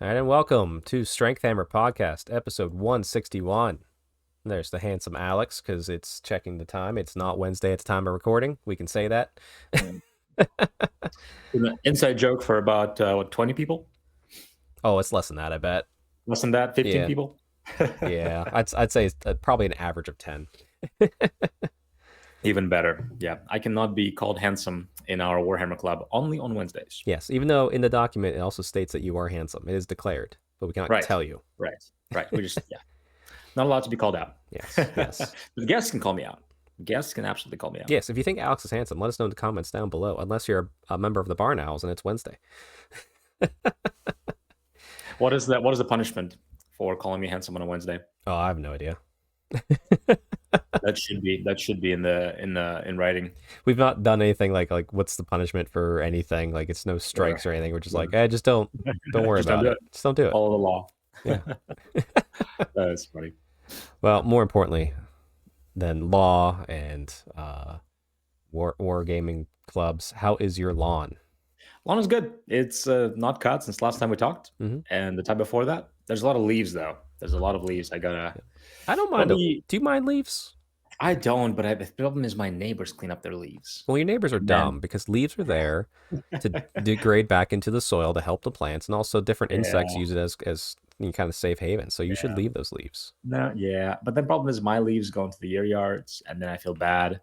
All right, and welcome to Strength Hammer Podcast, episode 161. There's the handsome Alex, because it's checking the time. It's not Wednesday at the time of recording. We can say that. An inside joke for about, 20 people? Oh, it's less than that, I bet. Less than that? 15 Yeah. people? Yeah, I'd say it's probably an average of 10. Even better. Yeah. I cannot be called handsome in our Warhammer club, only on Wednesdays. Yes, even though in the document it also states that you are handsome. It is declared, but we cannot tell you. Right. We just, not allowed to be called out. Yes. But guests can call me out. Guests can absolutely call me out. Yes, if you think Alex is handsome, let us know in the comments down below, unless you're a member of the Barn Owls and it's Wednesday. What is the punishment for calling me handsome on a Wednesday? Oh, I have no idea. That should be in writing. We've not done anything like what's the punishment for anything? Like it's no strikes or anything. We're just like, just don't worry about it. Just don't do it. Follow the law. Yeah. That's funny. Well, more importantly than law and wargaming clubs, how is your lawn? Lawn is good. It's not cut since last time we talked, and the time before that. There's a lot of leaves though. There's a lot of leaves. I don't mind. Do you mind leaves? I don't, but the problem is my neighbors clean up their leaves. Well, your neighbors are dumb because leaves are there to degrade back into the soil to help the plants, and also different insects use it as kind of safe haven. So you should leave those leaves. No, but the problem is my leaves go into the ear yards, and then I feel bad.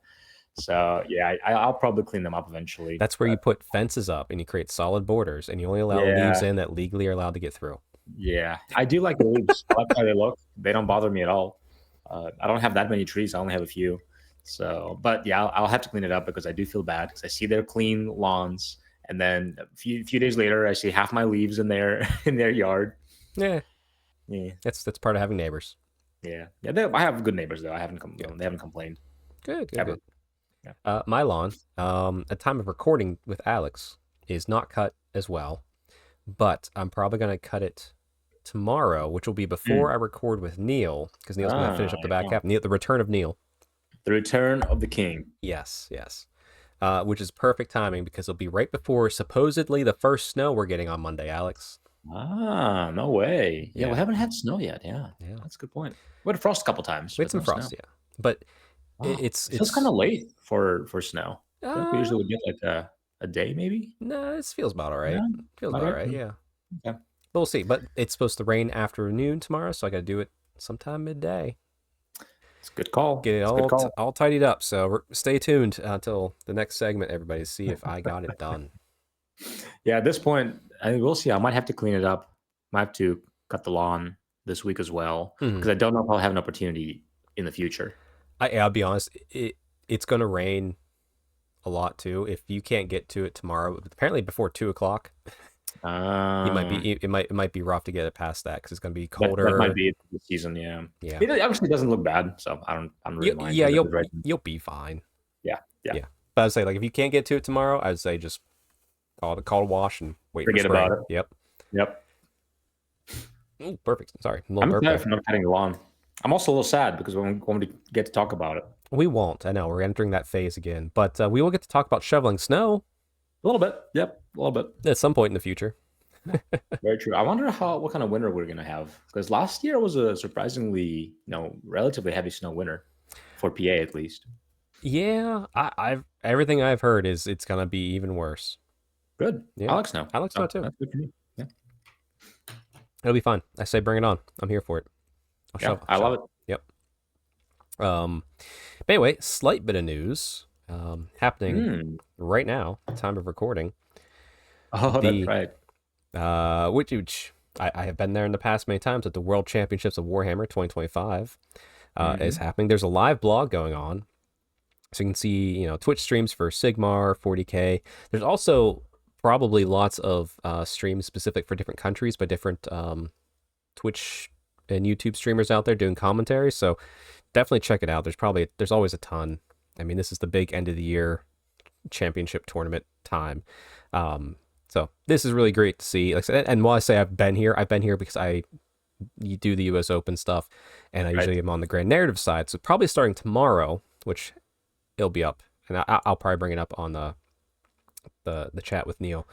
So I'll probably clean them up eventually. That's where you put fences up and you create solid borders, and you only allow leaves in that legally are allowed to get through. Yeah, I do like the leaves. I like how they look. They don't bother me at all. I don't have that many trees. I only have a few. So, but I'll have to clean it up because I do feel bad because I see their clean lawns, and then a few days later, I see half my leaves in their yard. Yeah. That's part of having neighbors. Yeah. I have good neighbors though. They haven't complained. Good. Yeah. My lawn, at time of recording with Alex, is not cut as well, but I'm probably gonna cut it tomorrow, which will be before I record with Neil, because Neil's going to finish up the back half. The return of Neil. The return of the king. Yes. Which is perfect timing because it'll be right before supposedly the first snow we're getting on Monday, Alex. No way. Yeah, we haven't had snow yet. Yeah. That's a good point. We had frost a couple times. We had some frost, yeah. But it's kind of late for snow. I think we usually would get like a day maybe. No, this feels about all right. Feels about all right, yeah. Okay. We'll see, but it's supposed to rain afternoon tomorrow, so I got to do it sometime midday. It's a good call. Get it all tidied up. So stay tuned until the next segment, everybody, to see if I got it done. Yeah, at this point, we'll see. I might have to clean it up. Might have to cut the lawn this week as well because I don't know if I'll have an opportunity in the future. I'll be honest, it's going to rain a lot too. If you can't get to it tomorrow, apparently before 2:00. It might be rough to get it past that because it's going to be colder. That might be the season. Yeah. It obviously doesn't look bad, so I don't really mind. Yeah, you'll be fine. Yeah. But I'd say if you can't get to it tomorrow, I'd say just call a wash and forget for about it. Yep. Ooh, perfect. Sorry, I'm excited for not cutting the lawn. I'm also a little sad because we won't get to talk about it. We won't. I know we're entering that phase again, but we will get to talk about shoveling snow. A little bit. Yep. A little bit. At some point in the future. Very true. I wonder what kind of winter we're going to have. Because last year was a surprisingly, relatively heavy snow winter. For PA, at least. Yeah. Everything I've heard is it's going to be even worse. Good. Yeah. I like snow. I like snow too. That's good for me. Yeah. It'll be fun. I say bring it on. I'm here for it. I love it. Yep. But anyway, slight bit of news happening right now, time of recording. Oh, that's right. Which I have been there in the past many times at the World Championships of Warhammer 2025 is happening. There's a live blog going on, so you can see Twitch streams for Sigmar, 40K. There's also probably lots of streams specific for different countries by different Twitch and YouTube streamers out there doing commentary. So definitely check it out. There's always a ton. I mean, this is the big end of the year championship tournament time. So this is really great to see. Like I said, and while I say I've been here because you do the US Open stuff, and I usually am on the grand narrative side. So probably starting tomorrow, which it'll be up, and I'll probably bring it up on the chat with Neil.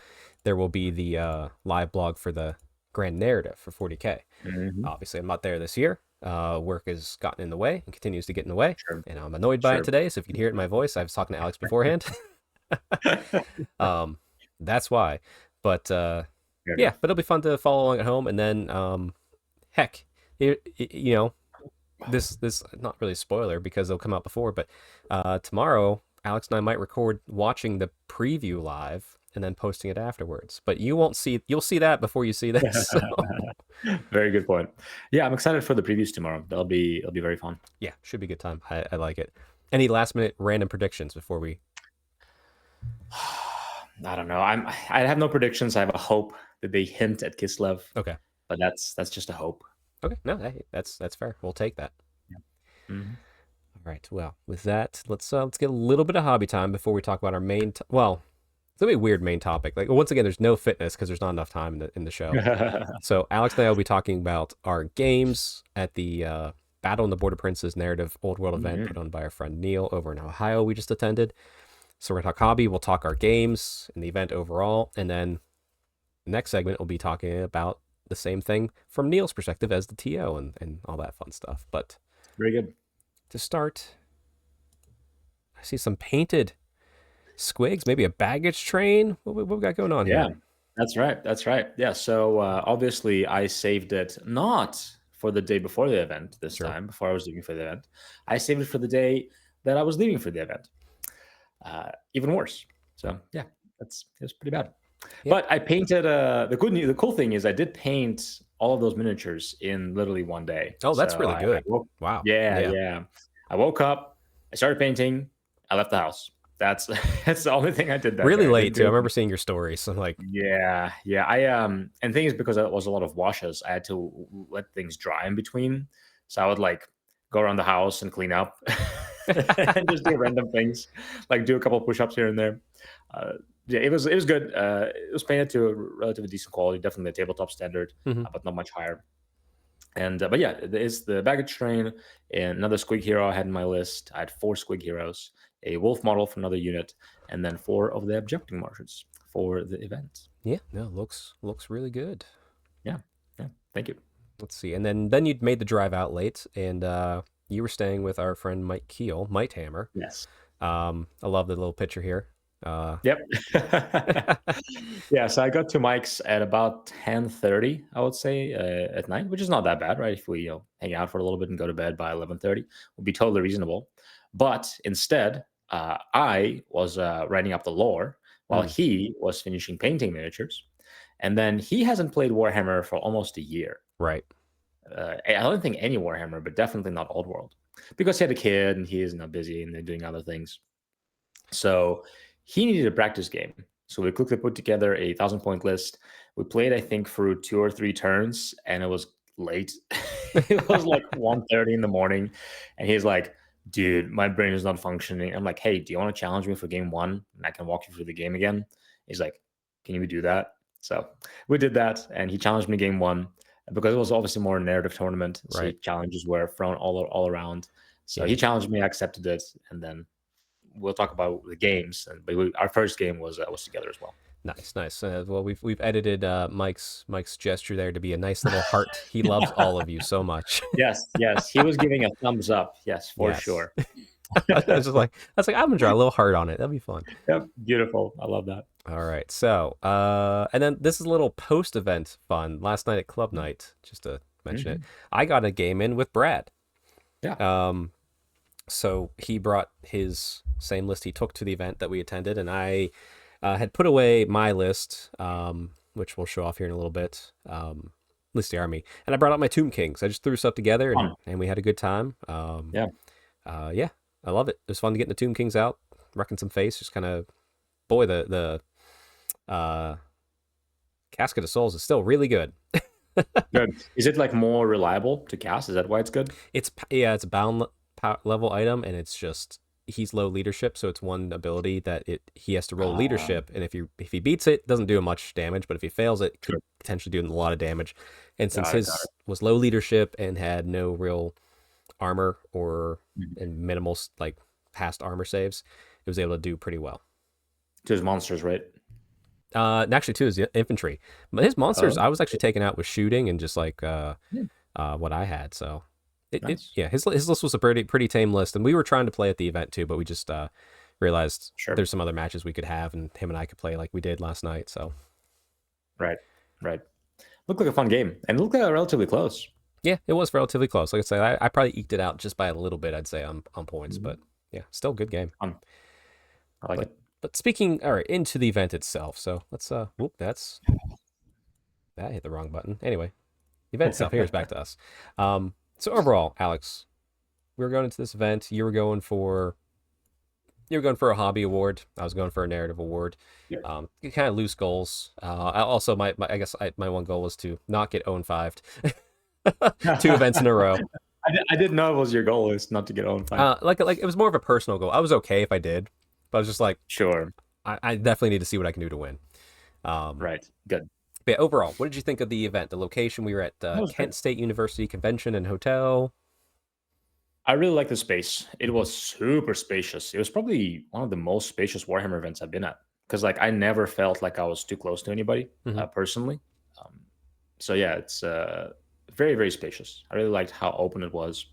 There will be the live blog for the Grand Narrative for 40K. Hmm. Obviously, I'm not there this year. Work has gotten in the way and continues to get in the way, Sure. and I'm annoyed by it Sure. today. So if you can hear it in my voice, I was talking to Alex beforehand. um, that's why. But Fair yeah, enough. but it'll be fun to follow along at home, and then heck, you know, this not really a spoiler because it'll come out before, but tomorrow Alex and I might record watching the preview live and then posting it afterwards. But you'll see that before you see this. So. Very good point. Yeah, I'm excited for the previews tomorrow. It'll be very fun. Yeah, should be a good time. I like it. Any last minute random predictions before we? I don't know. I have no predictions. I have a hope that they hint at Kislev, Okay. but that's just a hope. Okay. No, hey, that's fair. We'll take that. Yeah. Mhm. All right. Well, with that, let's get a little bit of hobby time before we talk about our main. Well, it's gonna be a weird main topic. Like once again, there's no fitness because there's not enough time in the show. So Alex and I will be talking about our games at the Battle in the Border Princes narrative old world event put on by our friend Neil over in Ohio. We just attended. So we're gonna talk hobby. We'll talk our games and the event overall, and then the next segment we'll be talking about the same thing from Neil's perspective as the TO and all that fun stuff. But Very good. to start, I see some painted squigs, maybe a baggage train. What we got going on Yeah, here? that's right. That's right. Yeah. So obviously, I saved it not for the day before the event this Sure. time, before I was leaving for the event. I saved it for the day that I was leaving for the event. Even worse. So yeah, it was pretty bad. Yeah. But I painted. The cool thing is I did paint all of those miniatures in literally one day. Oh, that's So really good. Wow. yeah, Yeah. yeah. I woke up, I started painting, I left the house. That's that's the only thing I did that Really day. I late didn't too. I do remember seeing your stories. So I'm like, yeah, yeah. And the thing is because it was a lot of washes, I had to let things dry in between. So I would like go around the house and clean up and just do random things, like do a couple push-ups here and there. Uh, yeah, it was good. It was painted to a relatively decent quality, definitely a tabletop standard, mhm. but not much higher. And but yeah, it's the baggage train and another squig hero I had in my list. I had 4 squig heroes, a wolf model for another unit, and then 4 of the objecting marshals for the event. Yeah, no, looks really good. Yeah, yeah. Thank you. Let's see. And then you'd made the drive out late, and you were staying with our friend Mike Keel, Mite Hammer. Yes. I love the little picture here. Yep. Yeah. So I got to Mike's at about 10:30, I would say, at night, which is not that bad, right? If we hang out for a little bit and go to bed by 11:30, would be totally reasonable. But instead, I was writing up the lore while Mm, he was finishing painting miniatures, and then he hasn't played Warhammer for almost a year. right. I don't think any Warhammer, but definitely not Old World, because he had a kid and he is now busy and they're doing other things. So he needed a practice game. So we quickly put together a 1,000 point list. We played, I think, through 2 or 3 turns, and it was late. It was like 1:30 in the morning, and he's like, "Dude, my brain is not functioning." I'm like, "Hey, do you want to challenge me for game one, and I can walk you through the game again?" He's like, "Can you do that?" So we did that, and he challenged me game one because it was obviously more a narrative tournament. So Right. challenges were thrown all around. So Yeah. he challenged me, I accepted it, and then we'll talk about the games. But our first game was together as well. Nice. Well, we've edited Mike's gesture there to be a nice little heart. He loves all of you so much. Yes, yes, he was giving a thumbs up. Yes, for Yes. sure. I was I'm gonna draw a little heart on it. That'll be fun. Yep, beautiful. I love that. All right. So, and then this is a little post-event fun. Last night at club night, just to mention it, Mhm. I got a game in with Brad. Yeah. So he brought his same list he took to the event that we attended, and I had put away my list, which we'll show off here in a little bit. List the army, and I brought out my Tomb Kings. I just threw stuff together, and we had a good time. Yeah. Yeah, I love it. It was fun to get the Tomb Kings out, wrecking some face. Just kind of, boy, the Casket of Souls is still really good. Good. Is it like more reliable to cast? Is that why it's good? It's a bound level item, and it's just he's low leadership, so it's one ability that he has to roll leadership, and if he beats it, doesn't do much damage, but if he fails it, could Sure. potentially do a lot of damage. And since Got it, his was low leadership and had no real armor or Mhm. and minimal like past armor saves, it was able to do pretty well. To his monsters, right? Actually, too, is the infantry. But his monsters, Oh, I was actually taken out with shooting and just like hmm, what I had. So nice. yeah, his list was a pretty tame list, and we were trying to play at the event too, but we just realized Sure. there's some other matches we could have, and him and I could play like we did last night. So Right. Right. Looked like a fun game, and looked like relatively close. yeah, it was relatively close. Like I said, I probably eked it out just by a little bit, I'd say on points, Mhm. but yeah, still a good game. Fun. I like But it. speaking, all right, into the event itself. So let's whoop, that hit the wrong button. Anyway, the event itself. Here's back to us. So overall, Alex, we were going into this event. You were going for a hobby award. I was going for a narrative award. Yeah. Kind of loose goals. I also, I guess my one goal was to not get 0-5 two events in a row. I didn't know it was your goal is not to get on fine. Like it was more of a personal goal. I was okay if I did, but I was just like, Sure. I definitely need to see what I can do to win. Right. Good. But yeah, overall, what did you think of the event? The location, we were at That was Kent good. State University Convention and Hotel. I really like the space. It was super spacious. It was probably one of the most spacious Warhammer events I've been at because like I never felt like I was too close to anybody Mm-hmm. personally. Um, so yeah, it's very very spacious. I really liked how open it was.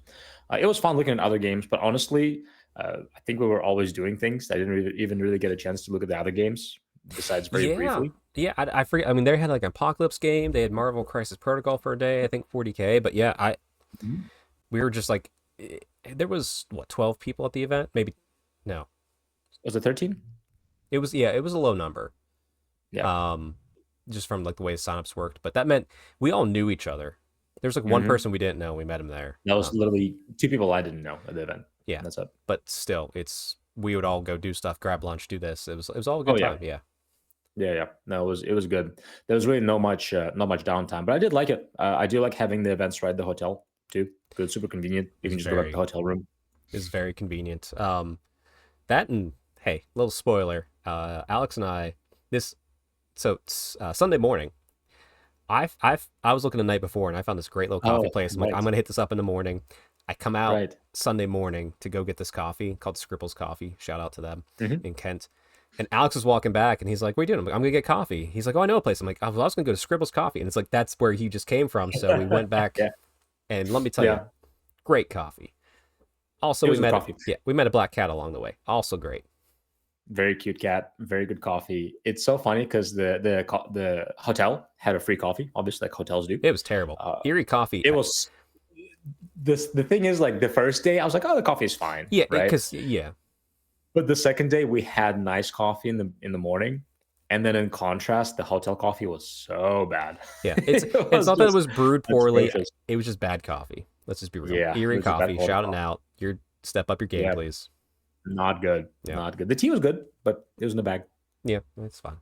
It was fun looking at other games, but honestly, I think we were always doing things. I didn't even really get a chance to look at the other games besides very Yeah. briefly. Yeah, I forget. I mean, they had like an Apocalypse game. They had Marvel Crisis Protocol for a day. I think 40K. But yeah, Mhm. we were just like, there was what 12 people at the event? Maybe no. Was it 13? It was it was a low number. Yeah. Um, just from like the way the signups worked. But that meant we all knew each other. There's like one Hmm. person we didn't know. We met him there. That was literally two people I didn't know at the event. Yeah, That's it. but still, we would all go do stuff, grab lunch, do this. It was all a Oh good yeah. time. Yeah. Yeah, yeah. No, it was good. There was really not much downtime, but I did like it. I do like having the events right at the hotel too. Good, super convenient. You It's can just go back to the very hotel room. is very convenient. That and hey, little spoiler. Alex and I this so it's, Sunday morning. I was looking the night before and I found this great little coffee Oh, place. I'm like, I'm right, gonna hit this up in the morning. I come out right. Sunday morning to go get this coffee called Scribbles Coffee. Shout out to them Hmm. in Kent. And Alex is walking back and he's like, what are you doing? I'm like, I'm gonna get coffee. He's like, oh, I know a place. I'm like, I was gonna go to Scribbles Coffee. And it's like that's where he just came from. So we went back Yeah, and let me tell you, yeah. great coffee. Also, It was good coffee. we met a black cat along the way. Also great. Very cute cat. Very good coffee. It's so funny because the hotel had a free coffee, obviously, like hotels do. It was terrible. Uh, Erie Coffee. it was the thing is like the first day I was like, oh, the coffee is fine, Yeah, right? because yeah, But the second day we had nice coffee in the morning, and then in contrast, the hotel coffee was so bad. yeah. It It's was not that it just was brewed poorly. atrocious. It was just bad coffee. Let's just be real. Yeah, it Erie was just bad Coffee, quality shouting coffee. out. Your step up your game, Yeah, please. not good, Yeah, not good. The tea was good, but it was in the bag. yeah, it's fine.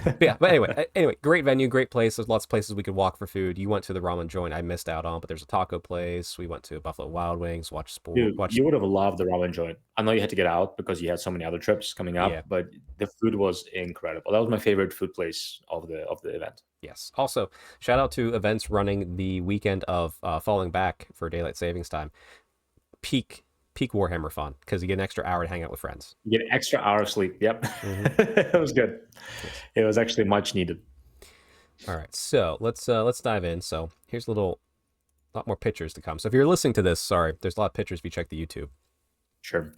But yeah, but anyway, great venue, great place. There's lots of places we could walk for food. You went to the ramen joint I missed out on, but there's a taco place. We went to Buffalo Wild Wings, Dude, watch. you would have loved the ramen joint. I know you had to get out because you had so many other trips coming Yeah, up, but the food was incredible. That was my favorite food place of the event. yes. Also, shout out to events running the weekend of falling back for daylight savings time. Peak Warhammer fun because you get an extra hour to hang out with friends. You get an extra hour of sleep. Yep, Hmm. it was good. Yes. It was actually much needed. All right, so let's dive in. So here's a lot more pictures to come. So if you're listening to this, sorry, there's a lot of pictures if you check the YouTube. Sure.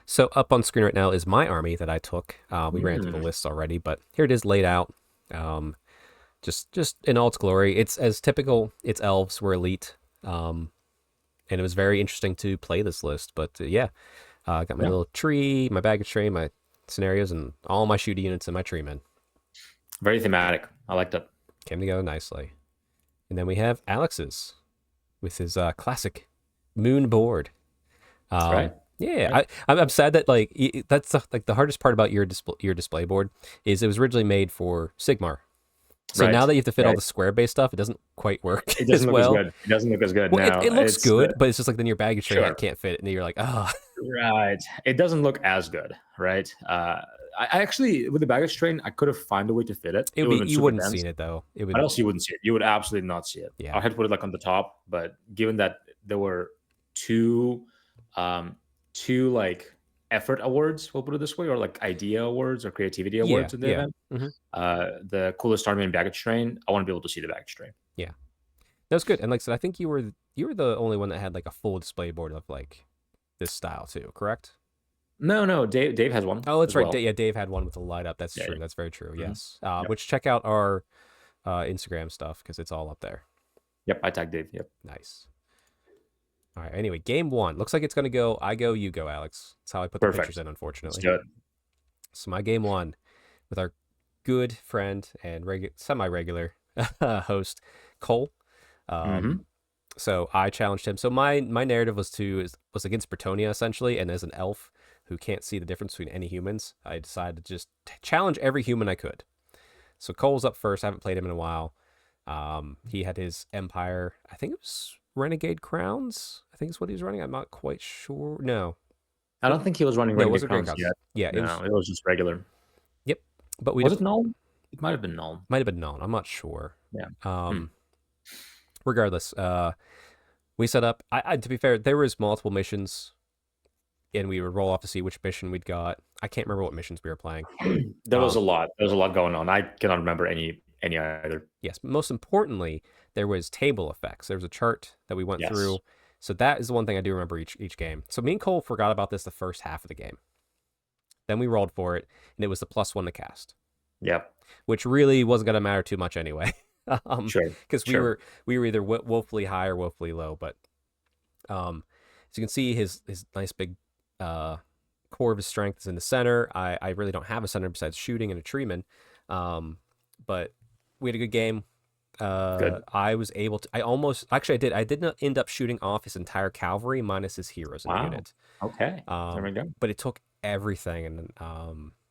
So up on screen right now is my army that I took. We ran through the Mm. lists already, but here it is laid out. Um, just in all its glory. It's as typical. It's elves. We're elite. And it was very interesting to play this list. But yeah, I got my Yeah. little tree, my baggage tray, my scenarios, and all my shooty units and my tree men. Very thematic. I liked it. Came together nicely. And then we have Alex's with his classic moon board. Right. Yeah, Right. I'm sad that like that's like the hardest part about your display board is it was originally made for Sigmar. So now Right. that you have to fit all Right. the square based stuff, it doesn't quite work It as doesn't look as well. good. It doesn't look as good Well, now. it looks It's good, but it's just like then your baggage tray sure. can't fit it, and you're like, ah, Right. It doesn't look as good, right? I actually with the baggage train, I could have found a way to fit it. it It would would be have been you super wouldn't dense. seen it though. It would, What else you wouldn't see it? You would absolutely not see it. yeah, I had to put it like on the top, but given that there were two, two like effort awards, we'll put it this way, or like idea awards or creativity Yeah, awards in the yeah, event. hmm The coolest army and baggage train. I want to be able to see the baggage train. yeah. That was good. And like I said, I think you were the only one that had like a full display board of like this style too, correct? No. Dave has one Oh, that's as right. well. Yeah, Dave had one with the light up. That's Yeah. true. That's very true. Mhm. Yes. Yep. Which check out our Instagram stuff because it's all up there. Yep. I tagged Dave. Yep. Nice. All right. Anyway, game one looks like it's gonna go. I go, you go, Alex. That's how I put the Perfect. pictures in. Let's Unfortunately. do it. So my game one with our good friend and semi-regular host Cole. Mhm. So I challenged him. So my narrative was against Bretonia essentially, and as an elf who can't see the difference between any humans, I decided to just challenge every human I could. So Cole's up first. I haven't played him in a while. He had his Empire. I think it was Renegade Crowns. I think is what he was running. I'm not quite sure. No, I don't think he was running no, it Renegade wasn't Great Crowns Crowns. yet. Yeah, it No, was. it was just regular. Yep, but we Was it null? It might have been null. might have been known. I'm not sure. Yeah. Regardless, we set up. I to be fair, there was multiple missions, and we would roll off to see which mission we'd got. I can't remember what missions we were playing. There was a lot. There was a lot going on. I cannot remember any either. Yes, but most importantly, there was table effects. There was a chart that we went Yes. through. So that is the one thing I do remember each game. So me and Cole forgot about this the first half of the game. Then we rolled for it, and it was the +1 to cast, Yep. which really wasn't going to matter too much anyway. Sure. Because Sure. we were either woefully high or woefully low. But as you can see, his nice big core of his strength is in the center. I really don't have a center besides shooting and a treeman. But we had a good game. Good. I was able to. I did. I did not end up shooting off his entire cavalry minus his heroes in the Wow. unit. Okay. There we go. But it took everything,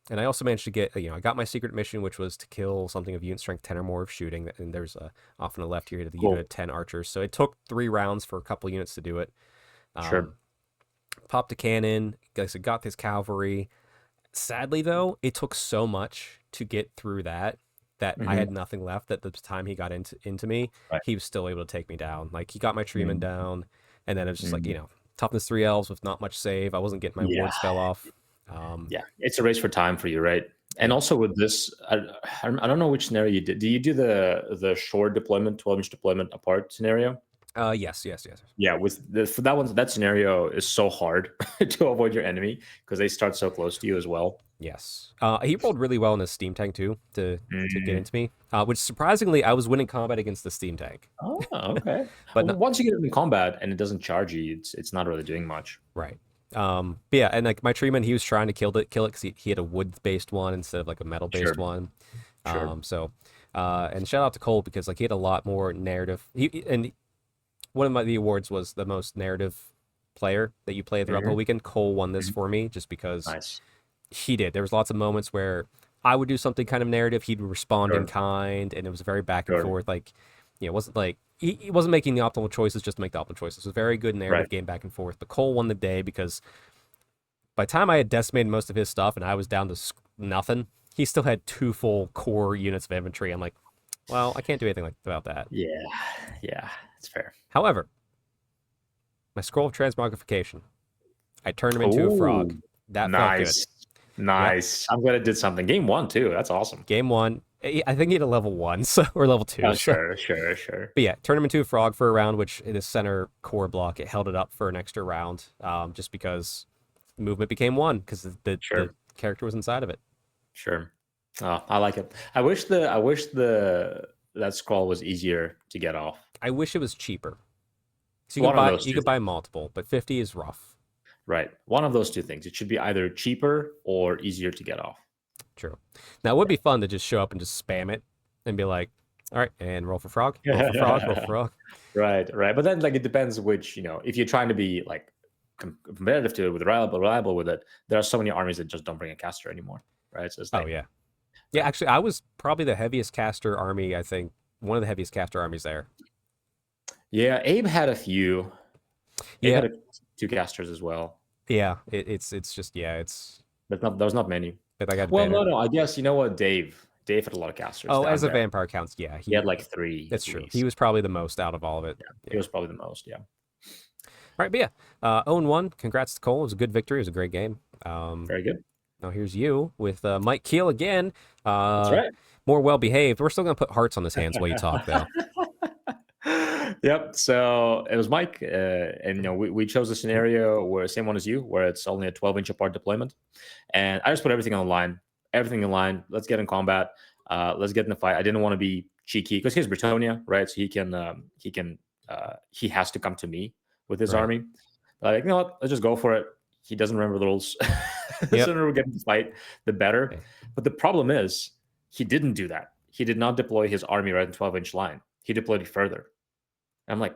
and I also managed to get. I got my secret mission, which was to kill something of unit strength 10 or more of shooting. And there's off on the left here the Cool. unit of 10 archers. So it took 3 rounds for a couple units to do it. Sure. Popped a cannon. Got this cavalry. Sadly, though, it took so much to get through that I had nothing left. That the time he got into me, Right. he was still able to take me down. Like he got my treeman down, and then it was just like Mhm. toughness 3 elves with not much save. I wasn't getting my Yeah. wards fell off. Yeah. It's a race for time for you, right? And also with this, I don't know which scenario you did. Do you do the short deployment, 12-inch deployment apart scenario? Yes. Yeah, for that one, that scenario is so hard to avoid your enemy because they start so close to you as well. Yes. He rolled really well in his steam tank too to get Mm. into me. Which surprisingly, I was winning combat against the steam tank. Oh, okay. But Well, once you get it in combat and it doesn't charge you, it's not really doing much. Right. But yeah, and like my treeman, he was trying to kill it because he had a wood-based one instead of like a metal-based Sure. one. Sure. And shout out to Cole because like he had a lot more narrative. And one of the awards was the most narrative player that you play throughout the whole weekend. Cole won this for me just because Nice. he did. There was lots of moments where I would do something kind of narrative, he'd respond in Sure. kind, and it was very back and Sure. forth. Like, it wasn't like he wasn't making the optimal choices just to make the optimal choices. It was a very good narrative Right. game back and forth. But Cole won the day because by the time I had decimated most of his stuff and I was down to nothing, he still had 2 full core units of infantry. I'm like, well, I can't do anything about that. Yeah, it's fair. However, my scroll of transmogrification, I turned him into a frog. Ooh, That felt good. Nice. I'm glad it did something. Game 1 too. That's awesome. Game 1, I think he had a level 1 or level 2. Oh, so- sure. But yeah, turn him into a frog for a round, which in the center core block, it held it up for an extra round, just because movement became 1 because the character was inside of it. Sure. Oh, I like it. I wish that scroll was easier to get off. I wish it was cheaper. So One of those you two could buy multiple, but 50 is rough. Right. One of those two things. It should be either cheaper or easier to get off. True. Now it would be fun to just show up and just spam it and be like, all right, and roll for frog, roll for frog, roll for frog. Right. But then like it depends which, if you're trying to be like competitive to it with reliable with it, there are so many armies that just don't bring a caster anymore. Right. So it's like, Oh yeah. Yeah, actually I was probably the heaviest caster army, I think. One of the heaviest caster armies there. Yeah, Abe had a few. Abe had 2 casters as well. Yeah, it's just But there was not many. but I got Well, better. no. I guess you know what, Dave had a lot of casters. Oh, down as a there. vampire counts, yeah. He had like 3. That's at true. least. He was probably the most out of all of it. He was probably the most. Yeah. All right, but yeah, 0-1. Congrats to Cole. It was a good victory. It was a great game. Very good. Now here's you with Mike Keel again. That's Uh, right. more well behaved. We're still gonna put hearts on his hands while you talk, though. Yep. So it was Mike, and we chose a scenario where same one as you, where it's only a 12-inch apart deployment, and I just put everything on the line. Everything in line. Let's get in combat. Let's get in the fight. I didn't want to be cheeky because he's Britannia, right? So he has to come to me with his Right. army. Like, you know what? Let's just go for it. He doesn't remember the rules. The Yep. sooner we get in the fight, the better. Okay. But the problem is, he didn't do that. He did not deploy his army right in the 12-inch line. He deployed it further. And I'm like,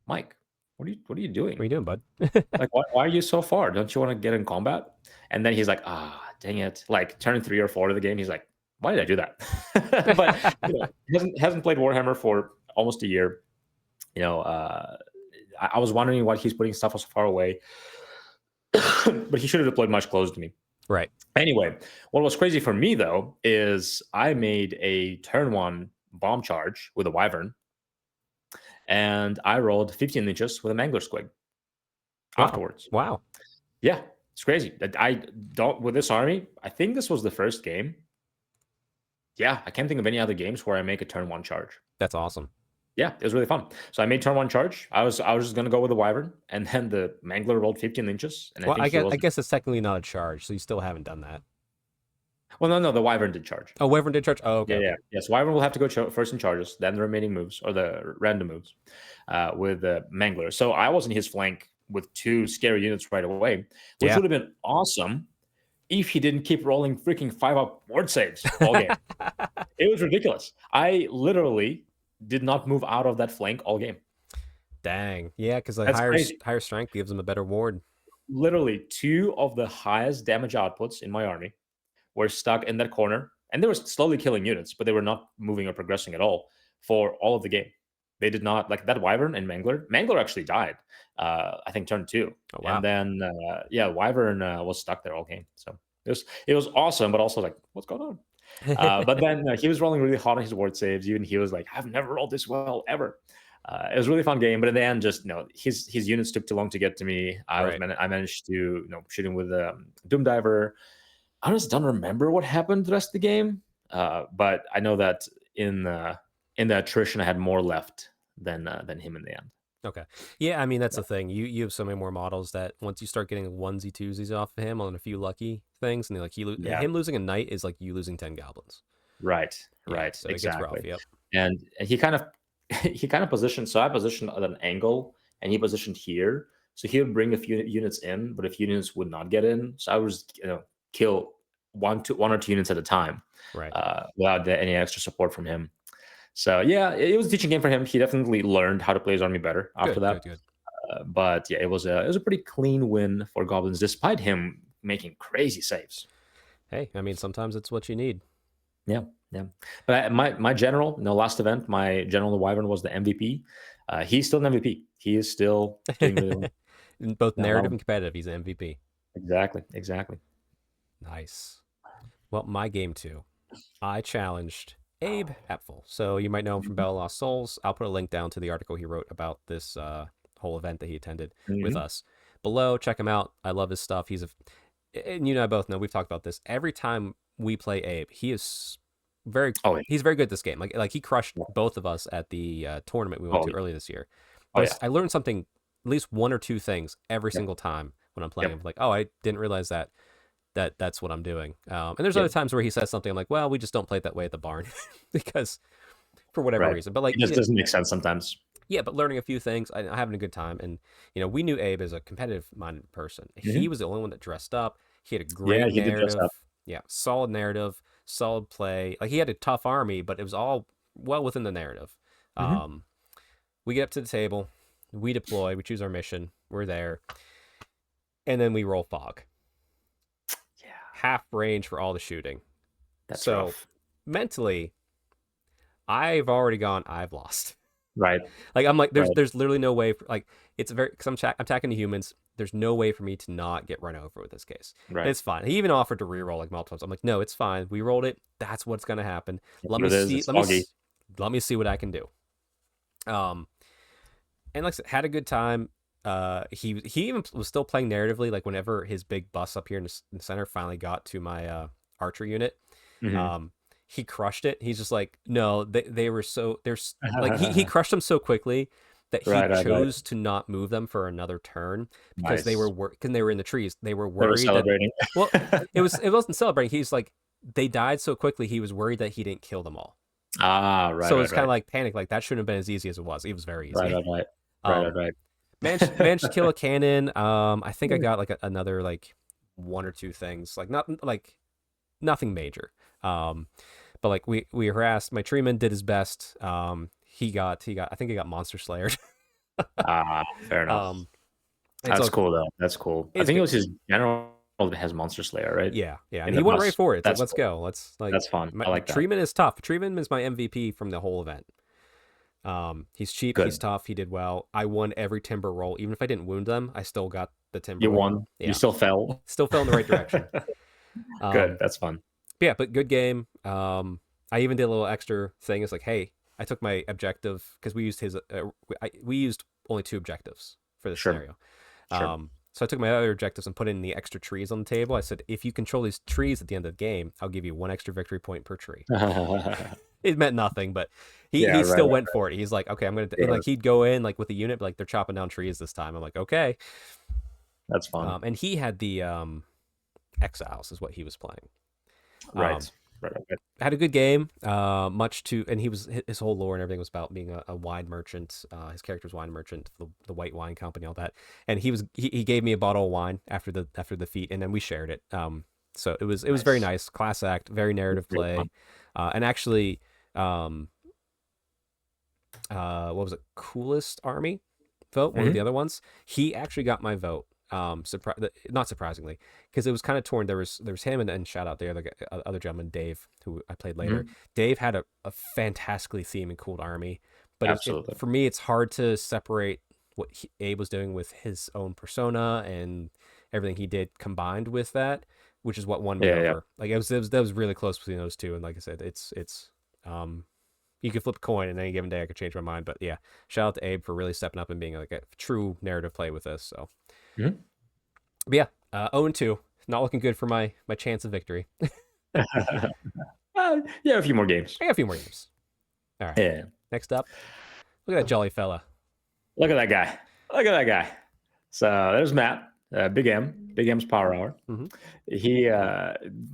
Mike, what are you doing? What are you doing, bud? Like, why are you so far? Don't you want to get in combat? And then he's like, dang it. Like, turn 3 or 4 of the game, he's like, why did I do that? But he hasn't played Warhammer for almost a year. I was wondering why he's putting stuff so far away. But he should have deployed much closer to me. Right. Anyway, what was crazy for me, though, is I made a turn 1 bomb charge with a Wyvern, and I rolled 15 inches with a Mangler Squig afterwards. Wow. Yeah, it's crazy. I don't, with this army, I think this was the first game. Yeah, I can't think of any other games where I make a turn 1 charge. That's awesome. Yeah, it was really fun. So I made turn 1 charge. I was just gonna go with the Wyvern, and then the Mangler rolled 15 inches. And Well, I think I guess it's technically not a charge, so you still haven't done that. well, no, the Wyvern did charge. Oh, Wyvern did charge. Oh, okay. Yeah. Yes, Wyvern will have to go first in charges, then the remaining moves or the random moves with the Mangler. So I was in his flank with 2 scary units right away, which Yeah. would have been awesome if he didn't keep rolling freaking 5-up ward saves all game. It was ridiculous. I literally did not move out of that flank all game. Dang. Yeah, because like That's crazy. higher strength gives him a better ward. Literally 2 of the highest damage outputs in my army were stuck in that corner, and they were slowly killing units, but they were not moving or progressing at all for all of the game. They did not, like that Wyvern and Mangler. Mangler actually died, I think turn 2. Oh, wow. And then Wyvern was stuck there all game. So it was awesome, but also like, what's going on? But then he was rolling really hot on his ward saves. Even he was like, I've never rolled this well ever. It was a really fun game, but in the end, just his units took too long to get to me. I managed to shoot him with a Doom Diver. I just don't remember what happened the rest of the game, but I know that in the attrition, I had more left than him in the end. Okay. Yeah, I mean that's the thing. You have so many more models that once you start getting onesie twosies off of him on a few lucky things, and him losing a knight is like you losing 10 goblins. Right. So Exactly. It gets rough, yep. And he kind of positioned. So I positioned at an angle, and he positioned here. So he would bring a few units in, but a few units would not get in. So I was kill one or two units at a time, right? Without any extra support from him. So yeah, it was a teaching game for him. He definitely learned how to play his army better after that. Good. But yeah, it was a pretty clean win for Goblins, despite him making crazy saves. Hey, I mean sometimes it's what you need. Yeah. But my general, last event, my general the Wyvern was the MVP. He's still an MVP. He is still doing really well. In both narrative and competitive, he's an MVP. Exactly. Nice. Well, my game 2, I challenged Abe Epfel. So you might know him from Battle Lost Souls. I'll put a link down to the article he wrote about this whole event that he attended with us below. Check him out. I love his stuff. And you and I both know, we've talked about this. Every time we play Abe, he is he's very good at this game. Like he crushed both of us at the tournament we went to earlier this year. But I learned something, at least 1 or 2 things every single time when I'm playing him. Like, I didn't realize that's what I'm doing. And there's other times where he says something, I'm like, well, we just don't play it that way at the barn because for whatever reason. But like, it just doesn't make sense sometimes. Yeah, but learning a few things, I'm having a good time. And we knew Abe as a competitive-minded person. He was the only one that dressed up. He had a great narrative. Yeah, solid narrative, solid play. Like he had a tough army, but it was all well within the narrative. We get up to the table, we deploy, we choose our mission, we're there, and then we roll fog. Yeah, half range for all the shooting. That's rough. Mentally, I've already lost. Right. Like I'm like, there's literally no way. It's because I'm attacking the humans. There's no way for me to not get run over with this case. Right. It's fine. He even offered to re-roll like multiple times. I'm like, no, it's fine. We rolled it. That's what's gonna happen. Let me see what I can do. And like I said, had a good time. he even was still playing narratively. Like whenever his big bus up here in the center finally got to my archer unit, Mhm. um, he crushed it. He's just like, no, they were so there's like he crushed them so quickly that he Right, right, right. chose to not move them for another turn because Nice. they were in the trees. They were They were worried that celebrating. well, it wasn't celebrating. He's like they died so quickly. He was worried that he didn't kill them all. Ah, right, So right, it's kind of right. like panic. Like that shouldn't have been as easy as it was. It was very Right, easy. right, right. Right, right, Um, right. managed to kill a cannon. I think I got like another like one or two things. Like not like nothing major. But like we harassed. My treeman did his best. I think he got monster slayered. Ah, fair enough. um, it's That's all cool though. That's cool. I it's think it good. was his general that has Monster Slayer, right? Yeah, and In he the went right bus. for it. It's like That's let's cool. go. Let's like That's fun. I like that. treeman is tough. Treeman is my MVP from the whole event. He's cheap. He's Good. tough. He did well. I won every timber roll, even if I didn't wound them. I still got the timber You roll. won. You Yeah, still fell. still fell in the right direction. Good. Um, That's fun. yeah, but good game. I even did a little extra thing. It's like, hey, I took my objective because we used we used only two objectives for this Sure. scenario. Sure. So I took my other objectives and put in the extra trees on the table. I said, if you control these trees at the end of the game, I'll give you one extra victory point per tree. It meant nothing, but Yeah, he right, still right. went for it. He's like, okay, I'm gonna and Sure. like he'd go in like with the unit, but like they're chopping down trees this time. I'm like, okay. That's fun. And he had the exiles is what he was playing. Right. Right, right. Had a good game. And he was his whole lore and everything was about being a wine merchant. His character's wine merchant, the white wine company, all that. And he gave me a bottle of wine after the feat, and then we shared it. So it was very Nice. nice, class act, very narrative Really play, fun. and actually, what was it? Coolest army vote, one of the Mhm. other ones. He actually got my vote. Not surprisingly, because it was kind of torn. There was him and shout out the other gentleman, Dave, who I played later. Mhm. Dave had a fantastically themed and cool army, but Absolutely. for me, it's hard to separate what Abe was doing with his own persona and everything he did combined with that, which is what won me Yeah, yeah. over. Like that was really close between those two, and like I said, you could flip a coin and any given day I could change my mind. But yeah, shout out to Abe for really stepping up and being like a true narrative play with this. So, Mhm. but yeah, 0-2, not looking good for my chance of victory. Yeah, a few more games. I got a few more games. All right, Yeah. next up, look at that jolly fella. Look at that guy. Look at that guy. So there's Matt, Big M, Big M's Power Hour. Mm-hmm. He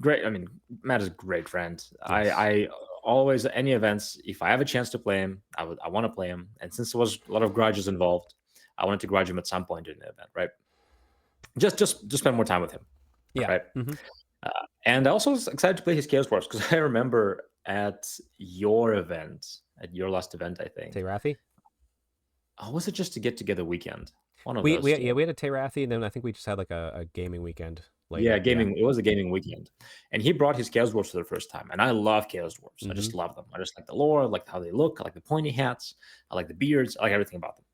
great. I mean, Matt is a great friend. Yes. I always any events. If I have a chance to play him, I want to play him. And since there was a lot of grudges involved, I wanted to grudge him at some point in the event, right? Just spend more time with him, Yeah. right? Mm-hmm. And I also was excited to play his Chaos Wars because I remember at your last event, I think. Teyrathi. Oh, was it just to get together weekend? One of We those. we had a Teyrathi, and then I think we just had like a gaming weekend later. Yeah, gaming. It was a gaming weekend, and he brought his Chaos Dwarfs for the first time, and I love Chaos Dwarfs. I just love them. I just like the lore, I like how they look, I like the pointy hats, I like the beards, I like everything about them.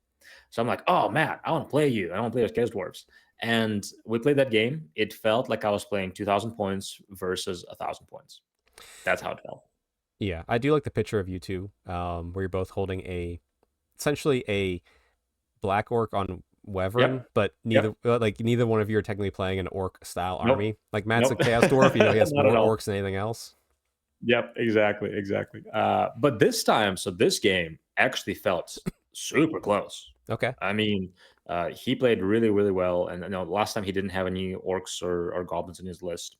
So I'm like, oh Matt, I want to play you. I want to play those Chaos Dwarfs, and we played that game. It felt like I was playing 2,000 points versus 1,000 points. That's how it felt. Yeah, I do like the picture of you two, where you're both holding essentially a black orc on Wyvern, Yep. but Yep. neither one of you are technically playing an orc style Nope. army. Like Matt's Nope. a chaos dwarf, he has Not more at all. orcs than anything else. Yep, exactly. But this time, so this game actually felt super close. Okay. I mean, he played really, really well. And last time he didn't have any orcs or goblins in his list.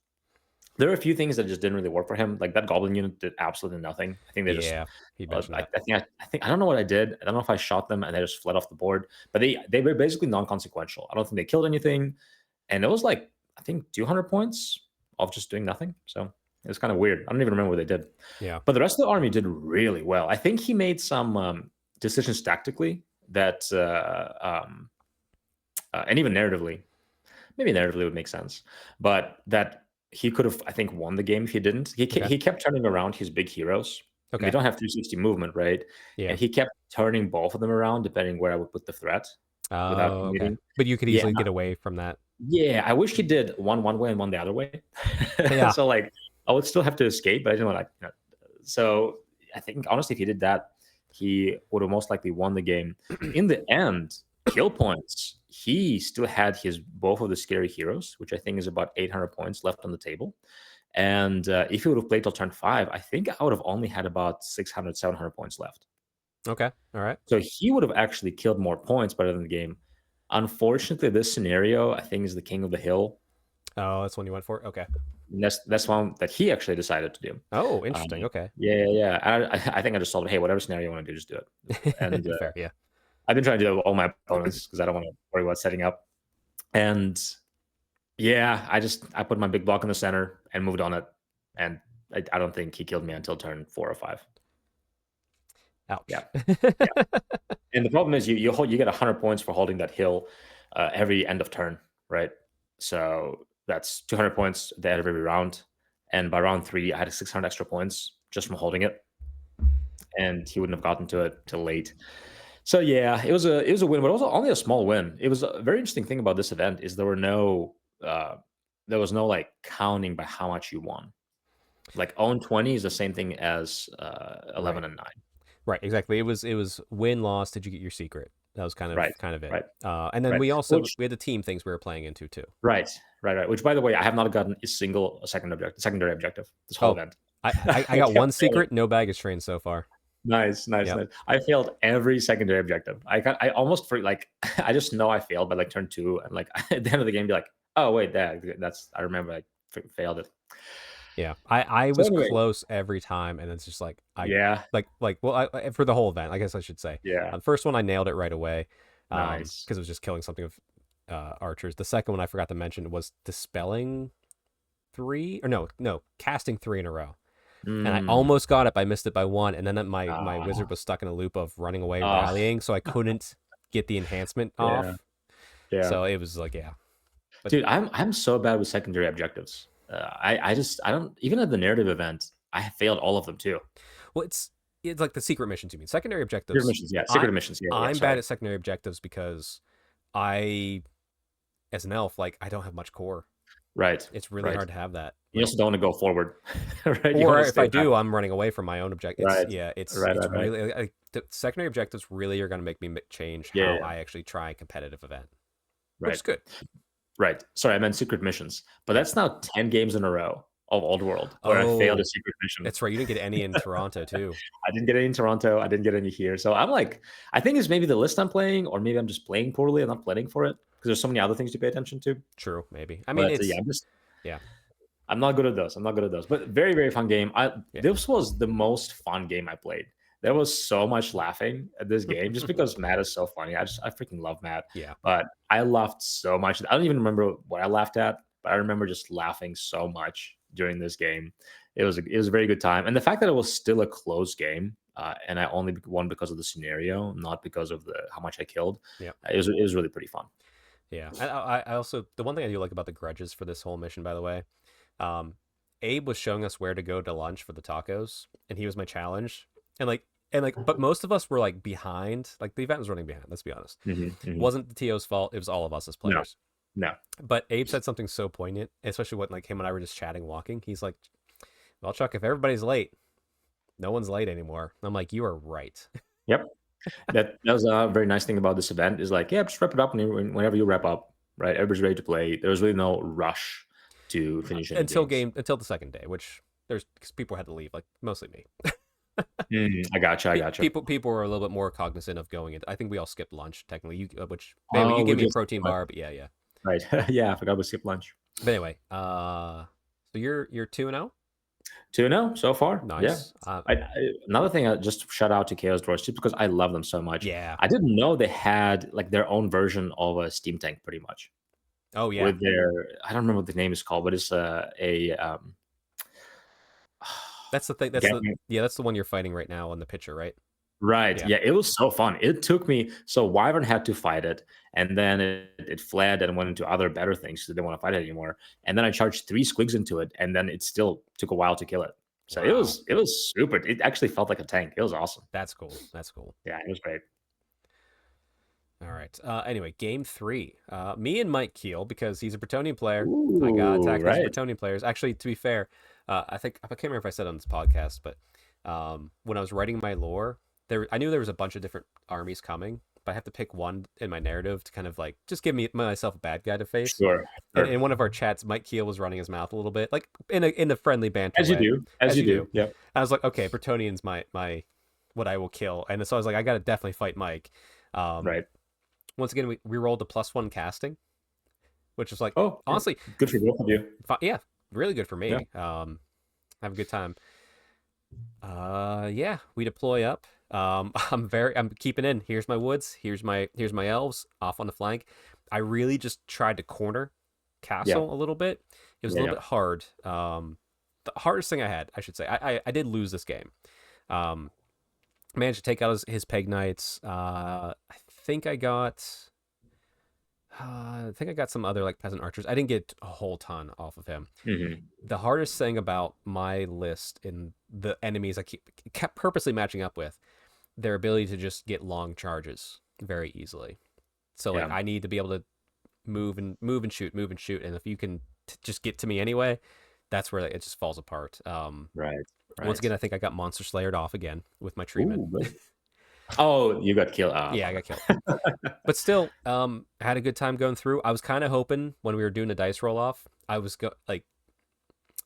There are a few things that just didn't really work for him. Like that goblin unit did absolutely nothing. I think they just. Yeah, he mentioned that. I think I don't know what I did. I don't know if I shot them and they just fled off the board. But they were basically non-consequential. I don't think they killed anything, and it was like I think 200 points of just doing nothing. So it was kind of weird. I don't even remember what they did. Yeah. But the rest of the army did really well. I think he made some decisions tactically that, and even narratively, maybe narratively would make sense, but that he could have, I think, won the game if he didn't. He kept turning around his big heroes. Okay. They don't have 360 movement, right? Yeah. And he kept turning both of them around depending where I would put the threat. Without okay. But you could easily get away from that. Yeah, I wish he did one way and one the other way. Yeah. So like I would still have to escape, but I didn't want to. So I think honestly, if he did that, he would have most likely won the game. In the end, kill points, he still had his both of the scary heroes, which I think is about 800 points left on the table. And if he would have played till turn 5, I think I would have only had about 600, 700 points left. Okay. All right. So he would have actually killed more points by the end of the game. Unfortunately, this scenario, I think, is the King of the Hill. Oh, that's one you went for? Okay. And that's one that he actually decided to do. Oh, interesting. Okay. Yeah. I think I just told him, hey, whatever scenario you want to do, just do it. And Fair, yeah. I've been trying to do it with all my opponents because I don't want to worry about setting up. And yeah, I put my big block in the center and moved on it. And I don't think he killed me until turn 4 or 5. Ouch. Yeah. And the problem is you get 100 points for holding that hill every end of turn, right? So that's 200 points at the end of every round. And by round 3, I had 600 extra points just from holding it. And he wouldn't have gotten to it till late. So yeah, it was a win, but also only a small win. It was a very interesting thing about this event is there was no like counting by how much you won. Like own 20 is the same thing as 11 and 9. Right, exactly. It was win loss. Did you get your secret? That was kind of it. Right. And then we also we had the team things we were playing into too. Right. Which, by the way, I have not gotten a single secondary objective this whole event. I got one secret, no baggage train so far. Nice. I failed every secondary objective. I almost I just know I failed by like turn 2, and like at the end of the game, be like, oh wait, that's I remember I failed it. Yeah, I was close every time, and it's just like for the whole event, I guess I should say. Yeah. The first one I nailed it right away, Nice, because it was just killing something of archers. The second one I forgot to mention was dispelling 3 or no casting 3 in a row. And I almost got it, but I missed it by 1. And then my wizard was stuck in a loop of running away, rallying, so I couldn't get the enhancement off. Yeah. So it was like, But, dude, I'm so bad with secondary objectives. I don't even at the narrative event. I failed all of them too. Well, it's like the secret missions. You mean secondary objectives? Secret missions. Yeah, I'm bad at secondary objectives because I, as an elf, like I don't have much core. Right. It's really hard to have that. You also don't want to go forward, right? Or if I do, I'm running away from my own objective. It's right. really like, the secondary objectives really are going to make me change how I actually try a competitive event, which is good. Right. Sorry, I meant secret missions, but that's now 10 games in a row of Old World where I failed a secret mission. That's right. You didn't get any in Toronto too. I didn't get any in Toronto. I didn't get any here. So I'm like, I think it's maybe the list I'm playing, or maybe I'm just playing poorly. I'm not planning for it because there's so many other things to pay attention to. True, maybe. I mean, I'm not good at those. But very, very fun game. This was the most fun game I played. There was so much laughing at this game just because Matt is so funny. I freaking love Matt. Yeah. But I laughed so much. I don't even remember what I laughed at, but I remember just laughing so much during this game. It was a very good time. And the fact that it was still a close game, and I only won because of the scenario, not because of how much I killed. Yeah. It was really pretty fun. Yeah. I also, the one thing I do like about the grudges for this whole mission, by the way, Abe was showing us where to go to lunch for the tacos, and he was my challenge. And but most of us were like behind. Like the event was running behind. Let's be honest. It wasn't the TO's fault. It was all of us as players. No. But Abe said something so poignant, especially when like him and I were just chatting, walking. He's like, "Well, Chuck, if everybody's late, no one's late anymore." I'm like, "You are right." Yep. That was a very nice thing about this event. Is like, just wrap it up whenever you wrap up. Right, everybody's ready to play. There was really no rush to finish it until the second day, which because people had to leave, like mostly me. I gotcha. People were a little bit more cognizant of going in. I think we all skipped lunch technically. You gave me a protein bar, but yeah. Right. Yeah, I forgot we skipped lunch. But anyway, so you're 2-0? 2-0 so far. Nice. Yeah. Another thing, I just shout out to Chaos Dwarfs just because I love them so much. Yeah. I didn't know they had like their own version of a Steam Tank, pretty much. Oh yeah. With their, I don't remember what the name is called, but it's That's the thing. That's the one you're fighting right now on the picture, right? Right. Yeah, it was so fun. It took me, so Wyvern had to fight it, and then it fled and went into other better things because they didn't want to fight it anymore. And then I charged 3 squigs into it, and then it still took a while to kill it. So it was super. It actually felt like a tank. It was awesome. That's cool. Yeah, it was great. All right. Anyway, game 3. Me and Mike Keel, because he's a Bretonnian player. Ooh, I got attacked as Bretonnian players. Actually, to be fair, I can't remember if I said it on this podcast, but when I was writing my lore, I knew there was a bunch of different armies coming, but I have to pick one in my narrative to kind of like just give myself a bad guy to face. Sure. And Sure. in one of our chats, Mike Keel was running his mouth a little bit, like in a friendly banter As you way, do. As as you you do. do. Yeah. I was like, okay, Bretonnian's my what I will kill, and so I was like, I got to definitely fight Mike. Right. Once again, we rolled a +1 casting, which is like Oh, yeah. honestly, Good for both of you. yeah, really good for Yeah. me. Have a good time. Yeah, we deploy up. I'm keeping in. Here's my woods. Here's my elves off on the flank. I really just tried to corner castle a little bit. It was a little bit hard. The hardest thing I had, I should say, I did lose this game. Managed to take out his peg knights. I think I got some other like peasant archers. I didn't get a whole ton off of him. Mm-hmm. The hardest thing about my list in the enemies I kept purposely matching up with, their ability to just get long charges very easily. So like I need to be able to move and shoot, and if you can just get to me anyway, that's where it just falls apart. Right. Once again, I think I got monster slayered off again with my treatment. Ooh, oh, you got killed. Yeah, I got killed. But still, I had a good time going through. I was kind of hoping when we were doing the dice roll off, I was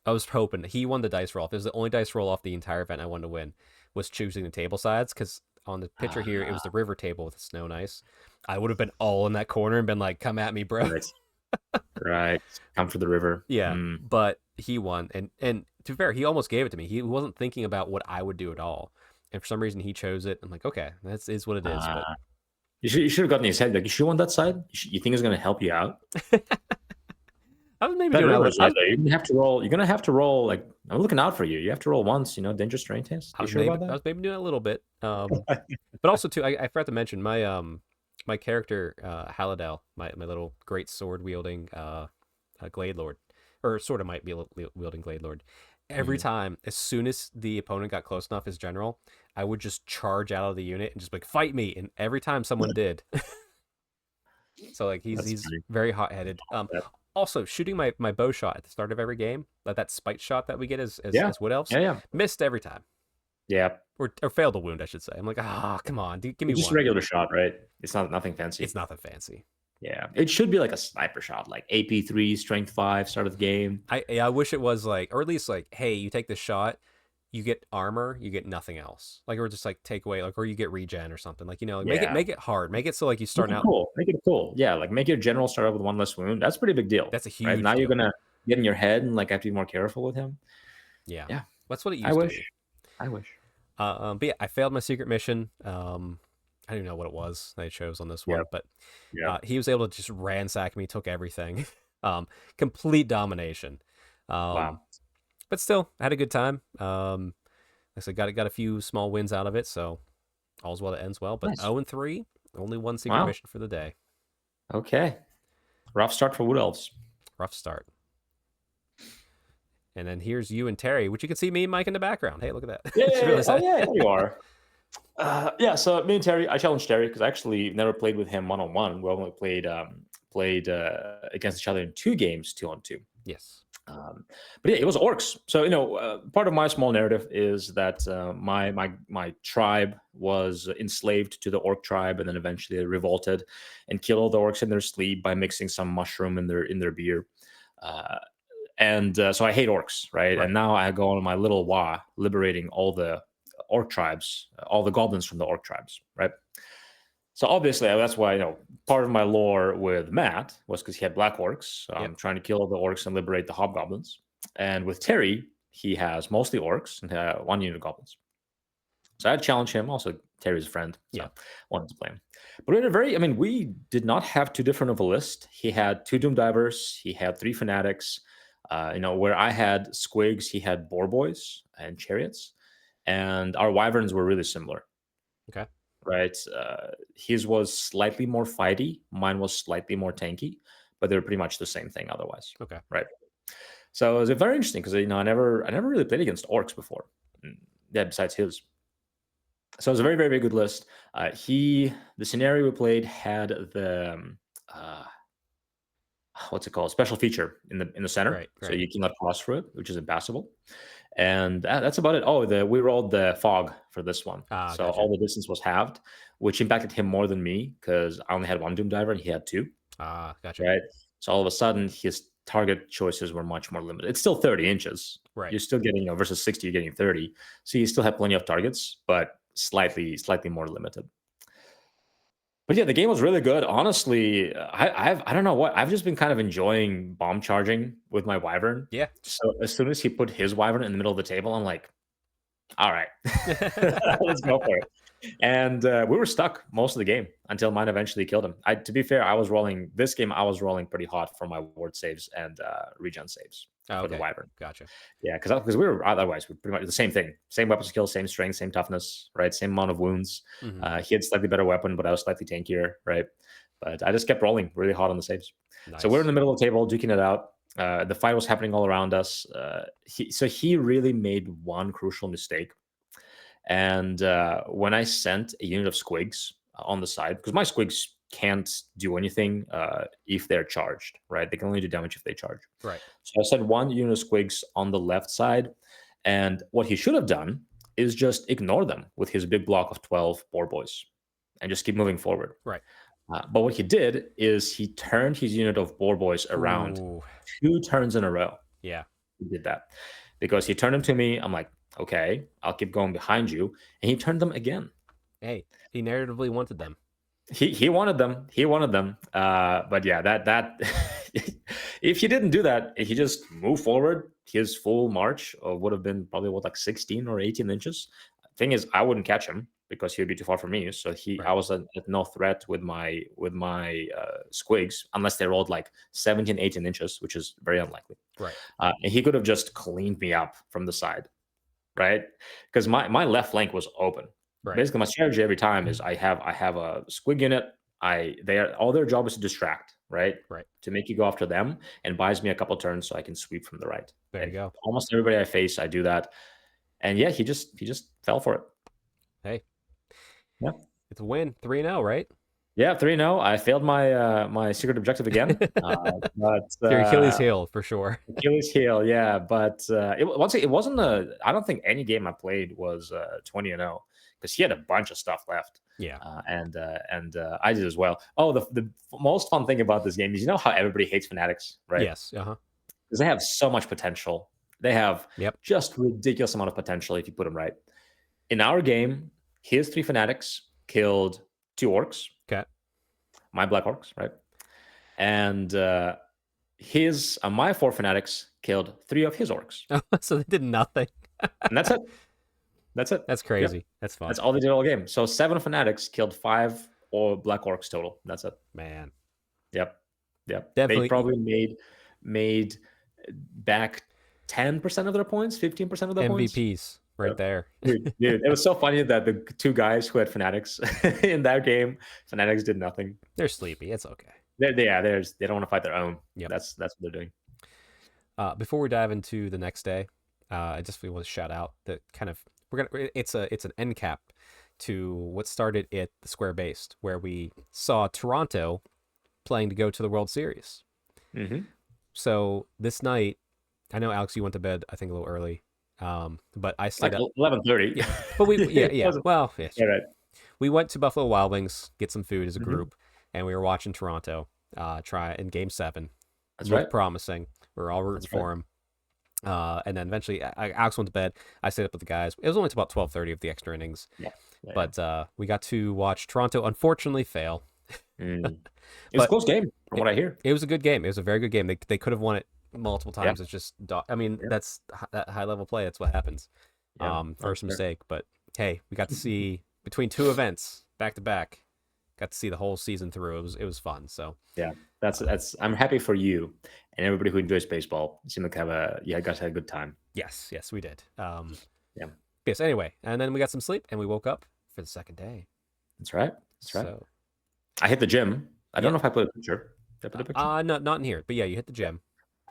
hoping he won the dice roll off. It was the only dice roll off the entire event I wanted to win, was choosing the table sides, because on the picture here it was the river table with the snow and ice. I would have been all in that corner and been like, "Come at me, bro!" Right. Come for the river. Yeah, but he won, and to be fair, he almost gave it to me. He wasn't thinking about what I would do at all, and for some reason he chose it. I'm like, okay, that is what it is. But you should have gotten his head like, you should want that side. You think it's going to help you out? I was maybe that doing river side, you're gonna have to roll. You're gonna have to roll. Like, I'm looking out for you. You have to roll once. Dangerous terrain test. I was maybe doing a little bit. But also too, I forgot to mention my my character Haladel, my little great sword wielding Glade Lord, or sort of might be wielding Glade Lord. Every time, as soon as the opponent got close enough as general, I would just charge out of the unit and just be like, fight me. And every time someone did. So like he's very hot headed. Also, shooting my bow shot at the start of every game, like that spite shot that we get as wood elves, missed every time. Yeah. Or failed a wound, I should say. I'm like, come on, dude, give me just one. A regular shot, right? It's nothing fancy. It's nothing fancy. Yeah, it should be like a sniper shot, like AP3, strength 5, start of the game. I wish it was like, or at least like, hey, you take this shot, you get armor, you get nothing else. Like, or just like take away, like, or you get regen or something. Like, make it hard, make it so like you start out cool. Make it cool. Yeah, like make your general start out with one less wound. That's a pretty big deal. That's a huge right? Now deal. You're gonna get in your head and like have to be more careful with him. Yeah. That's what it used to be. I wish. But yeah, I failed my secret mission. I don't even know what it was they chose on this one, but he was able to just ransack me, took everything. Complete domination. Wow. But still, I had a good time. Like I said, got a few small wins out of it, so all's well that ends well. But Nice. 0-3, only one secret mission for the day. Okay. Rough start for Wood Elves. Rough start. And then here's you and Terry, which you can see me and Mike in the background. Hey, look at that. Yeah, there you are. So me and Terry, I challenged Terry because I actually never played with him one-on-one. We only played against each other in 2 games, 2-on-2. Yes. But yeah, it was orcs. So part of my small narrative is that my tribe was enslaved to the orc tribe, and then eventually they revolted and killed all the orcs in their sleep by mixing some mushroom in their beer. So I hate orcs, right? And now I go on my little wa liberating all the orc tribes, all the goblins from the orc tribes, right? So obviously that's why part of my lore with Matt was because he had black orcs. So I'm trying to kill all the orcs and liberate the hobgoblins. And with Terry, he has mostly orcs and 1 unit of goblins. So I challenged him. Also, Terry's a friend. So wanted to play him. But we did not have too different of a list. He had 2 Doom Divers. He had 3 Fanatics. Where I had Squigs, he had Boar Boys and Chariots. And our Wyverns were really similar. Okay. Right. His was slightly more fighty. Mine was slightly more tanky, but they were pretty much the same thing otherwise. Okay. Right. So it was very interesting because I never really played against orcs before. Yeah, besides his. So it was a very, very, very good list. The scenario we played had the what's it called? Special feature in the center. Right. So you cannot cross through it, which is impassable. And that's about it. We rolled the fog for this one. So gotcha. all the distance was halved, which impacted him more than me because I only had one Doom Diver and he had two. Gotcha. Right. So all of a sudden, his target choices were much more limited. It's still 30 inches. Right. You're still getting, versus 60, you're getting 30. So you still have plenty of targets, but slightly more limited. But yeah, the game was really good. Honestly, I don't know what I've just been kind of enjoying bomb charging with my Wyvern. Yeah. So as soon as he put his Wyvern in the middle of the table, I'm like, all right, let's go for it. And we were stuck most of the game until mine eventually killed him. To be fair, I was rolling pretty hot for my ward saves and regen saves for the Wyvern. Gotcha. Yeah, because we were otherwise we're pretty much the same thing, same weapon skill, same strength, same toughness, right? Same amount of wounds. He had slightly better weapon, but I was slightly tankier, right? But I just kept rolling really hot on the saves. Nice. So we're in the middle of the table duking it out. The fight was happening all around us. He really made one crucial mistake. And when I sent a unit of squigs on the side, because my squigs can't do anything if they're charged, right? They can only do damage if they charge. Right. So I sent one unit of squigs on the left side, and what he should have done is just ignore them with his big block of 12 boar boys and just keep moving forward. Right. But what he did is he turned his unit of boar boys around 2 turns in a row. Yeah. He did that because he turned them to me. I'm like, okay, I'll keep going behind you. And he turned them again. Hey, he narratively wanted them. He wanted them. He wanted them. But yeah, that if he didn't do that, if he just moved forward, his full march would have been probably like 16 or 18 inches. Thing is, I wouldn't catch him because he would be too far from me. So I was at no threat with my squigs unless they rolled like 17, 18 inches, which is very unlikely. Right. And he could have just cleaned me up from the side, right? Because my left flank was open. Right. Basically, my strategy every time is I have a squig unit. All their job is to distract, right? Right. To make you go after them and buys me a couple turns so I can sweep from the right. There you go. Almost everybody I face, I do that. And yeah, he just fell for it. Hey. Yeah. It's a win. 3-0, right? Yeah, 3-0. I failed my secret objective again. But your Achilles heel for sure. Achilles heel, yeah. But it wasn't I don't think any game I played was 20-0 because he had a bunch of stuff left. Yeah. And I did as well. Oh, the most fun thing about this game is how everybody hates Fanatics, right? Yes. Because they have so much potential. They have just ridiculous amount of potential if you put them right. In our game, his 3 Fanatics killed 2 orcs. Okay. My black orcs, right? And my 4 Fanatics killed 3 of his orcs. So they did nothing. And that's it. That's it. That's crazy. Yep. That's fun. That's all they did all game. So 7 Fanatics killed 5 black orcs total. That's it. Man. Yep. Definitely. They probably made back 10% of their points, 15% of their points. MVPs right there. Dude, it was so funny that the 2 guys who had Fanatics in that game, Fanatics did nothing. They're sleepy. It's okay. They don't want to fight their own. Yep. That's what they're doing. Before we dive into the next day, I just want to shout out that kind of it's an end cap to what started at the Square Based, where we saw Toronto playing to go to the World Series. Mm-hmm. So this night, I know Alex, you went to bed I think a little early, but I stayed like up 11:30. Yeah, but we well right. We went to Buffalo Wild Wings, get some food as a group, and we were watching Toronto try in Game 7. That's Looked right. promising. We were all rooting for him. And then eventually, Alex went to bed. I stayed up with the guys. It was only about 12:30 of the extra innings. But we got to watch Toronto unfortunately fail. It was a close game, from what I hear. It was a good game. It was a very good game. They could have won it multiple times. It's just, that's that high level play. That's what happens. First mistake, but hey, we got to see between 2 events back to back. Got to see the whole season through. It was fun. So yeah, that's. I'm happy for you and everybody who enjoys baseball. You seem like you guys had a good time. Yes, we did. Yeah. Yes. Anyway, and then we got some sleep and we woke up for the second day. That's right. So I hit the gym. I don't know if I put a picture. Did I put a picture? No, not in here. But yeah, you hit the gym.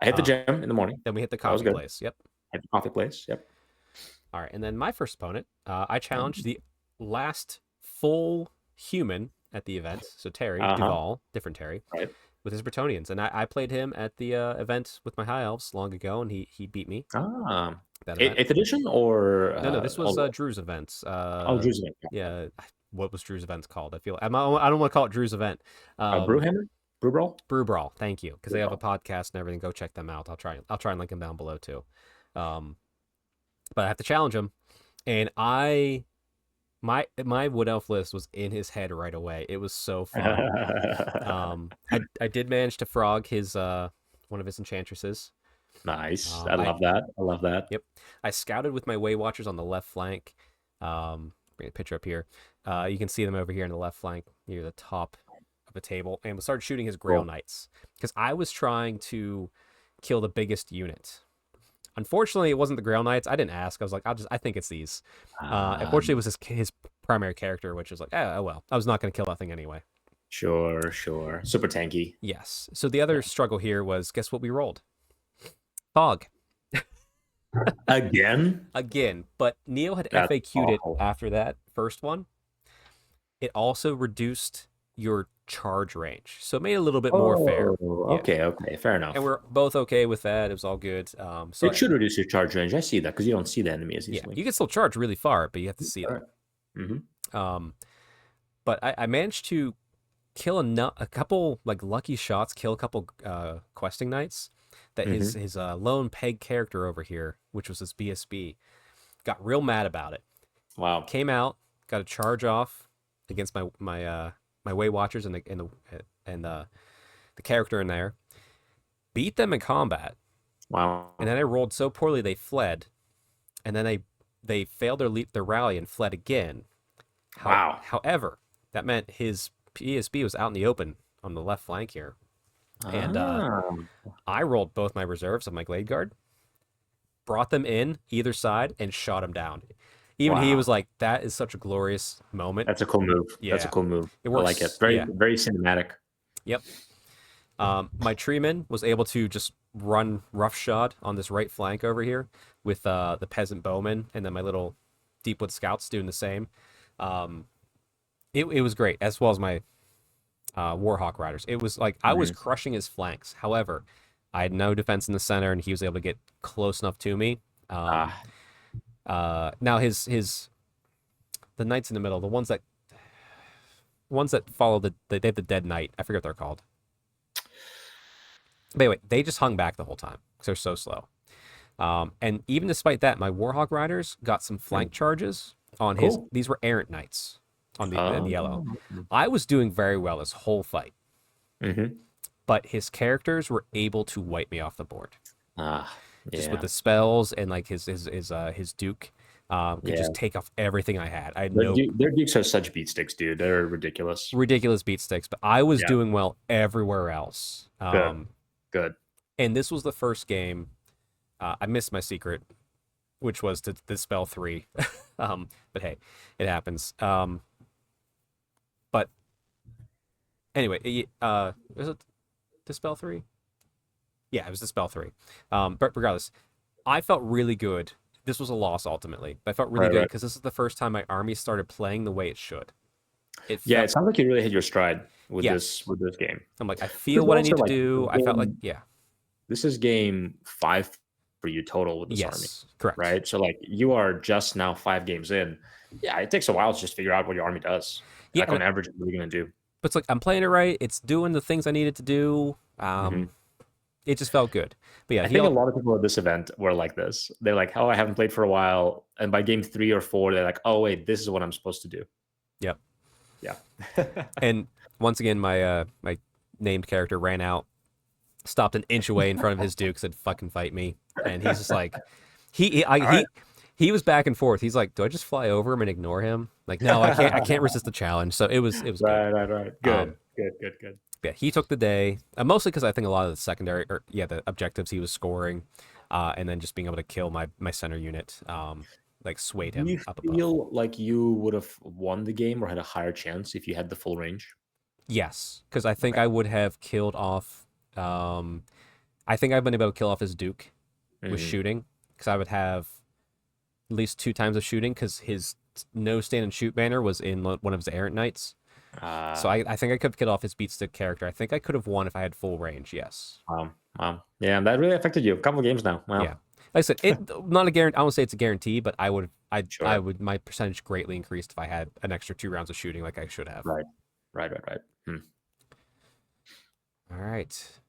I hit the gym in the morning. Then we hit the coffee place. Yep. Hit the coffee place. Yep. All right, and then my first opponent, I challenged the last full human at the event. So Terry Duval, different Terry, with his Bretonians, and I played him at the event with my high elves long ago, and he beat me. 8th edition or no, this was Drew's events. Drew's event. Yeah, what was Drew's event's called. I don't want to call it Drew's event. Brewhammer, Brew Brawl, Brew Brawl. Thank you, because they have a Brew Brawl. podcast and everything. Go check them out. I'll try and link them down below too. But I have to challenge him, and my Wood Elf list was in his head right away. It was so fun. I did manage to frog his one of his enchantresses. Nice. I love that. I love that. Yep. I scouted with my Way Watchers on the left flank. Bring a picture up here. You can see them over here in the left flank near the top of a table, and we started shooting his Grail Knights because I was trying to kill the biggest unit. Unfortunately, it wasn't the Grail Knights. I didn't ask. I was like, I think it's these. Unfortunately, it was his primary character, which was like, oh well. I was not going to kill that thing anyway. Sure. Super tanky. Yes. So the other struggle here was, guess what we rolled? Fog. Again, but Neo had That's FAQ'd awful. it after that first one. It also reduced your charge range, so it made it a little bit more fair. Okay, fair enough. And we're both okay with that. It was all good. So it should reduce your charge range. I see that because you don't see the enemy as easily. You can still charge really far, but you have to see them. Mm-hmm. But I managed to kill a couple like lucky shots, kill a couple questing knights. That his lone peg character over here, which was his BSB, got real mad about it. Wow. Came out, got a charge off against my Way Watchers and the character in there. Beat them in combat. Wow. And then I rolled so poorly they fled, and then they failed their rally and fled again. Wow. However, that meant his BSB was out in the open on the left flank here. And I rolled both my reserves of my Glade Guard, brought them in either side, and shot him down. Even he was like, that is such a glorious moment. That's a cool move. Yeah. That's a cool move. It works. I like it. Very cinematic. Yep. My Treeman was able to just run roughshod on this right flank over here with the Peasant Bowman, and then my little Deepwood Scouts doing the same. It was great, as well as my Warhawk Riders. It was like I was crushing his flanks. However, I had no defense in the center, and he was able to get close enough to me. Now the knights in the middle, the ones that follow they have the Dead Knight. I forget what they're called. But anyway, they just hung back the whole time because they're so slow. And even despite that, my Warhawk Riders got some flank charges on his. These were Errant Knights. On the yellow. I was doing very well this whole fight. But his characters were able to wipe me off the board. Just with the spells and like his Duke could just take off everything I had. Their Dukes are such beat sticks, dude. They're ridiculous. Ridiculous beat sticks, but I was doing well everywhere else. Good. And this was the first game. I missed my secret, which was to dispel 3. But hey, it happens. But anyway, was it Dispel 3? Yeah, it was Dispel 3. But regardless, I felt really good. This was a loss ultimately, but I felt really good because this is the first time my army started playing the way it should. It sounds like you really hit your stride with this game. I'm like, I feel what I need to do. I felt like, this is game 5 for you total with this army. Correct. Right? So like you are just now 5 games in. Yeah, it takes a while to just figure out what your army does. Like on average, what are you going to do? But it's like, I'm playing it right. It's doing the things I needed to do. It just felt good. But yeah, I think a lot of people at this event were like this. They're like, oh, I haven't played for a while. And by game 3 or 4, they're like, oh, wait, this is what I'm supposed to do. Yep. Yeah. And once again, my my named character ran out, stopped an inch away in front of his Duke, said, fucking fight me. And he's just like, he was back and forth. He's like, do I just fly over him and ignore him? Like, no, I can't resist the challenge. So it was good. Right. Good. Yeah, he took the day, mostly because I think a lot of the secondary, the objectives he was scoring, and then just being able to kill my center unit, swayed him up above. Do you feel like you would have won the game or had a higher chance if you had the full range? Yes, because I think I would have killed off. I think I've been able to kill off his Duke with shooting, because I would have at least 2 times of shooting, because his no stand and shoot banner was in one of his Errant Knights. So I think I could have killed off his beat stick character. I think I could have won if I had full range. Yes. Wow. Yeah, that really affected you. A couple of games now. Wow. Yeah. I said, it not a guarantee. I won't say it's a guarantee, but I Sure. would my percentage greatly increased if I had an extra 2 rounds of shooting like I should have. Right. Right. All right,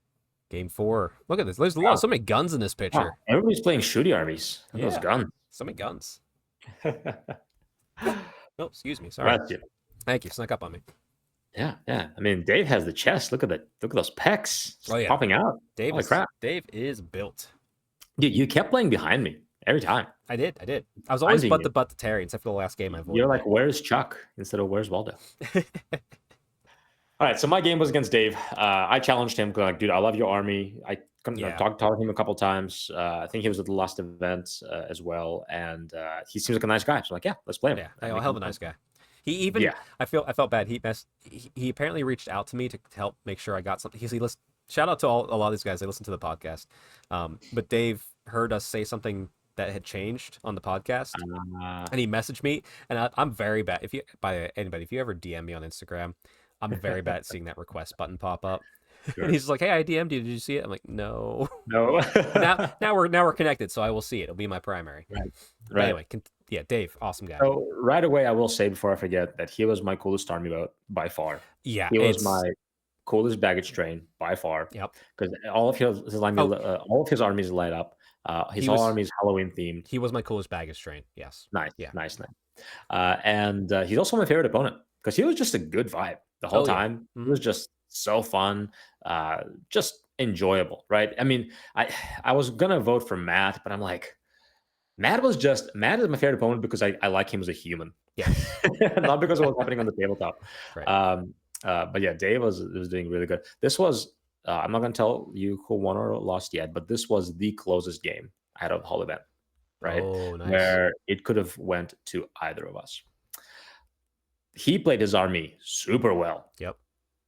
game 4. Look at this. There's Wow. so many guns in this Wow. picture. Everybody's playing shooty armies. Look at those Yeah, guns. so many guns. Oh, excuse me. Sorry. Right. Thank you. Snuck up on me. Yeah. I mean, Dave has the chest. Look at those pecs Oh just yeah, popping out. Holy crap. Dave is built. You kept playing behind me every time. I did. I was always Finding you. butt to Terry, except for the last game I You're avoided like, where's Chuck instead of where's Waldo? All right, so my game was against Dave. I challenged him, like, dude, I love your army. I Yeah. talked to him a couple times. I think he was at the last event as well, and he seems like a nice guy. So I'm like, yeah, let's play him. Yeah, And a we hell of can- a nice guy. He even Yeah. I felt bad. He apparently reached out to me to help make sure I got something. He listened. Shout out to a lot of these guys. They listen to the podcast. But Dave heard us say something that had changed on the podcast, and he messaged me. And I'm very bad. If you ever DM me on Instagram, I'm very bad at seeing that request button pop up. Sure. And he's like, "Hey, I DM'd you. Did you see it?" I'm like, "No." No. now we're connected, so I will see it. It'll be my primary. Right. But anyway, yeah, Dave, awesome guy. So right away, I will say before I forget that he was my coolest army boat by far. Yeah, He was my coolest baggage train by far. Yep. Because all of all of his armies light up. His whole army is Halloween themed. He was my coolest baggage train. Yes. Nice. Yeah. Nice. And he's also my favorite opponent because he was just a good vibe the whole time. Yeah. It was just so fun, just enjoyable, right? I mean, I was gonna vote for Matt, but I'm like, Matt is my favorite opponent because I like him as a human. Yeah. Not because of what's happening on the tabletop. Right. But yeah, Dave was doing really good. This was I'm not gonna tell you who won or lost yet, but this was the closest game out of the whole event, right? Oh, nice. Where it could have went to either of us. He played his army super well. Yep.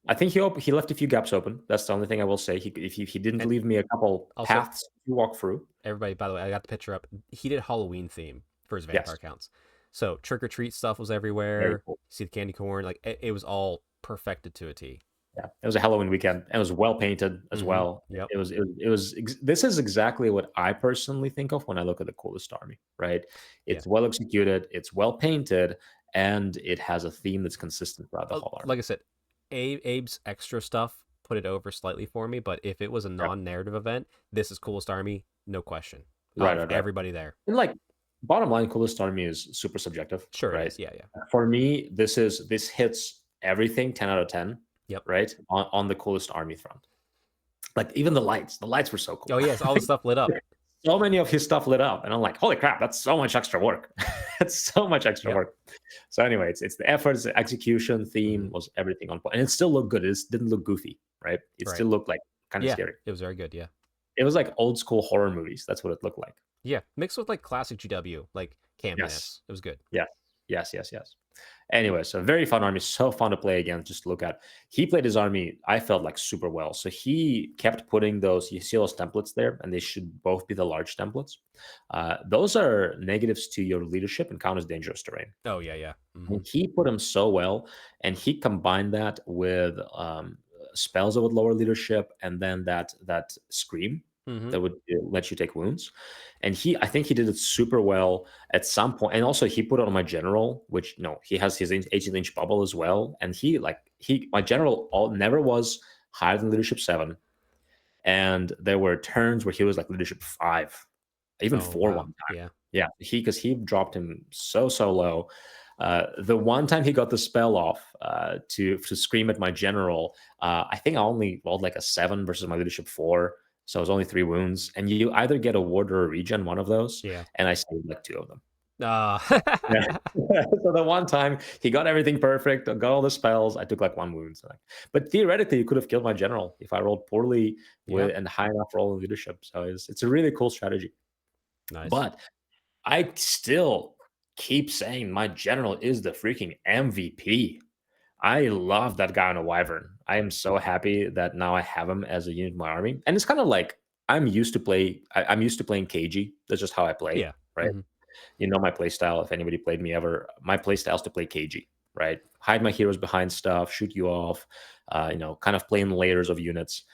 I think he left a few gaps open. That's the only thing I will say. He didn't leave me a couple paths to walk through. Everybody, by the way, I got the picture up. He did Halloween theme for his vampire counts. So trick or treat stuff was everywhere. Cool. See the candy corn, like it was all perfected to a T. Yeah, it was a Halloween weekend, and it was well painted as well. Yep. It was. This is exactly what I personally think of when I look at the coolest army. Right? It's well executed, it's well painted, and it has a theme that's consistent throughout the whole army. Like I said, Abe's extra stuff put it over slightly for me, but if it was a non-narrative event, this is coolest army, no question. Right. Everybody there. And like, bottom line, coolest army is super subjective. Sure, right? It is. Yeah. For me, this hits everything 10 out of 10. Yep. Right on the coolest army front. Like even the lights were so cool. Oh yes, all the stuff lit up. So many of his stuff lit up, and I'm like, holy crap, that's so much extra work. It's so much extra work. So anyway, it's the efforts, the execution, theme was everything on point, and it still looked good. It didn't look goofy, right? It still looked like kind of scary. It was very good. Yeah, it was like old school horror movies. That's what it looked like. Yeah, mixed with like classic GW, like campiness. It was good. Yes. Anyway, so very fun army, so fun to play again. Just look at. He played his army, I felt like super well. So he kept putting those. You see those templates there, and they should both be the large templates. Those are negatives to your leadership and count as dangerous terrain. Oh yeah. And he put them so well, and he combined that with spells that would lower leadership, and then that scream. That would let you take wounds, and I think he did it super well at some point. And also he put it on my general, which he has his 18-inch bubble as well, and my general never was higher than leadership 7, and there were turns where he was like leadership 5, even 4 one time. Because he dropped him so low. The one time he got the spell off to scream at my general, I think I only rolled like a 7 versus my leadership 4. So it was only 3 wounds, and you either get a ward or a regen, one of those. Yeah. And I saved like 2 of them. So the one time he got everything perfect, got all the spells, I took like 1 wound. So but theoretically, you could have killed my general if I rolled poorly and high enough roll in leadership. So it's a really cool strategy. Nice. But I still keep saying my general is the freaking MVP. I love that guy on a wyvern. I am so happy that now I have him as a unit in my army. And it's kind of like I'm used to playing KG. That's just how I play. Yeah. Right. My play style. If anybody played me ever, my play style is to play KG. Right. Hide my heroes behind stuff, shoot you off. Kind of play in layers of units.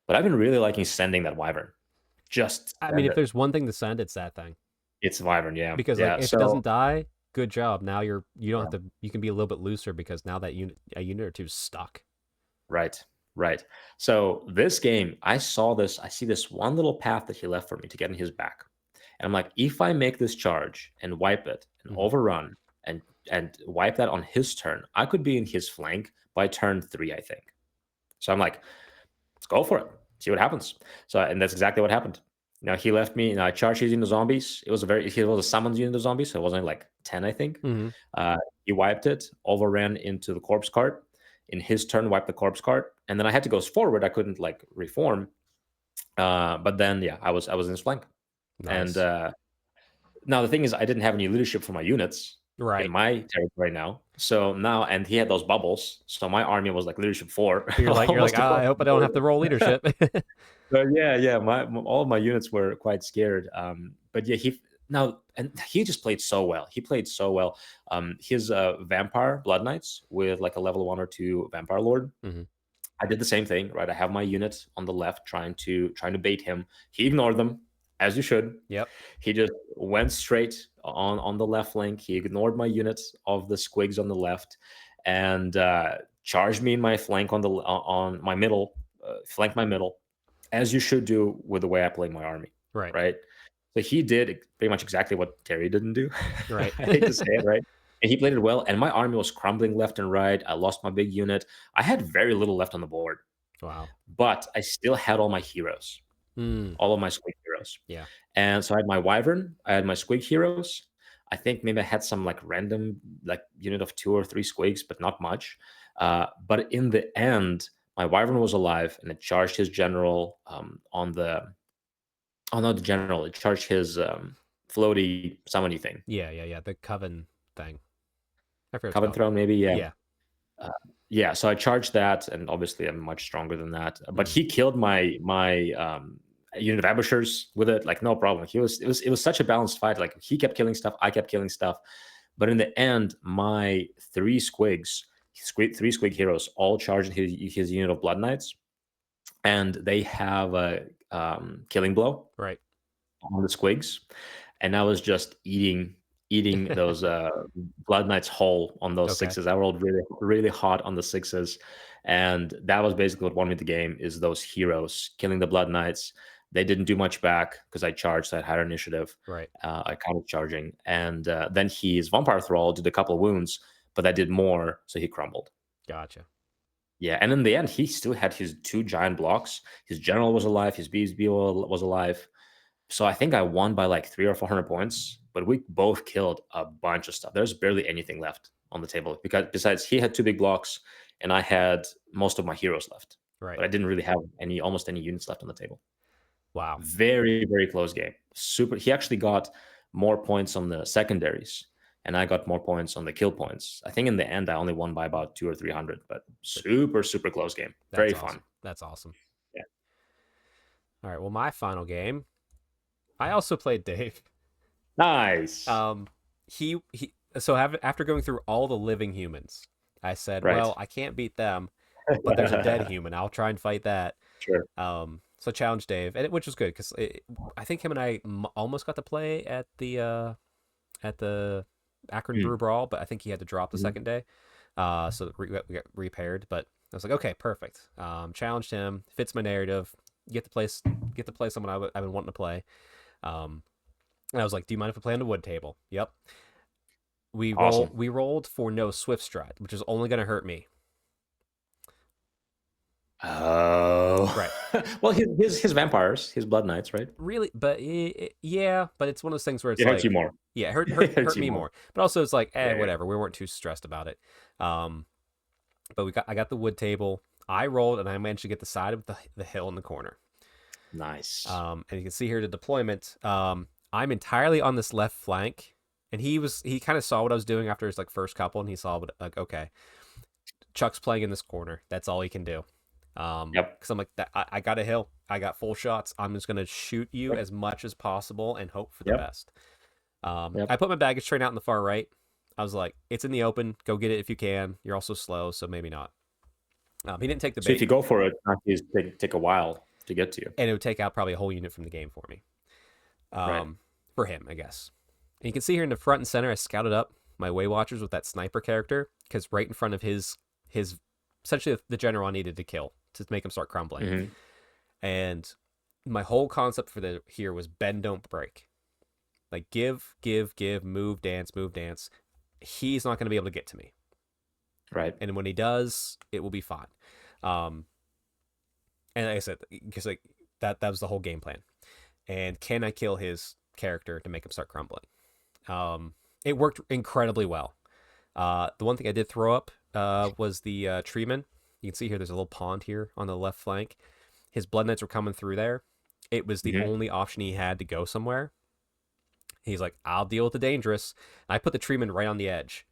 But I've been really liking sending that wyvern. Just I mean, send if it. there's one thing to send, it's that thing. It's Wyvern, yeah. Because like Yeah. if it doesn't So die, good job. Now you don't yeah, have to, you can be a little bit looser because now that a unit or two is stuck. right. Right. So this game, I see this one little path that he left for me to get in his back. And I'm like, if I make this charge and wipe it and Hmm. overrun and wipe that on his turn, I could be in his flank by turn 3, I think. So I'm like, let's go for it. See what happens. So and that's exactly what happened. Now he left me. Now I charged using the zombies. He was a summons unit of zombies, so it wasn't like 10, I think. Hmm. Uh, he wiped it, overran into the corpse cart. In his turn, wiped the corpse cart, and then I had to go forward. I couldn't like reform. But then yeah, I was in his flank. And Nice. now the thing is, I didn't have any leadership for my units in Right. my territory now. So now, and he had those bubbles. So my army was like leadership 4, You're like, almost ah, across I hope I the don't have board. to roll leadership. So yeah, yeah, all of my units were quite scared. But yeah, he just played so well. He played so well. His vampire blood knights with like a level 1 or 2 vampire lord. Hmm. I did the same thing, right? I have my unit on the left trying to bait him. He ignored them, as you should. Yep. He just went straight on the left flank. He ignored my units of the squigs on the left, and charged me in my flank on my middle, flank my middle, as you should do with the way I play my army, Right. right? So he did pretty much exactly what Terry didn't do. Right. I hate to say it, right? And he played it well, and my army was crumbling left and right. I lost my big unit. I had very little left on the board, Wow. but I still had all my heroes, Mm. all of my squig heroes. Yeah. And so I had my wyvern, I had my squig heroes. I think maybe I had some like random like unit of 2 or 3 squigs, but not much. But in the end, my wyvern was alive, and it charged his general on the oh no, the general. It charged his floaty summony thing. Yeah. The coven thing. I forget what it's Coven called. throne, maybe, yeah. Yeah. Uh, yeah, so I charged that, and obviously I'm much stronger than that. But Mm. he killed my unit of ambushers with it, like no problem. It was such a balanced fight. Like he kept killing stuff, I kept killing stuff. But in the end, my 3 squig heroes, all charged his unit of blood knights, and they have a killing blow Right. on the squigs, and I was just eating those blood knights whole on those Okay. sixes. I rolled really really hot on the sixes, and that was basically what won me the game. Is those heroes killing the blood knights. They didn't do much back because I charged. So I had higher initiative. Right. I counted charging, and then his vampire thrall did a couple of wounds, but I did more, so he crumbled. Gotcha. Yeah, and in the end, he still had his 2 giant blocks. His general was alive. His BSB was alive. So I think I won by like 300 or 400 points, but we both killed a bunch of stuff. There's barely anything left on the table because besides he had 2 big blocks and I had most of my heroes left, Right. but I didn't really have almost any units left on the table. Wow. Very, very close game. Super. He actually got more points on the secondaries and I got more points on the kill points. I think in the end, I only won by about 200 or 300, but super, super close game. Very That's fun. awesome. That's awesome. Yeah. All right. Well, my final game, I also played Dave. Nice. He so after going through all the living humans, I said, Right. well, I can't beat them, but there's a dead human. I'll try and fight that. Sure. So I challenged Dave, which was good because I think him and I almost got to play at the Akron Mm. Brew Brawl, but I think he had to drop the Mhm. second day. So that we got repaired. But I was like, okay, perfect. Challenged him, fits my narrative. Get to play someone I've been wanting to play. And I was like, do you mind if I play on the wood table? Yep. Awesome. We rolled for no swift stride, which is only going to hurt me. Oh, Right. Well, his vampires, his blood knights, right? Really, but yeah, but it's one of those things where it's It like, hurts you more. yeah, It hurts hurt you me more. more. But also, it's like, Yeah. whatever. We weren't too stressed about it. But I got the wood table. I rolled, and I managed to get the side of the hill in the corner. Nice. And you can see here the deployment. I'm entirely on this left flank, and he kind of saw what I was doing after his like first couple, and he saw what like okay, Chuck's playing in this corner. That's all he can do. Yep. Because I'm like that. I got a hill. I got full shots. I'm just gonna shoot you Yep. as much as possible and hope for the Yep. best. Yep. I put my baggage train out in the far right. I was like, it's in the open. Go get it if you can. You're also slow, so maybe not. He didn't take the So if bait. you go for it, not just take a while to get to you. And it would take out probably a whole unit from the game for me. Right. For him, I guess. And you can see here in the front and center, I scouted up my Way Watchers with that sniper character, because right in front of his essentially the general I needed to kill to make him start crumbling. Mm-hmm. And my whole concept for here was bend, don't break. Like give, move, dance. He's not going to be able to get to me. Right. And when he does, it will be fine. And like I said, because like that was the whole game plan. And can I kill his character to make him start crumbling? It worked incredibly well. The one thing I did throw up was the treeman. You can see here there's a little pond here on the left flank. His blood knights were coming through there. It was the only option he had to go somewhere. He's like, I'll deal with the dangerous. And I put the treeman right on the edge.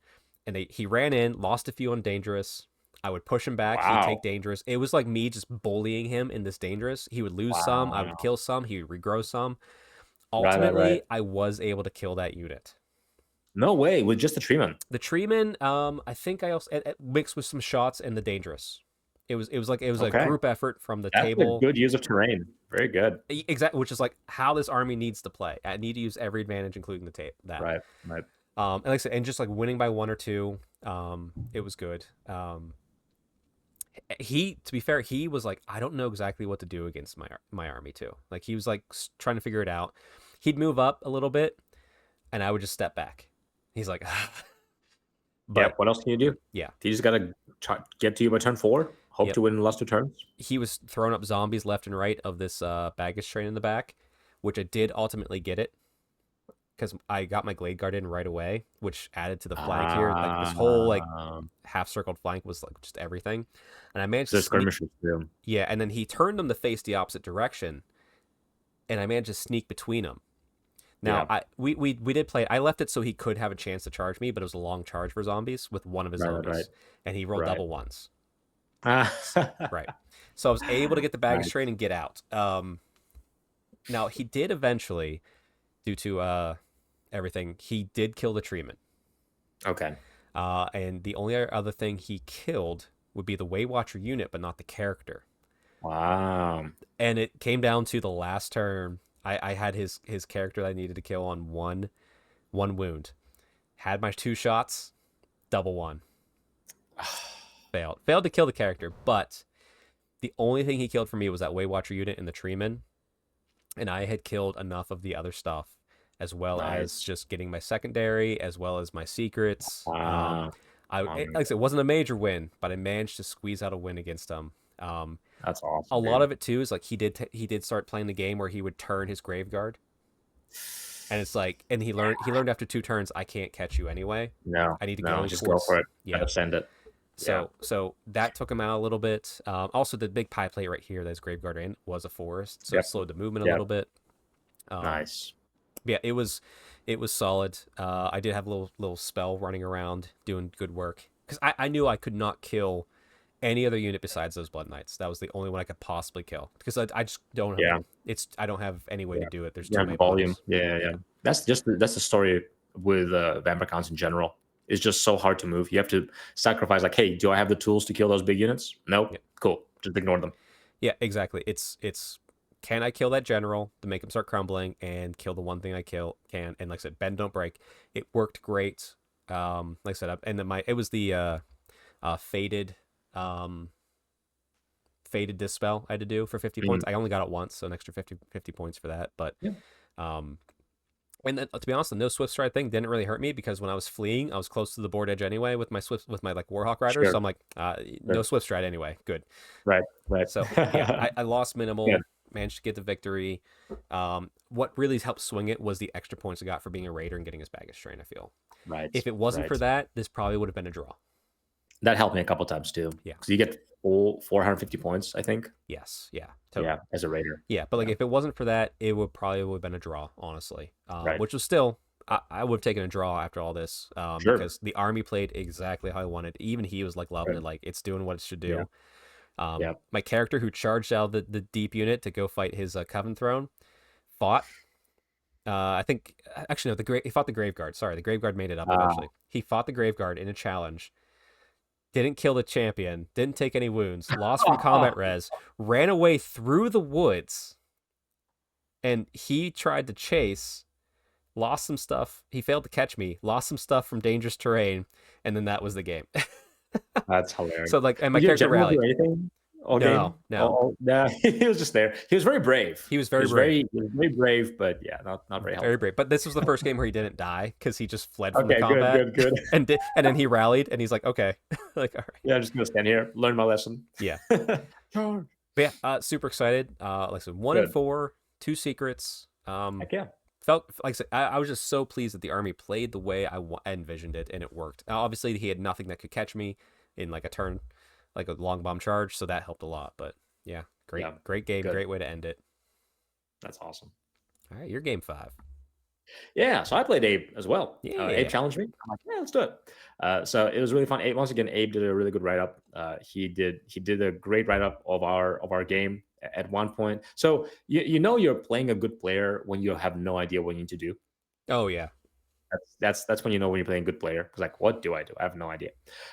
And he ran in, lost a few on dangerous. I would push him back. Wow. He'd take dangerous. It was like me just bullying him in this dangerous. He would lose some. I would kill some. He would regrow some. Ultimately, Right. I was able to kill that unit. No way, with just the treeman. The treeman, I think I also it mixed with some shots and the dangerous. It was a group effort from the table. A good use of terrain. Very good. Exactly, which is like how this army needs to play. I need to use every advantage, including the tape. That Right. and like I said, and just like winning by 1 or 2, it was good. To be fair, he was like, I don't know exactly what to do against my army too. Like he was like trying to figure it out. He'd move up a little bit, and I would just step back. He's like, but yeah, what else can you do? Yeah, he just gotta get to you by turn 4. Hope to win in the last 2 turns. He was throwing up zombies left and right of this baggage train in the back, which I did ultimately get it because I got my Glade Guard in right away, which added to the flank here. Like this whole like half circled flank was like just everything, and I managed to skirmishers too. Yeah, and then he turned them to face the opposite direction, and I managed to sneak between them. Now we did play it. I left it so he could have a chance to charge me, but it was a long charge for zombies with one of his zombies, and he rolled double ones. Right. So I was able to get the baggage train and get out. Now he did eventually, due to everything, he did kill the treeman. Okay. And the only other thing he killed would be the Way Watcher unit, but not the character. Wow. And it came down to the last turn. I had his character that I needed to kill on one wound. Had my 2 shots, double one. Failed to kill the character, but the only thing he killed for me was that Way Watcher unit and the treeman, and I had killed enough of the other stuff, as well as just getting my secondary, as well as my secrets. Like I said, it wasn't a major win, but I managed to squeeze out a win against him. That's awesome. A lot of it too is like he did start playing the game where he would turn his Grave Guard, and it's like, and he learned after 2 turns, I can't catch you anyway. No, I need to go for it. Yeah, send it. So that took him out a little bit. Also, the big pie plate right here that his Grave Guard in was a forest, so it slowed the movement a little bit. Nice. Yeah, it was solid. I did have a little spell running around doing good work because I knew I could not kill any other unit besides those Blood Knights. That was the only one I could possibly kill because I just don't have I don't have any way to do it. There's too many volume. Bodies. Yeah. That's the story with Vampire Counts in general. It's just so hard to move. You have to sacrifice, like, hey, do I have the tools to kill those big units? Nope. Yeah. Cool. Just ignore them. Yeah, exactly. It's can I kill that general to make him start crumbling and kill the one thing I can? And like I said, bend don't break. It worked great. Like I said, and then it was the faded dispel I had to do for 50 points. I only got it once, so an extra 50 points for that. But and then, to be honest, the no Swift Stride thing didn't really hurt me because when I was fleeing, I was close to the board edge anyway with my like Warhawk Riders. Sure. So I'm like, no Swift Stride anyway. Good. Right. So yeah, I lost minimal, managed to get the victory. What really helped swing it was the extra points I got for being a raider and getting his baggage train, I feel. Right. If it wasn't for that, this probably would have been a draw. That helped me a couple times too. Yeah. Because you get full 450 points, I think. Yes. Yeah. Totally. Yeah. As a raider. Yeah. But like, if it wasn't for that, it would have been a draw, honestly. Which was still, I would have taken a draw after all this. Because the army played exactly how I wanted. Even he was like loving it. Like, it's doing what it should do. My character who charged out the deep unit to go fight his Coven Throne fought. I think, actually, no, he fought the Grave Guard. Sorry, the Grave Guard made it up eventually. He fought the Grave Guard in a challenge. didn't kill the champion, didn't take any wounds, lost from combat res, ran away through the woods, and he tried to chase, lost some stuff. He failed to catch me, lost some stuff from dangerous terrain, and then that was the game. That's hilarious. So like, and my Did your character general do rallied. anything all No, game? no. Yeah, he was just there. He was very brave. He was very brave. He was very brave, but yeah, not very helpful. Very brave. But this was the first game where he didn't die because he just fled from the Okay, combat. good. and then he rallied, and he's like, okay, like, all right. Yeah, I'm just gonna stand here, learn my lesson. Yeah. Charge. But yeah, super excited. Like I said, 1 and 4, 2 secrets. Heck yeah. Felt like I said, I was just so pleased that the army played the way I envisioned it, and it worked. Obviously, he had nothing that could catch me in like a turn, like a long bomb charge, so that helped a lot. But yeah, great game, great way to end it. That's awesome. All right, your game 5. Yeah, so I played Abe as well. Yeah. Abe challenged me. I'm like, yeah, let's do it. So it was really fun. Once again, Abe did a really good write up. He did a great write up of our game at one point. So you know you're playing a good player when you have no idea what you need to do. Oh yeah. That's when you know when you're playing a good player. Because like, what do? I have no idea.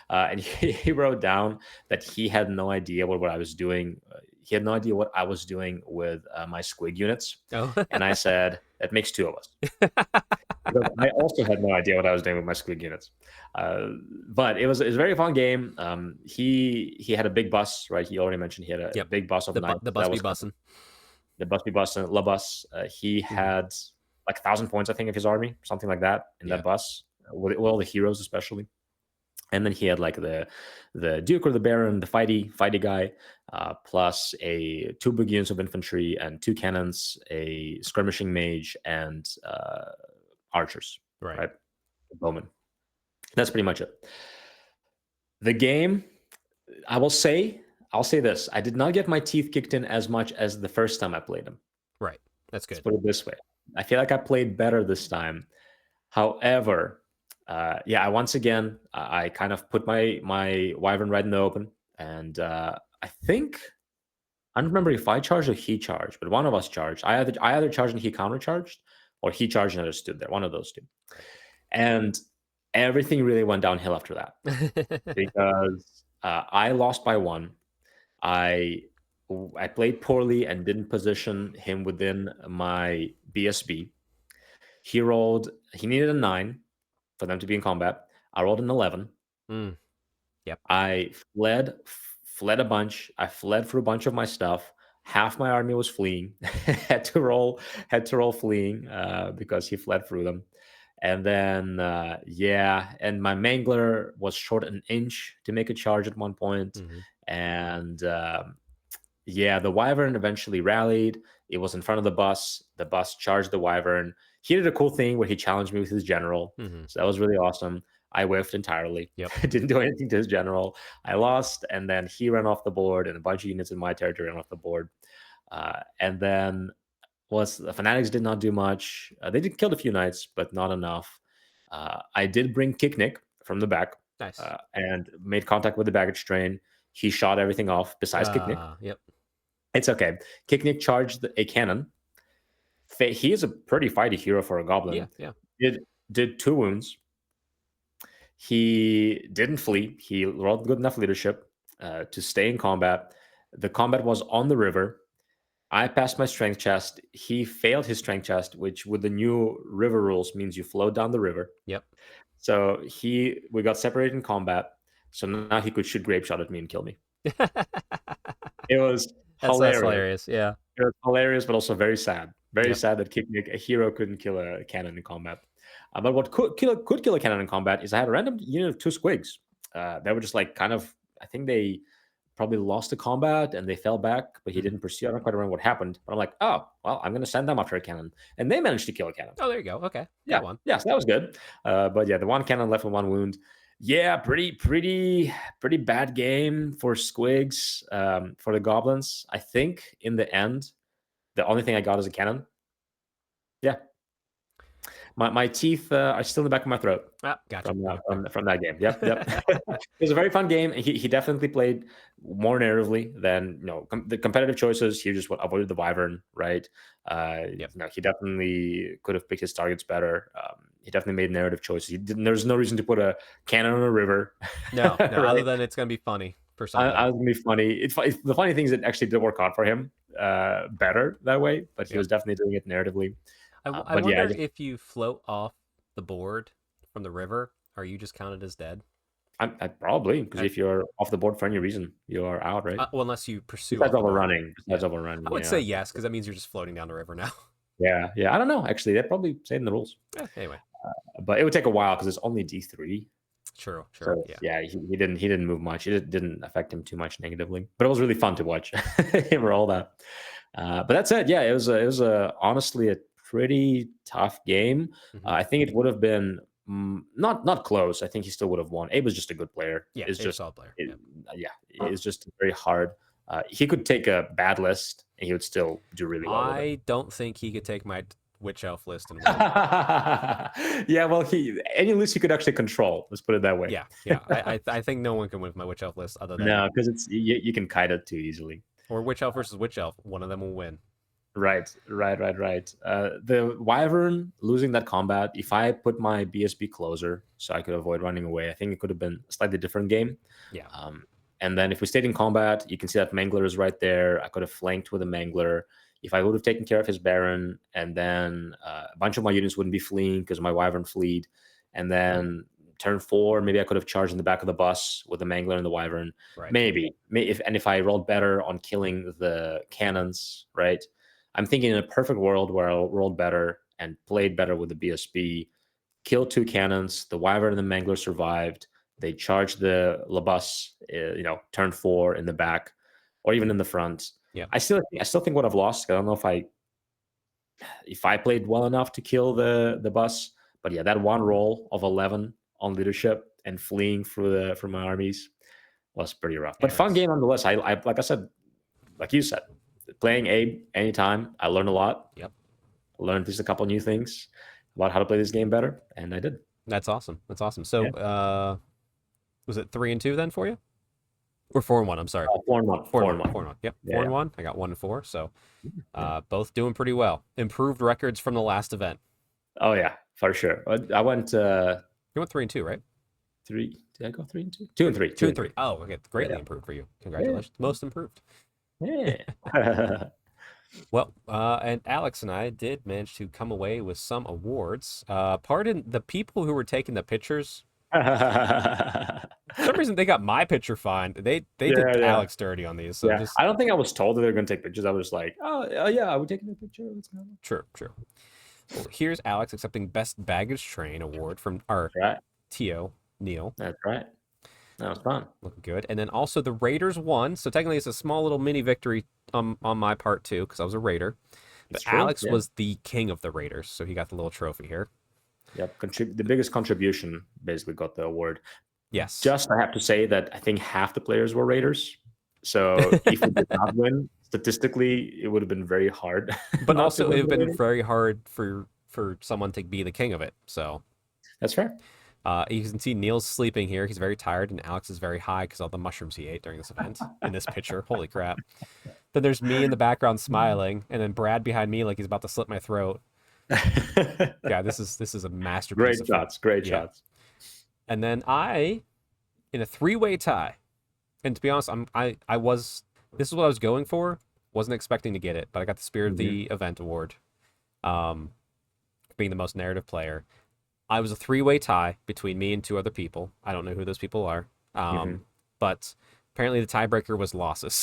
And he wrote down that he had no idea what I was doing. He had no idea what I was doing with my squig units. Oh. And I said, that makes 2 of us. Because I also had no idea what I was doing with my squig units. But it was a very fun game. He had a big bus, right? He already mentioned he had a big bus of the bus be bussin'. The bus be bussin', La Bus. He had like 1,000 points, I think, of his army, something like that, in that bus, with all the heroes especially. And then he had like the Duke or the Baron, the fighty guy, plus 2 big units of infantry and 2 cannons, a skirmishing mage, and archers. Right? Bowmen. That's pretty much it. The game, I'll say this: I did not get my teeth kicked in as much as the first time I played him. Right. That's good. Let's put it this way. I feel like I played better this time. However, I once again I kind of put my Wyvern right in the open, and I think I don't remember if I charged or he charged, but one of us charged. I either charged and he countercharged, or he charged and I just stood there. One of those 2, and everything really went downhill after that because I lost by 1. I played poorly and didn't position him within my BSB. He needed a 9 for them to be in combat. I rolled an 11. Yep. I fled a bunch. I fled through a bunch of my stuff. Half my army was fleeing. had to roll fleeing because he fled through them. And then and my Mangler was short an inch to make a charge at one point. And the Wyvern eventually rallied. It was in front of the bus. The bus charged the Wyvern. He did a cool thing where he challenged me with his general. So that was really awesome. I whiffed entirely. Didn't do anything to his general. I lost, and then he ran off the board, and a bunch of units in my territory ran off the board. And then the Fanatics did not do much. They did kill a few knights, but not enough. I did bring Kicknick from the back. Nice. And made contact with the baggage train. He shot everything off besides Kicknick. Yep. It's okay. Kicknick charged a cannon. He is a pretty fighty hero for a goblin. Yeah. Did 2 wounds. He didn't flee. He rolled good enough leadership to stay in combat. The combat was on the river. I passed my strength chest. He failed his strength chest, which with the new river rules means you float down the river. Yep. So we got separated in combat. So now he could shoot grape shot at me and kill me. It was hilarious. That's hilarious. Yeah. It was hilarious, but also very sad. Very sad that Kicknick, a hero, couldn't kill a cannon in combat. But what could kill a cannon in combat is I had a random unit of 2 squigs. They were just like kind of, I think they probably lost the combat and they fell back, but he didn't pursue. I don't quite remember what happened. But I'm like, oh, well, I'm going to send them after a cannon. And they managed to kill a cannon. Oh, there you go. Okay. Yeah. Got one. Yeah, so that was good. But yeah, the 1 cannon left with 1 wound. Yeah, pretty bad game for squigs, for the goblins. I think in the end, the only thing I got is a cannon. Yeah. My teeth are still in the back of my throat. Gotcha. From that game. Yep. It was a very fun game. He definitely played more narratively than the competitive choices. He just avoided the Wyvern, right? He definitely could have picked his targets better. He definitely made narrative choices. There's no reason to put a cannon on a river. No, right? other than it's gonna be funny for somebody. I was gonna be funny. The funny thing is it actually did work out for him better that way, but he Yep. was definitely doing it narratively. I But yeah, wonder if you float off the board from the river, are you just counted as dead? I probably, because if you're off the board for any reason, you are out, right? Well, unless you pursue Besides off the board. overrunning. Yeah. Besides overrunning. I would Yeah. say yes, because that means you're just floating down the river now. Yeah. I don't know. Actually, they probably say in the rules. Anyway. But it would take a while because it's only D3. True. So Yeah. he didn't move much. It didn't affect him too much negatively. But it was really fun to watch him roll that. But that's it. Yeah, it was honestly a pretty tough game. Mhm. I think it would have been not close. I think he still would have won. Abe was just a good player. Yeah, it's he's just a solid player. yeah, it's just very hard. He could take a bad list and he would still do really well. I don't think he could take my witch elf list and win. Yeah, well, any list he could actually control. Let's put it that way. Yeah. I think no one can win with my witch elf list other than No, because it's you can kite it too easily. or witch elf versus witch elf. One of them will win. Right. The Wyvern losing that combat, if I put my BSB closer so I could avoid running away, I think it could have been a slightly different game. Yeah. And then if we stayed in combat, you can see that Mangler is right there. I could have flanked with a Mangler. If I would have taken care of his Baron, and then a bunch of my units wouldn't be fleeing because my Wyvern fleed. And then turn 4, maybe I could have charged in the back of the bus with the Mangler and the Wyvern. Right. Maybe. If I rolled better on killing the cannons, right? I'm thinking in a perfect world where I rolled better and played better with the BSB, killed 2 cannons, the Wyvern and the Mangler survived. They charged the Labus, turn 4 in the back, or even in the front. Yeah. I still think what I've lost. I don't know if I played well enough to kill the bus, but yeah, that one roll of 11 on leadership and fleeing from my armies was pretty rough. But fun game nonetheless. I like I said, like you said, playing Abe anytime, I learned a lot. Yep. I learned just a couple new things about how to play this game better, and I did. That's awesome. So, was it 3 and 2 then for you, or 4 and 1? I'm sorry. 4 and 1. 4 and 1. 4 and 1. Yep. 4 and 1. I got 1 and 4. So, both doing pretty well. Improved records from the last event. Oh yeah, for sure. I went. You went 3 and 2, right? 3. Did I go 3 and 2? 2 and 3. 2 and 3. Oh, okay. Greatly improved for you. Congratulations. Yeah. Most improved. Yeah. Well, and Alex and I did manage to come away with some awards. Pardon the people who were taking the pictures. For some reason, they got my picture fine. They did Alex dirty on these. So I don't think I was told that they were going to take pictures. I was just like, oh yeah, we're taking a picture. True. Well, here's Alex accepting Best Baggage Train award from our Tio Neil. That's right. That was fun. Looking good. And then also the Raiders won. So technically it's a small little mini victory on my part too, because I was a Raider. But Alex was the king of the Raiders, so he got the little trophy here. Yep. The biggest contribution basically got the award. Yes. Just I have to say that I think half the players were Raiders. So if we did not win, statistically, it would have been very hard. But also it would have been very hard for someone to be the king of it. So that's fair. You can see Neil's sleeping here. He's very tired, and Alex is very high because all the mushrooms he ate during this event in this picture. Holy crap. Then there's me in the background smiling, and then Brad behind me like he's about to slit my throat. Yeah, this is a masterpiece. Great shots. And then I, in a 3-way tie, and to be honest, this is what I was going for. Wasn't expecting to get it, but I got the Spirit of the Event award, being the most narrative player. I was a 3-way tie between me and 2 other people. I don't know who those people are. But apparently the tiebreaker was losses.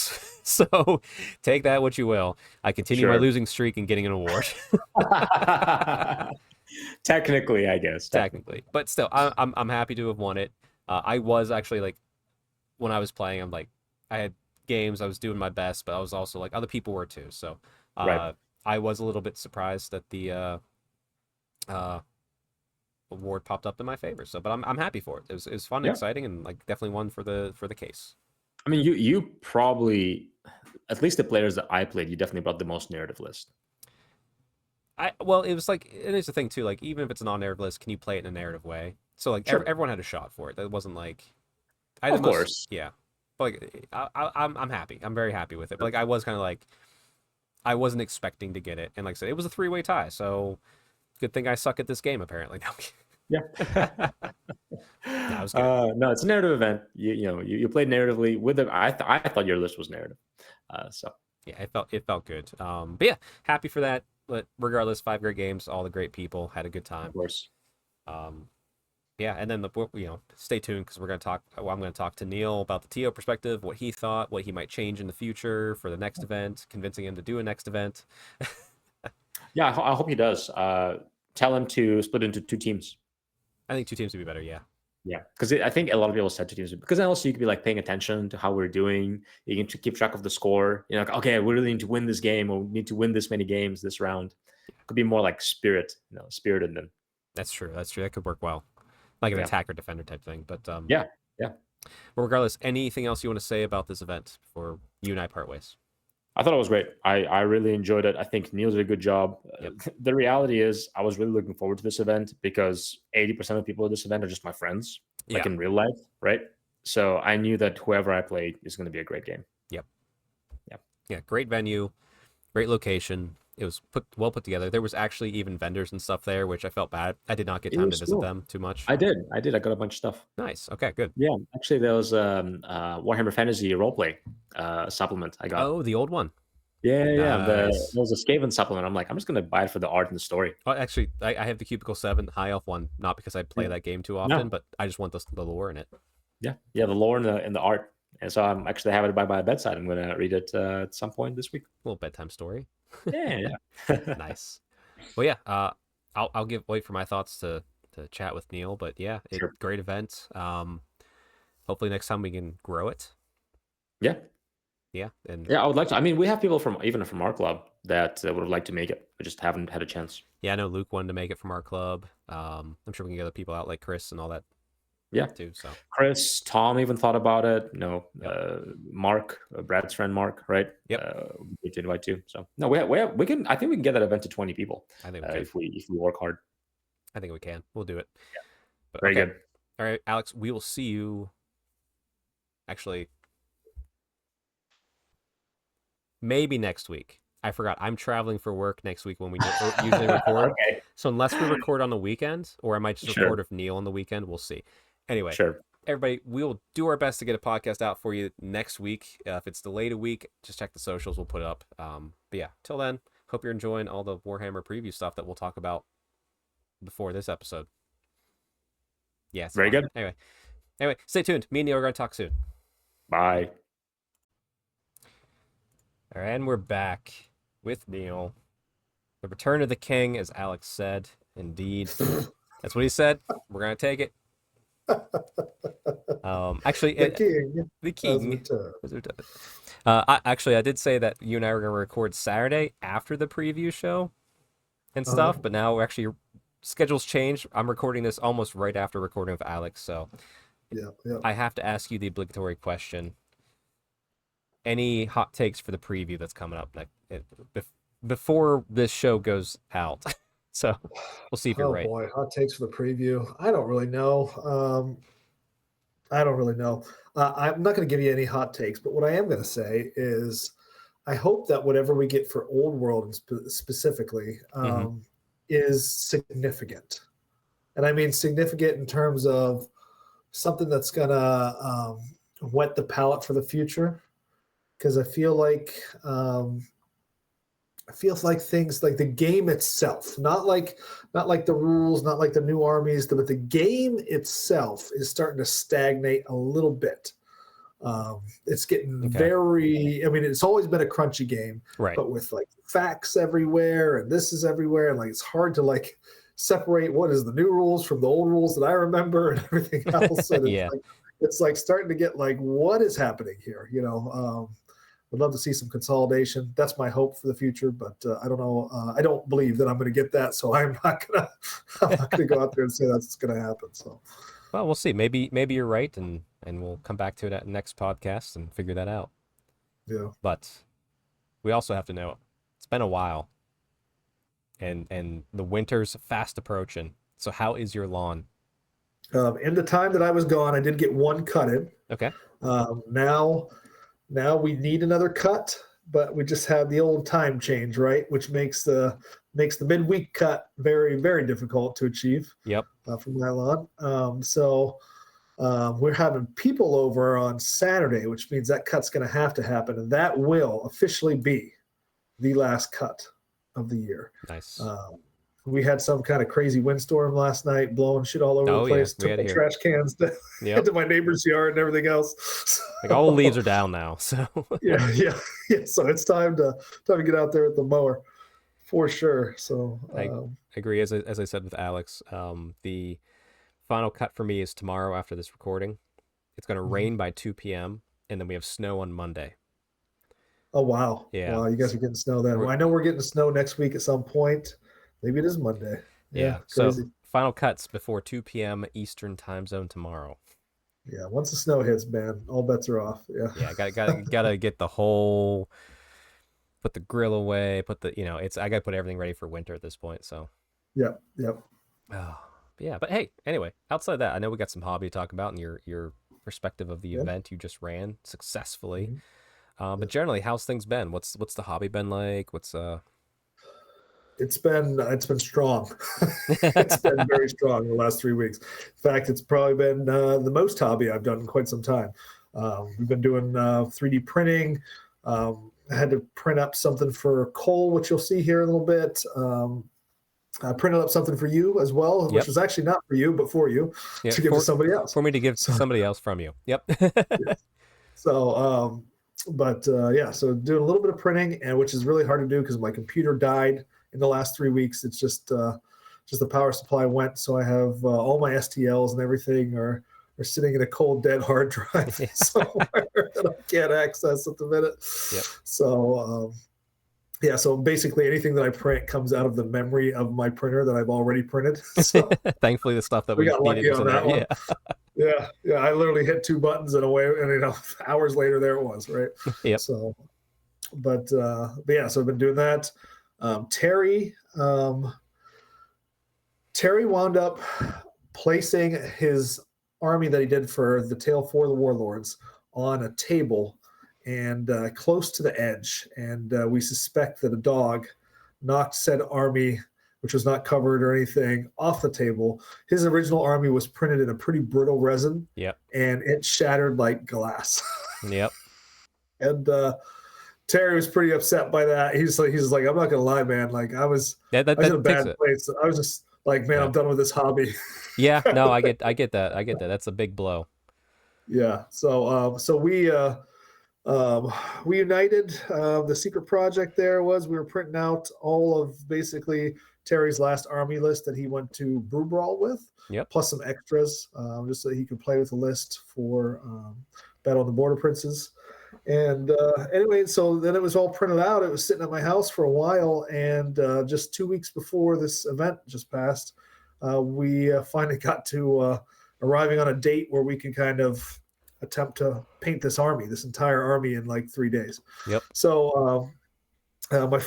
So take that what you will. I continue my losing streak and getting an award. Technically, I guess. Technically. But still, I'm happy to have won it. I was actually like, when I was playing, I'm like, I had games, I was doing my best, but I was also like, other people were too. So I was a little bit surprised that the award popped up in my favor. So, but I'm happy for it. It was fun, and exciting, and like definitely one for the case. I mean, you probably, at least the players that I played, you definitely brought the most narrative list. Well, it was like, and it's the thing too, like even if it's a non-narrative list, can you play it in a narrative way? So like everyone had a shot for it. That wasn't like, of course, yeah. But like, I'm happy. I'm very happy with it. But like I was kind of like, I wasn't expecting to get it, and like I said, it was a 3-way tie. So good thing I suck at this game, apparently. Yeah. That was good. No, it's a narrative event. You played narratively with it. I thought your list was narrative. So Yeah, it felt good. But yeah, happy for that. But regardless, 5 great games, all the great people had a good time. of course. Um, yeah, and then stay tuned because we're gonna talk. Well, I'm gonna talk to Neil about the TO perspective, what he thought, what he might change in the future for the next event, convincing him to do a next event. Yeah, I hope he does. Tell him to split into 2 teams. I think 2 teams would be better. Yeah. Yeah, because I think a lot of people said 2 teams because then also you could be like paying attention to how we're doing. You can keep track of the score. Like, okay, we really need to win this game, or we need to win this many games this round. It could be more like spirited than. That's true. That could work well, like an attacker defender type thing. But yeah. But regardless, anything else you want to say about this event before you and I part ways? I thought it was great. I really enjoyed it. I think Neil did a good job. Yep. The reality is, I was really looking forward to this event because 80% of people at this event are just my friends, like in real life, right? So I knew that whoever I played is going to be a great game. Yep. Yeah. Great venue, great location. It was well put together. There was actually even vendors and stuff there, which I felt bad. I did not get time to visit them too much. I did. I got a bunch of stuff. Nice. Okay, good. Yeah, actually, there was Warhammer Fantasy roleplay supplement I got. Oh, the old one. Yeah. There was a Skaven supplement. I'm like, I'm just gonna buy it for the art and the story. Oh, actually, I have the Cubicle 7 High Elf one, not because I play that game too often, but I just want the lore in it. Yeah, the lore and the art. And so I'm actually having it by my bedside. I'm gonna read it at some point this week. A little bedtime story. Yeah. Nice. Well, yeah. I'll wait for my thoughts to chat with Neil, but yeah, great event. Hopefully next time we can grow it. Yeah. And I would like to. I mean, we have people from our club that would like to make it. We just haven't had a chance. Yeah, I know Luke wanted to make it from our club. I'm sure we can get other people out like Chris and all that. Yeah, too. So Chris, Tom even thought about it. Mark, Brad's friend Mark, right? Yep. We need to invite too. So no, we can. I think we can get that event to 20 people. I think if we work hard. I think we can. We'll do it. Yeah. But, Very good. All right, Alex. We will see you. Actually, maybe next week. I forgot. I'm traveling for work next week when we usually record. Okay. So unless we record on the weekend, or I might just record with Neil on the weekend, we'll see. Anyway, everybody, we will do our best to get a podcast out for you next week. If it's delayed a week, just check the socials. We'll put it up. But yeah, till then, hope you're enjoying all the Warhammer preview stuff that we'll talk about before this episode. Yeah, very good. Anyway, stay tuned. Me and Neil are going to talk soon. Bye. All right, and we're back with Neil. The return of the king, as Alex said. Indeed. That's what he said. We're going to take it. Actually, the king. I did say that you and I were going to record Saturday after the preview show and stuff, but now actually schedules changed. I'm recording this almost right after recording with Alex, so I have to ask you the obligatory question. Any hot takes for the preview that's coming up before this show goes out? So we'll see if you're right. Oh boy, hot takes for the preview. I don't really know. I'm not going to give you any hot takes, but what I am going to say is I hope that whatever we get for Old World specifically is significant. And I mean significant in terms of something that's going to whet the palate for the future. Because I feel like things like the game itself, not like the rules, not like the new armies, but the game itself is starting to stagnate a little bit. It's getting very. I mean, it's always been a crunchy game, right? But with like facts everywhere, and this is everywhere, and like it's hard to like separate what is the new rules from the old rules that I remember and everything else. And it's like starting to get like, what is happening here? Would love to see some consolidation. That's my hope for the future, but I don't know. I don't believe that I'm going to get that, so I'm not gonna go out there and say that's going to happen. So, well, we'll see. Maybe you're right, and we'll come back to it at the next podcast and figure that out. Yeah. But we also have to know it's been a while, and the winter's fast approaching. So, how is your lawn? In the time that I was gone, I did get one cut in. Okay. Now we need another cut but we just had the old time change, right? Which makes the midweek cut very, very difficult to achieve. Yep. From now on. We're having people over on Saturday, which means that cut's going to happen, and that will officially be the last cut of the year. Nice. We had some kind of crazy windstorm last night, blowing shit all over the place. Yeah. Took my trash cans into my neighbor's yard and everything else. Like all the leaves are down now. So yeah. So it's time to get out there with the mower, for sure. So I agree. As I said with Alex, the final cut for me is tomorrow after this recording. It's going to rain by 2 p.m. and then we have snow on Monday. Oh wow! Yeah. Wow, you guys are getting snow then. Well, I know we're getting snow next week at some point. Maybe it is Monday. Yeah. Crazy. So final cuts before 2 p.m. Eastern time zone tomorrow. Yeah. Once the snow hits, man, all bets are off. Yeah. Yeah. Gotta get the whole. Put the grill away. I gotta put everything ready for winter at this point. So. Yep. Oh, yeah. But hey, anyway, outside that, I know we got some hobby to talk about and your perspective of the event you just ran successfully. But generally, how's things been? What's the hobby been like? It's been strong. It's been very strong the last 3 weeks. In fact, it's probably been the most hobby I've done in quite some time. We've been doing 3D printing. I had to print up something for Cole, which you'll see here in a little bit. I printed up something for you as well, which was actually not for you, but for you to give to somebody else. For me to give to somebody else from you. Yep. So, so doing a little bit of printing, and which is really hard to do because my computer died in the last 3 weeks. It's just the power supply went, so I have all my STLs and everything are sitting in a cold dead hard drive somewhere that I can't access at the minute. Yep. So so basically anything that I print comes out of the memory of my printer that I've already printed. So thankfully the stuff that we got lucky on that one. Yeah. Yeah. I literally hit 2 buttons and away, and hours later there it was, right? Yep. So, so I've been doing that. Terry wound up placing his army that he did for the Tale for the Warlords on a table and close to the edge. And we suspect that a dog knocked said army, which was not covered or anything, off the table. His original army was printed in a pretty brittle resin. Yep. And it shattered like glass. Yep. And Terry was pretty upset by that. He's like, I'm not gonna lie, man. Like I was in a bad place. I was just like, man, I'm done with this hobby. Yeah, no, I get that. That's a big blow. Yeah. So we united. The secret project there was we were printing out all of basically Terry's last army list that he went to Brew Brawl with. Yep. Plus some extras, just so he could play with the list for Battle of the Border Princes. And anyway, so then it was all printed out. It was sitting at my house for a while, and just 2 weeks before this event just passed, we finally got to arriving on a date where we can kind of attempt to paint this entire army in like 3 days. Yep. So my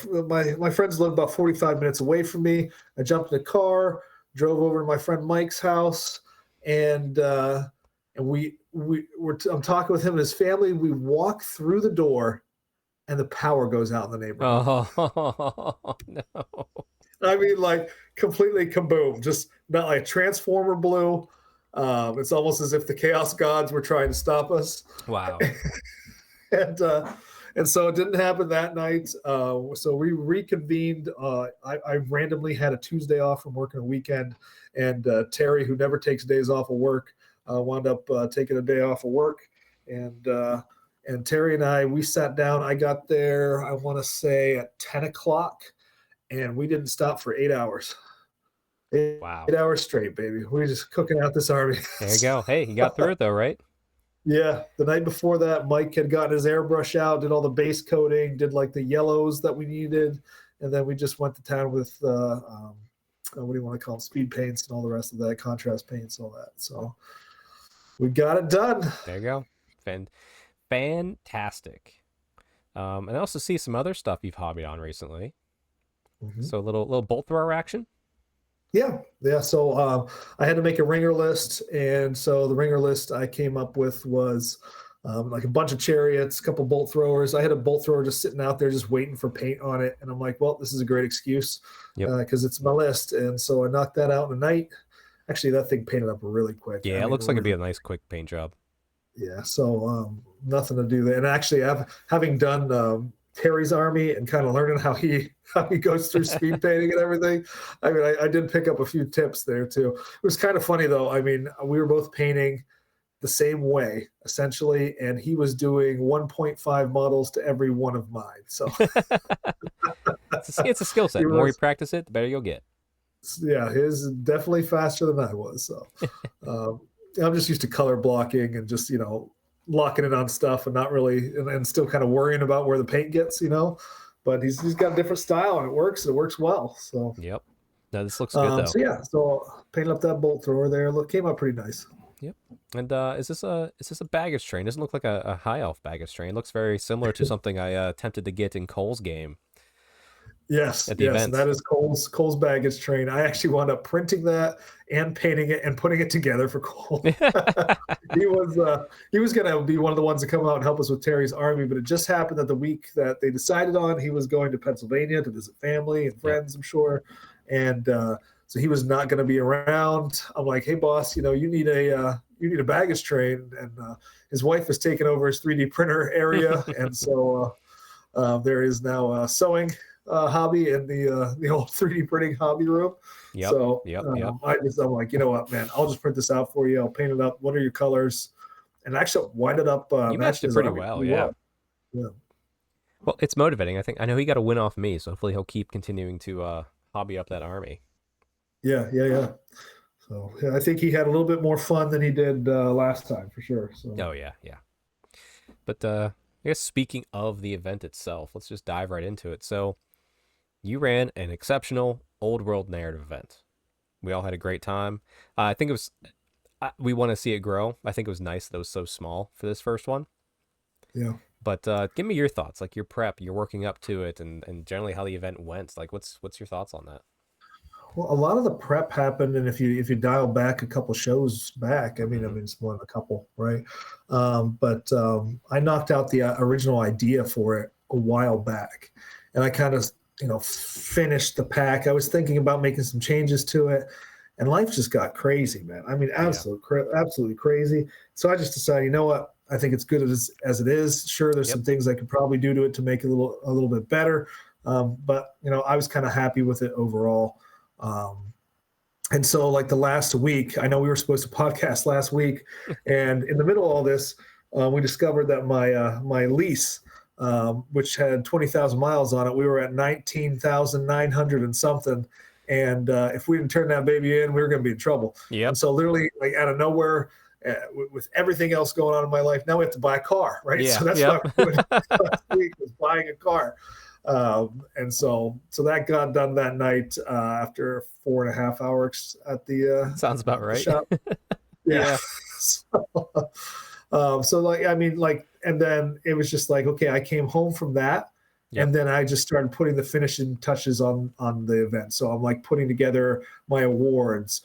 friends live about 45 minutes away from me. I jumped in a car, drove over to my friend Mike's house, and I'm talking with him and his family. We walk through the door, and the power goes out in the neighborhood. Oh no! I mean, like completely kaboom! Just not like Transformer blue. It's almost as if the Chaos Gods were trying to stop us. Wow! and so it didn't happen that night. So we reconvened. I randomly had a Tuesday off from working a weekend, and Terry, who never takes days off of work, wound up taking a day off of work, and Terry and we sat down. I got there, I want to say at 10 o'clock, and we didn't stop for 8 hours. Wow. 8 hours straight, baby. We were just cooking out this army. There you go. Hey, you got through it though, right? Yeah. The night before that, Mike had gotten his airbrush out, did all the base coating, did like the yellows that we needed, and then we just went to town with what do you want to call them? Speed paints and all the rest of that, contrast paints, all that. So we got it done. There you go. Fantastic. And I also see some other stuff you've hobbied on recently. Mm-hmm. So a little bolt thrower action. Yeah. So I had to make a ringer list, and so the ringer list I came up with was like a bunch of chariots, a couple bolt throwers. I had a bolt thrower just sitting out there, just waiting for paint on it. And I'm like, well, this is a great excuse because it's my list. And so I knocked that out in a night. Actually, that thing painted up really quick. Yeah, it looks like it'd be a nice quick paint job. Yeah, so nothing to do there. And actually, having done Terry's army and kind of learning how he goes through speed painting and everything. I mean, I did pick up a few tips there too. It was kind of funny though. I mean, we were both painting the same way essentially, and he was doing 1.5 models to every one of mine. So it's a skill set. The more you practice it, the better you'll get. Yeah, his is definitely faster than I was. So I'm just used to color blocking and just, locking it on stuff and not really, and still kind of worrying about where the paint gets, but he's got a different style and it works well. So, yep. No, this looks good though. So painted up that bolt thrower there. Came out pretty nice. Yep. And is this a baggage train? It doesn't look like a high elf baggage train. It looks very similar to something I attempted to get in Cole's game. Yes, that is Cole's baggage train. I actually wound up printing that and painting it and putting it together for Cole. He was going to be one of the ones to come out and help us with Terry's army, but it just happened that the week that they decided on, he was going to Pennsylvania to visit family and friends, I'm sure, and so he was not going to be around. I'm like, hey boss, you need a baggage train, and his wife has taken over his 3D printer area, and so there is now a sewing hobby in the old 3D printing hobby room. Yep. So yep. I'm like, you know what, man, I'll just print this out for you. I'll paint it up. What are your colors? And actually wind it up. You matched it pretty well. Yeah. Well, it's motivating. I know he got a win off me, so hopefully he'll keep continuing to hobby up that army. Yeah. So I think he had a little bit more fun than he did last time for sure. So. Oh yeah. But I guess speaking of the event itself, let's just dive right into it. So you ran an exceptional old world narrative event. We all had a great time. I think it was, we want to see it grow. I think it was nice that it was so small for this first one. Yeah. But give me your thoughts, like your prep, you're working up to it, and generally how the event went. Like, what's your thoughts on that? Well, a lot of the prep happened, and if you dial back a couple shows back, I mean it's more than a couple, right? But I knocked out the original idea for it a while back, and I kind of finished the pack. I was thinking about making some changes to it, and life just got crazy, man. I mean, absolutely crazy. So I just decided, you know what? I think it's good as it is. Sure, there's some things I could probably do to it to make it a little bit better, but I was kind of happy with it overall. And so like the last week, I know we were supposed to podcast last week, and in the middle of all this, we discovered that my lease, which had 20,000 miles on it, we were at 19,900 and something. And if we didn't turn that baby in, we were going to be in trouble. Yep. And so literally like out of nowhere, with everything else going on in my life, now we have to buy a car, right? Yeah. So that's what I did last week, was buying a car. And so that got done that night after 4.5 hours at the sounds about right. Shop. Yeah. So like, I mean, like, and then it was just like, okay, I came home from that. Yep. And then I just started putting the finishing touches on the event. So I'm like putting together my awards,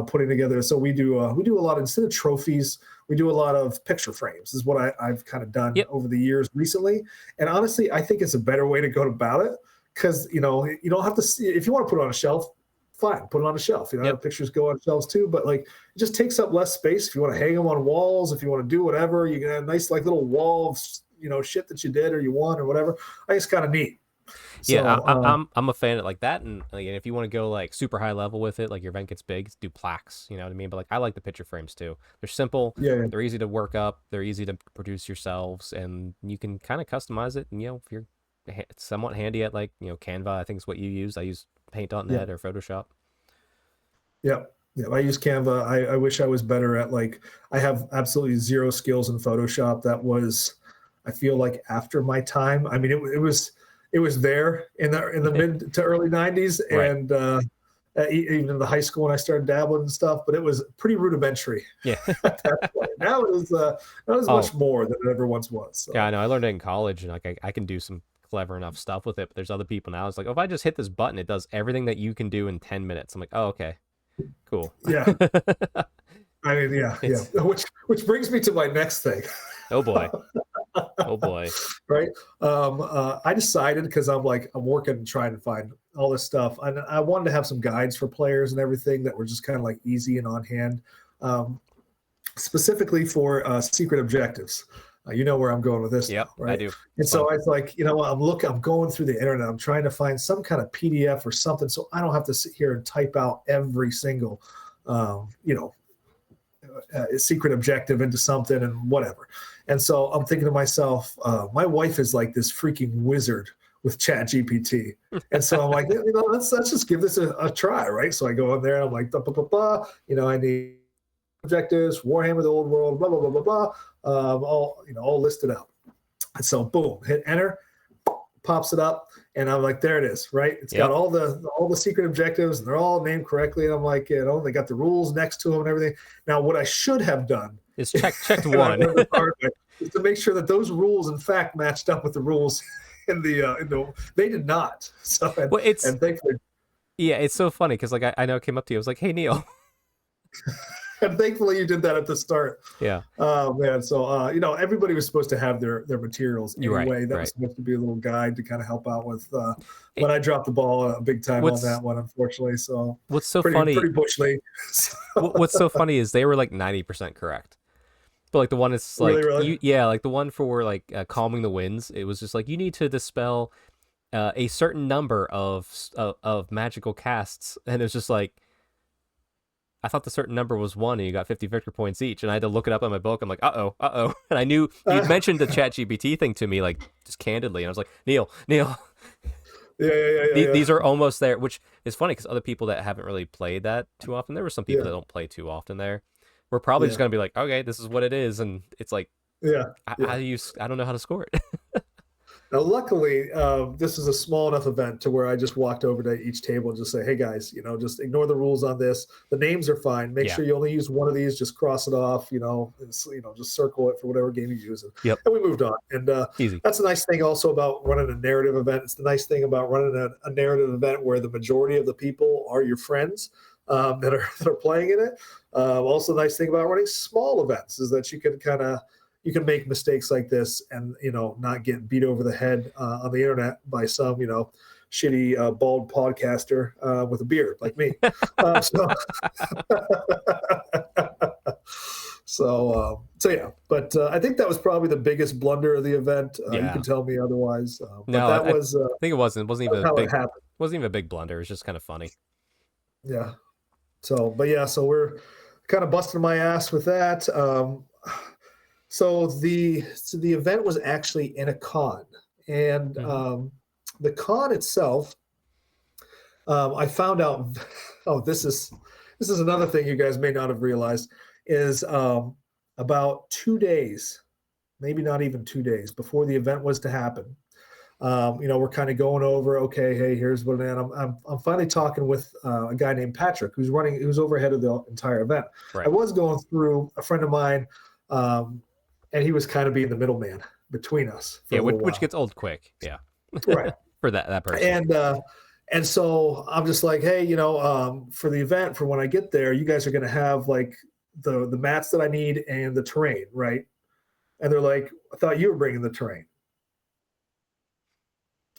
putting together. So we do a lot, instead of trophies, we do a lot of picture frames is what I've kind of done over the years recently. And honestly, I think it's a better way to go about it, because, you don't have to see, if you want to put it on a shelf, fine, put it on a shelf. Pictures go on shelves too, but like it just takes up less space. If you want to hang them on walls, if you want to do whatever, you can have a nice like little wall of shit that you did or you won or whatever. I think it's kind of neat. Yeah, so, I'm a fan of like that, and like, if you want to go like super high level with it, like your event gets big, do plaques. You know what I mean? But like I like the picture frames too. They're simple. Yeah. They're easy to work up. They're easy to produce yourselves, and you can kind of customize it. And if you're somewhat handy at like Canva, I think is what you use. I use Paint.net or Photoshop. Yeah, I use Canva. I wish I was better at I have absolutely zero skills in Photoshop. That was, I feel like, after my time. I mean, it was there in the mid to early 90s, right. And even in the high school when I started dabbling and stuff, but it was pretty rudimentary. Yeah. At that point. Now it is much more than it ever once was. So. Yeah, I know. I learned it in college, and like I can do some clever enough stuff with it, but there's other people now. It's like, if I just hit this button, it does everything that you can do in 10 minutes. I'm like, oh, okay, cool. Yeah. I mean, yeah. Which brings me to my next thing. Oh boy. Oh boy. Right. I decided, because I'm working and trying to find all this stuff, and I wanted to have some guides for players and everything that were just kind of like easy and on hand, specifically for secret objectives. You know where I'm going with this. Yep, now, right? I do. And so I was like, I'm going through the internet. I'm trying to find some kind of PDF or something, so I don't have to sit here and type out every single, secret objective into something and whatever. And so I'm thinking to myself, my wife is like this freaking wizard with Chat GPT. And so I'm like, let's just give this a try, right? So I go in there and I'm like, I need objectives, Warhammer, the old world, blah, blah, blah, blah, blah, all listed out. And so boom, hit enter, pops it up, and I'm like, there it is, right? It's got all the secret objectives, and they're all named correctly. And I'm like, they got the rules next to them and everything. Now, what I should have done is checked one is to make sure that those rules, in fact, matched up with the rules in the they did not. So and thankfully, it's so funny because like I know it came up to you. I was like, hey Neil. And thankfully you did that at the start. Yeah. Oh man. So everybody was supposed to have their materials anyway. Right, that was supposed to be a little guide to kind of help out with when I dropped the ball big time on that one, unfortunately. So what's so funny? Pretty bush league. What's so funny is they were like 90% correct. But like the one is like really? like the one for like calming the winds, it was just like you need to dispel a certain number of magical casts, and it's just like I thought the certain number was 1 and you got 50 victory points each, and I had to look it up in my book. I'm like, uh-oh. And I knew you'd mentioned the ChatGPT thing to me, like, just candidly. And I was like, Neil. Yeah. These are almost there, which is funny because other people that haven't really played that too often, there were some people that don't play too often there. We're probably just going to be like, okay, this is what it is. And it's like, how do you, I don't know how to score it. Now, luckily, this is a small enough event to where I just walked over to each table and just say, hey, guys, just ignore the rules on this. The names are fine. Make sure you only use one of these. Just cross it off, just circle it for whatever game you use. And we moved on. And easy. That's a nice thing also about running a narrative event. It's the nice thing about running a narrative event where the majority of the people are your friends that are playing in it. Also, the nice thing about running small events is that you can make mistakes like this and, not get beat over the head on the internet by some, shitty bald podcaster with a beard like me. So yeah, but I think that was probably the biggest blunder of the event. You can tell me otherwise. No, that I was. think it wasn't even a big. It wasn't even a big blunder. It was just kind of funny. Yeah. So we're kind of busting my ass with that. So the event was actually in a con, and the con itself, I found out. Oh, this is another thing you guys may not have realized is about 2 days, maybe not even 2 days before the event was to happen. We're kind of going over. Okay, hey, here's what. And I'm finally talking with a guy named Patrick who's overhead of the entire event. Right. I was going through a friend of mine. And he was kind of being the middleman between us. Which gets old quick. Yeah. Right. For that person. And so I'm just like, hey, for the event, for when I get there, you guys are going to have like the mats that I need and the terrain, right? And they're like, I thought you were bringing the terrain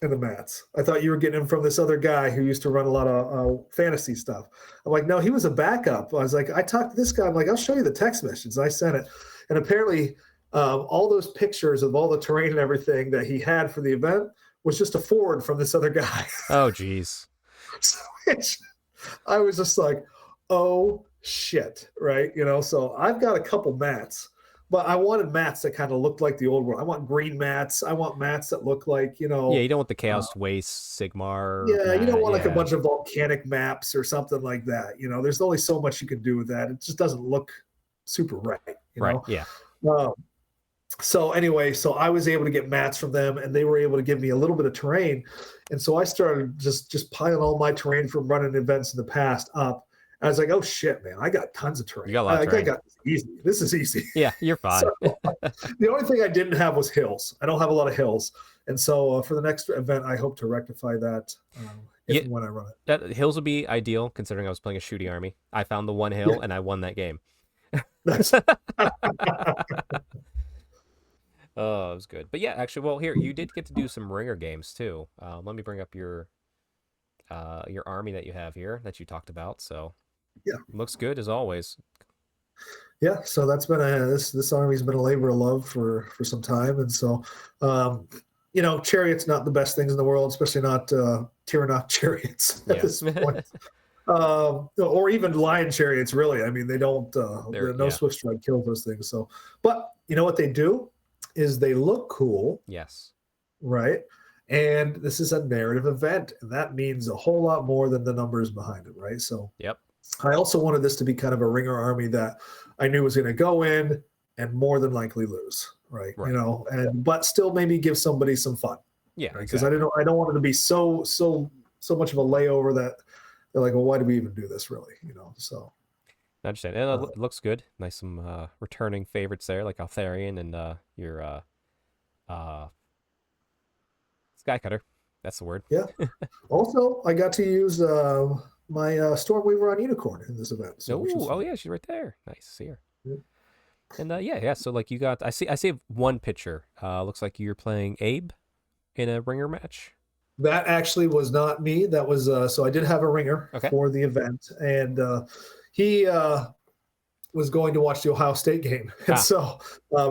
and the mats. I thought you were getting them from this other guy who used to run a lot of fantasy stuff. I'm like, no, he was a backup. I was like, I talked to this guy. I'm like, I'll show you the text messages. I sent it. And apparently all those pictures of all the terrain and everything that he had for the event was just a forward from this other guy. Oh, geez. So I was just like, oh, shit, right? So I've got a couple mats, but I wanted mats that kind of looked like the old world. I want green mats. I want mats that look like, Yeah, you don't want the Chaos Waste Sigmar. Yeah, you don't want like a bunch of volcanic maps or something like that. There's only so much you can do with that. It just doesn't look super right. Right, yeah. So anyway, I was able to get mats from them, and they were able to give me a little bit of terrain. And so I started just piling all my terrain from running events in the past up. I was like, oh shit, man, I got tons of terrain. You got a lot of terrain. I got this easy. This is easy. Yeah, you're fine. The only thing I didn't have was hills. I don't have a lot of hills. And so for the next event, I hope to rectify that if and when I run it. That hills would be ideal, considering I was playing a shooting army. I found the one hill, and I won that game. Oh, it was good. But yeah, actually, well, here you did get to do some ringer games too. Let me bring up your army that you have here that you talked about. So Yeah, looks good as always. yeah. So that's been this army's been a labor of love for some time, and so chariot's not the best things in the world, especially not Tyrannok chariots at Yeah. this point. Or even lion chariots, really. I mean, they don't. No Yeah. Swift Stride kills those things. So, but you know what they do is they look cool, Yes. right? And this is a narrative event, and that means a whole lot more than the numbers behind it, right? So, Yep. I also wanted this to be kind of a ringer army that I knew was going to go in and more than likely lose, right? Right. But still maybe give somebody some fun. Yeah. Right? Because Exactly. I don't want it to be so much of a layover that they're like, well, why do we even do this, really? So I understand. And it looks good. Nice, some returning favorites there, like Altharian and your Skycutter. That's the word. yeah. Also, I got to use my Stormweaver on Unicorn in this event. So, which was Oh, fun. yeah, she's right there. Nice to see her. Yeah. And yeah. So like you got, I see one picture. Looks like you're playing Abe in a ringer match. That actually was not me. That was so I did have a ringer Okay. for the event, and he was going to watch the Ohio State game, and so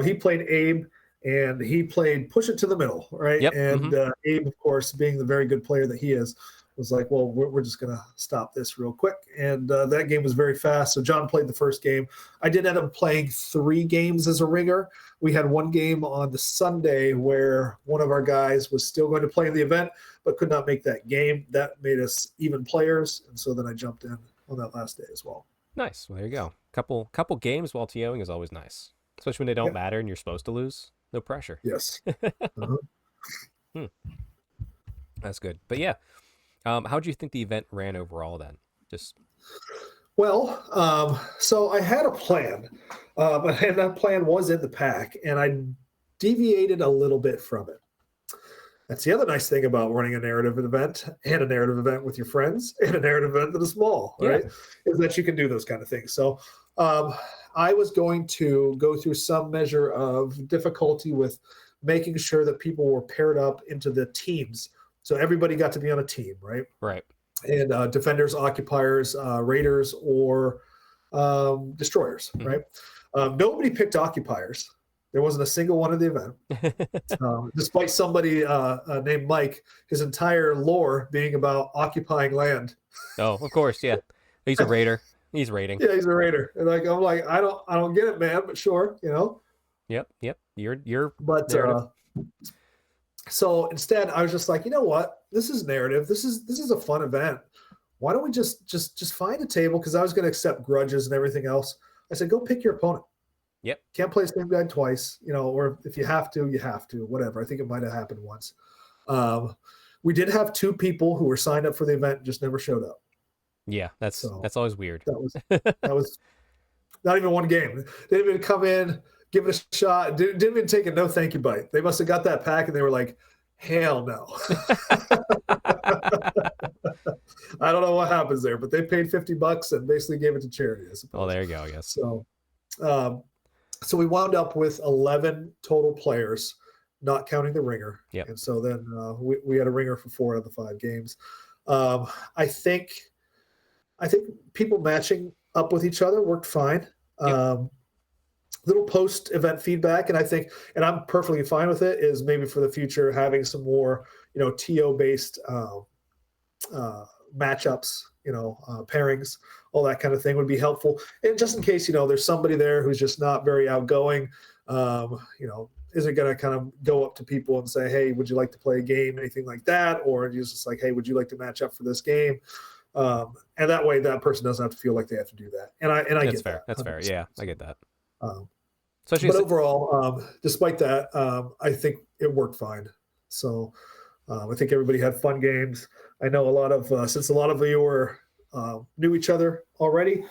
he played Abe, and he played push it to the middle, right? Yep. And Abe, of course, being the very good player that he is, was like, well, we're just going to stop this real quick. And that game was very fast. So John played the first game. I did end up playing 3 games as a ringer. We had one game on the Sunday where one of our guys was still going to play in the event, but could not make that game. That made us even players. And so then I jumped in on that last day as well. Nice. Well, there you go. Couple games while TOing is always nice, especially when they don't matter and you're supposed to lose. No pressure. Yes. That's good. But yeah, how do you think the event ran overall then? Just Well, so I had a plan, and that plan was in the pack, and I deviated a little bit from it. That's the other nice thing about running a narrative event and a narrative event with your friends and a narrative event that is small, right? Is that you can do those kind of things. So I was going to go through some measure of difficulty with making sure that people were paired up into the teams. So everybody got to be on a team, right? Right. And defenders, occupiers, raiders, or destroyers, right? Nobody picked occupiers. There wasn't a single one in the event, despite somebody named Mike, his entire lore being about occupying land. Oh, of course, yeah. He's a raider. He's raiding. Yeah, he's a raider. And I'm like, I don't get it, man, but sure, Yep. You're But so instead, I was just like, you know what? This is narrative. This is a fun event. Why don't we just find a table? Because I was going to accept grudges and everything else. I said, go pick your opponent. Yep. Can't play the same guy twice, or if you have to, you have to. Whatever. I think it might have happened once. We did have 2 people who were signed up for the event and just never showed up. Yeah, that's always weird. That was not even one game. They didn't even come in, give it a shot. Didn't even take a no thank you bite. They must have got that pack and they were like, hell no. I don't know what happens there, but they paid $50 and basically gave it to charity, I suppose. Oh, there you go, I guess. So we wound up with 11 total players, not counting the ringer. Yep. And so then we had a ringer for 4 out of the 5 games. I think people matching up with each other worked fine. Yep. Little post-event feedback, and I'm perfectly fine with it, is maybe for the future having some more, TO-based matchups, pairings, all that kind of thing would be helpful. And just in case, there's somebody there who's just not very outgoing, isn't going to kind of go up to people and say, hey, would you like to play a game, anything like that? Or just like, hey, would you like to match up for this game? And that way that person doesn't have to feel like they have to do that. And I That's get fair. that. That's fair. Yeah, I get that. But overall, despite that, I think it worked fine. So I think everybody had fun games. I know since a lot of you knew each other already,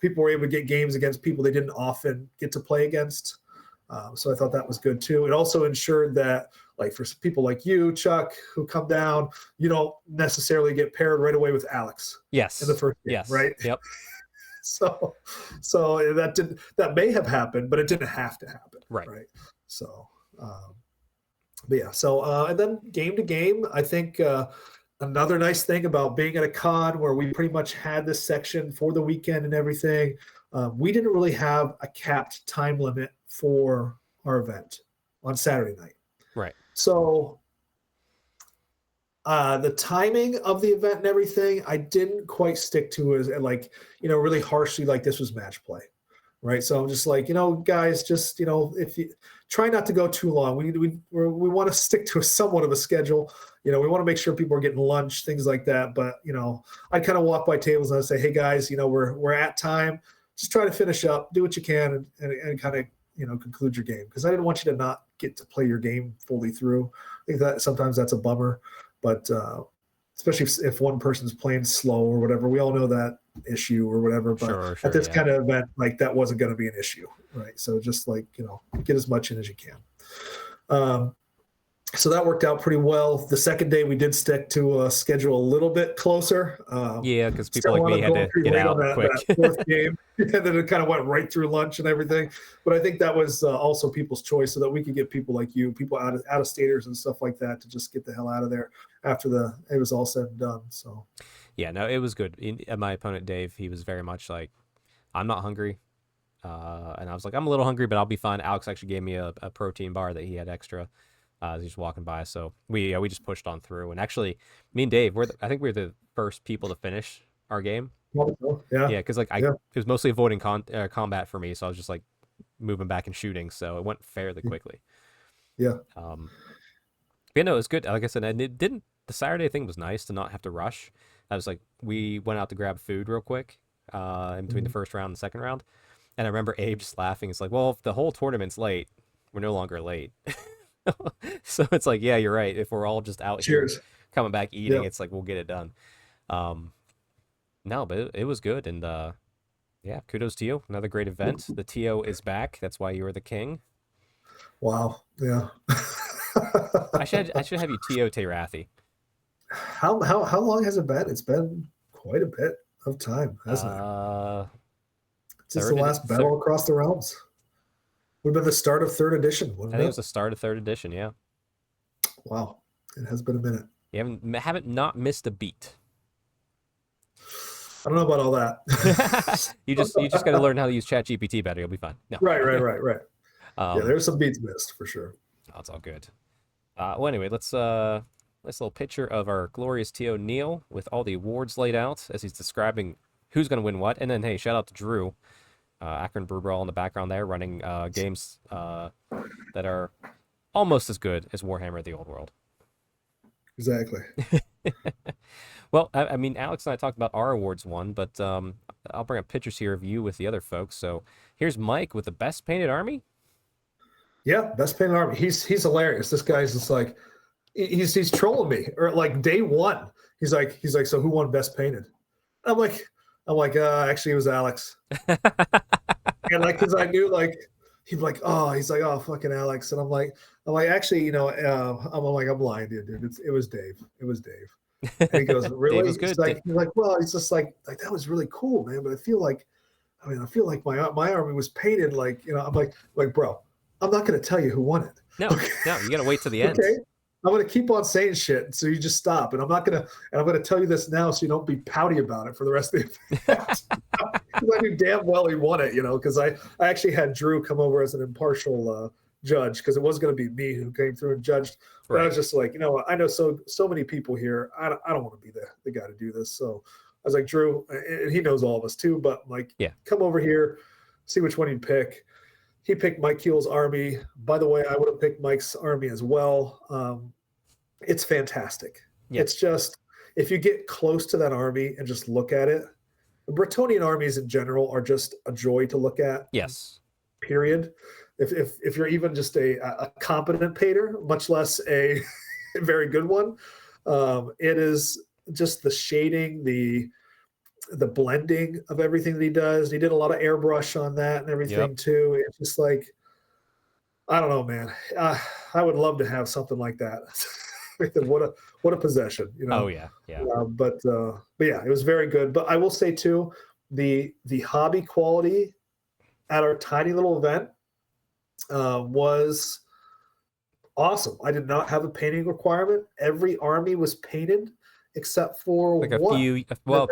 people were able to get games against people they didn't often get to play against. So I thought that was good too. It also ensured that, like, for people like you, Chuck, who come down, you don't necessarily get paired right away with Alex. Yes. In the first game, right? Yep. So that may have happened, but it didn't have to happen. Right. So But yeah, so and then game to game, I think another nice thing about being at a con where we pretty much had this section for the weekend and everything, we didn't really have a capped time limit for our event on Saturday night. Right. So the timing of the event and everything, I didn't quite stick to as like, really harshly, like this was match play. Right. So I'm just like, guys, just, if you try not to go too long, we want to stick to somewhat of a schedule. We want to make sure people are getting lunch, things like that. But, I kind of walk by tables and I say, hey guys, we're at time. Just try to finish up, do what you can and kind of, conclude your game. Because I didn't want you to not get to play your game fully through. I think that sometimes that's a bummer. But especially if one person's playing slow or whatever, we all know that issue or whatever. But sure, at this kind of event, like that wasn't going to be an issue, right? So just like, get as much in as you can. So that worked out pretty well. The second day we did stick to a schedule a little bit closer. Yeah, because people like me had to get out quick. That fourth game, and then it kind of went right through lunch and everything. But I think that was also people's choice, so that we could get people like you, people out of staters and stuff like that, to just get the hell out of there after it was all said and done. So yeah, no, it was good. My opponent Dave, he was very much like, I'm not hungry, and I was like, I'm a little hungry, but I'll be fine. Alex actually gave me a protein bar that he had extra. He's just walking by, so we just pushed on through. And actually, me and Dave, I think we were the first people to finish our game. Yeah, because like it was mostly avoiding combat for me, so I was just like moving back and shooting, so it went fairly quickly. Yeah. But no, it was good. Like I said, and it didn't. The Saturday thing was nice to not have to rush. I was like, we went out to grab food real quick, in between the first round and the second round, and I remember Abe just laughing. It's like, well, if the whole tournament's late, we're no longer late. So it's like, yeah, you're right. If we're all just out here coming back eating, it's like we'll get it done. No, but it was good, and yeah, kudos to you. Another great event. The TO is back. That's why you were the king. Wow. Yeah. I should have you TO Terathi. How long has it been? It's been quite a bit of time, hasn't it? It's the last battle across the realms. Would have been the start of third edition, I think it was the start of third edition, yeah. Wow. It has been a minute. You haven't not missed a beat. I don't know about all that. you just got to learn how to use ChatGPT better. You'll be fine. No. Right. Yeah, there's some beats missed for sure. That's all good. Well, anyway, let's nice little picture of our glorious TO Neil with all the awards laid out as he's describing who's going to win what. And then, hey, shout out to Drew. Akron Brew Brawl in the background there, running games that are almost as good as Warhammer: The Old World. Exactly. Well, I mean, Alex and I talked about our awards one, but I'll bring up pictures here of you with the other folks. So here's Mike with the best painted army. Yeah, best painted army. He's hilarious. This guy's just like, he's trolling me. Or like day one, he's like, so who won best painted? I'm like, actually it was Alex. And like, cause I knew like, he's like, oh, fucking Alex. And I'm like, actually, I'm lying to you, dude. It was Dave. And he goes, really? Dave was good. He's like, well, he's just like that was really cool, man. But I feel like my army was painted like, I'm like, bro, I'm not going to tell you who won it. No, you got to wait till the end. Okay. I'm going to keep on saying shit, so you just stop. And I'm going to tell you this now, so you don't be pouty about it for the rest of the event. I knew damn well he won it, because I actually had Drew come over as an impartial judge, because it was going to be me who came through and judged. But right. I was just like, I know so many people here. I don't want to be the guy to do this. So I was like, Drew, and he knows all of us too, but like, come over here, see which one you pick. He picked Mike Keel's army. By the way, I would have picked Mike's army as well. It's fantastic. Yep. It's just, if you get close to that army and just look at it, the Bretonnian armies in general are just a joy to look at. Yes. Period. If you're even just a competent painter, much less a very good one, it is just the shading, the blending of everything that he does. He did a lot of airbrush on that and everything too. It's just like, I don't know, man. I would love to have something like that. What a possession, Oh yeah. But yeah, it was very good. But I will say too, the hobby quality at our tiny little event was awesome. I did not have a painting requirement. Every army was painted except for Like a one. few. Well,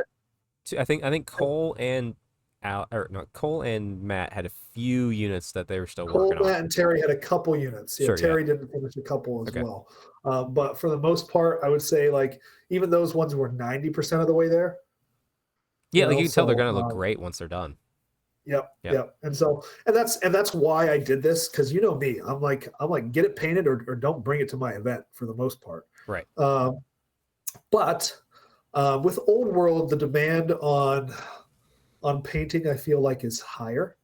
I think Cole and Cole and Matt had a few units that they were still Cole, working on. Matt, and Terry had a couple units. Yeah, Sure, Terry didn't finish a couple as Okay. well. But for the most part, I would say like even those ones were 90% of the way there. Yeah, like you can tell they're gonna look great once they're done. Yep. And that's why I did this, because you know me, I'm like get it painted or don't bring it to my event for the most part. Right. But with Old World, the demand on painting I feel like is higher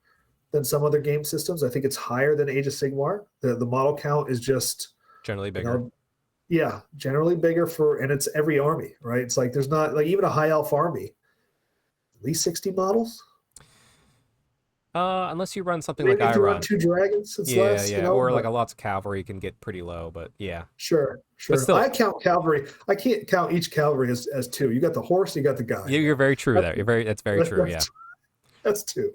than some other game systems. I think it's higher than Age of Sigmar. The model count is just generally bigger. Generally bigger and it's every army, right? It's like there's not like even a high elf army, at least 60 models. Unless you run something Maybe like if I you run 2 dragons, it's less. Yeah, you know, or like a lots of cavalry can get pretty low, but yeah. Sure. But still, I count cavalry. I can't count each cavalry as 2. You got the horse, you got the guy. You're very true there. That's very true. Yeah. That's 2.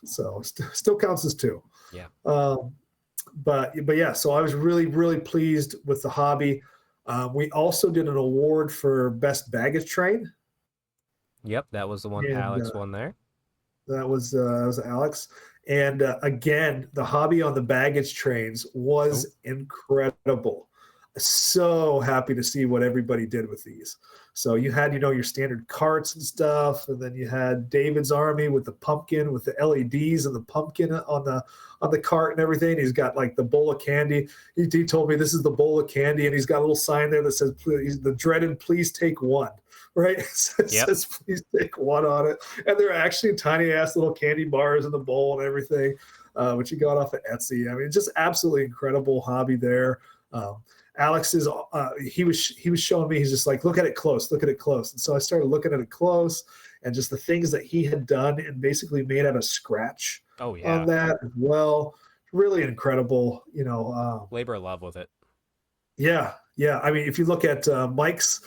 So still counts as 2. Yeah. But yeah, so I was really, really pleased with the hobby. We also did an award for best baggage train. Yep, that was the one Alex won there. That was Alex. And again, the hobby on the baggage trains was incredible. So happy to see what everybody did with these. So you had, your standard carts and stuff, and then you had David's army with the pumpkin, with the LEDs and the pumpkin on the cart and everything. He's got like the bowl of candy. He told me this is the bowl of candy, and he's got a little sign there that says, "Please, the dreaded, please take one." Right? It says, "Please take one" on it. And they're actually tiny ass little candy bars in the bowl and everything, which he got off of Etsy. I mean, just absolutely incredible hobby there. Alex is he was showing me, he's just like, look at it close. And so I started looking at it close, and just the things that he had done and basically made out of scratch on that as well. Really incredible, labor of love with it. Yeah. I mean, if you look at Mike's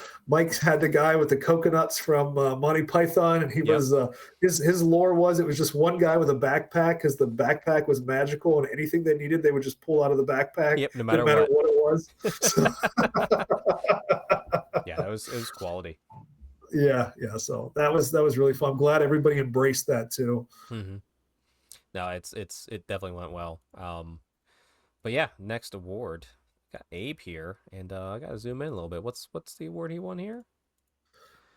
had the guy with the coconuts from Monty Python, and he was his lore was it was just one guy with a backpack, because the backpack was magical, and anything they needed they would just pull out of the backpack. Yep, no matter what it was. Yeah, it was quality. Yeah. So that was really fun. I'm glad everybody embraced that too. Mm-hmm. No, it definitely went well. But yeah, next award. Got Abe here, and I gotta zoom in a little bit. What's the award he won here?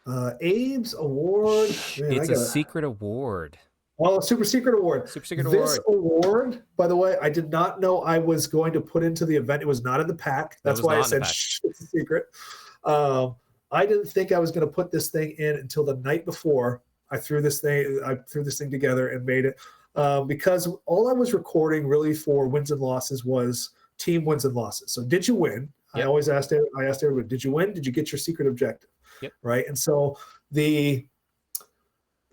Abe's award. Man, it's a secret award. Oh, super secret award. This award, by the way, I did not know I was going to put into the event. It was not in the pack. That's why I said shh, it's a secret. I didn't think I was going to put this thing in until the night before. I threw this thing together and made it, because all I was recording really for wins and losses was team wins and losses. So did you win? Yep. I always asked everybody, did you win? Did you get your secret objective? Yep. Right. And so it's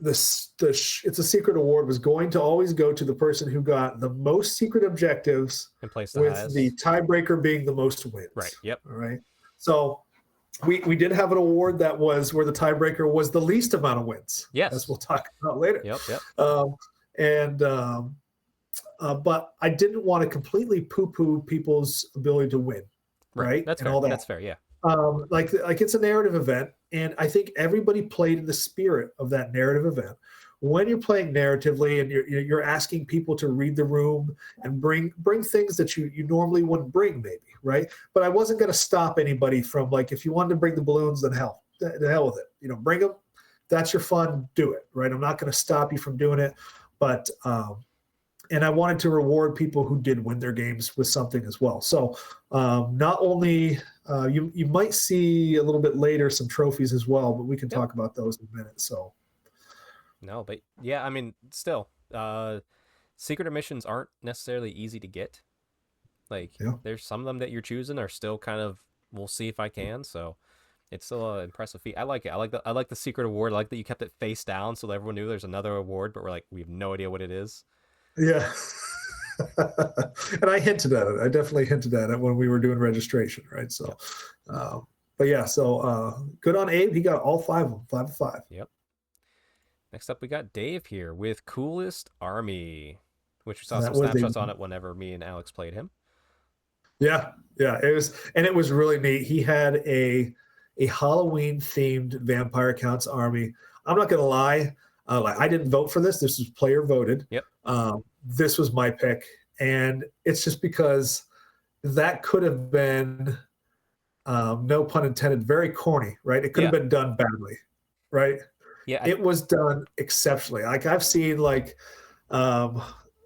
a secret award was going to always go to the person who got the most secret objectives, and place with the tiebreaker being the most wins. Right. Yep. All right. So we did have an award that was where the tiebreaker was the least amount of wins. Yes. As we'll talk about later. Yep. But I didn't want to completely poo-poo people's ability to win, right? That's and fair. all that. That's fair. Yeah. Like it's a narrative event, and I think everybody played in the spirit of that narrative event. When you're playing narratively and you're asking people to read the room and bring things that you normally wouldn't bring, maybe, right? But I wasn't going to stop anybody from, like, if you wanted to bring the balloons, then the hell with it. Bring them. That's your fun. Do it, right? I'm not going to stop you from doing it, but. And I wanted to reward people who did win their games with something as well. So not only you might see a little bit later some trophies as well, but we can talk about those in a minute. So no, but yeah, I mean, still, secret missions aren't necessarily easy to get. Like there's some of them that you're choosing are still kind of, we'll see if I can. So it's still an impressive feat. I like it. I like the secret award. I like that you kept it face down so that everyone knew there's another award, but we have no idea what it is. Yeah. And I hinted at it. I definitely hinted at it when we were doing registration, right? So, but yeah, so good on Abe. He got all 5 of them, 5 of 5. Yep. Next up, we got Dave here with Coolest Army, which we saw some snapshots on it whenever me and Alex played him. Yeah, yeah, it was really neat. He had a Halloween themed Vampire Counts army. I'm not gonna lie, like I didn't vote for this. This was player voted. Yep. This was my pick, and it's just because that could have been, no pun intended, very corny, right? It could have been done badly, right? Yeah, it was done exceptionally. Like I've seen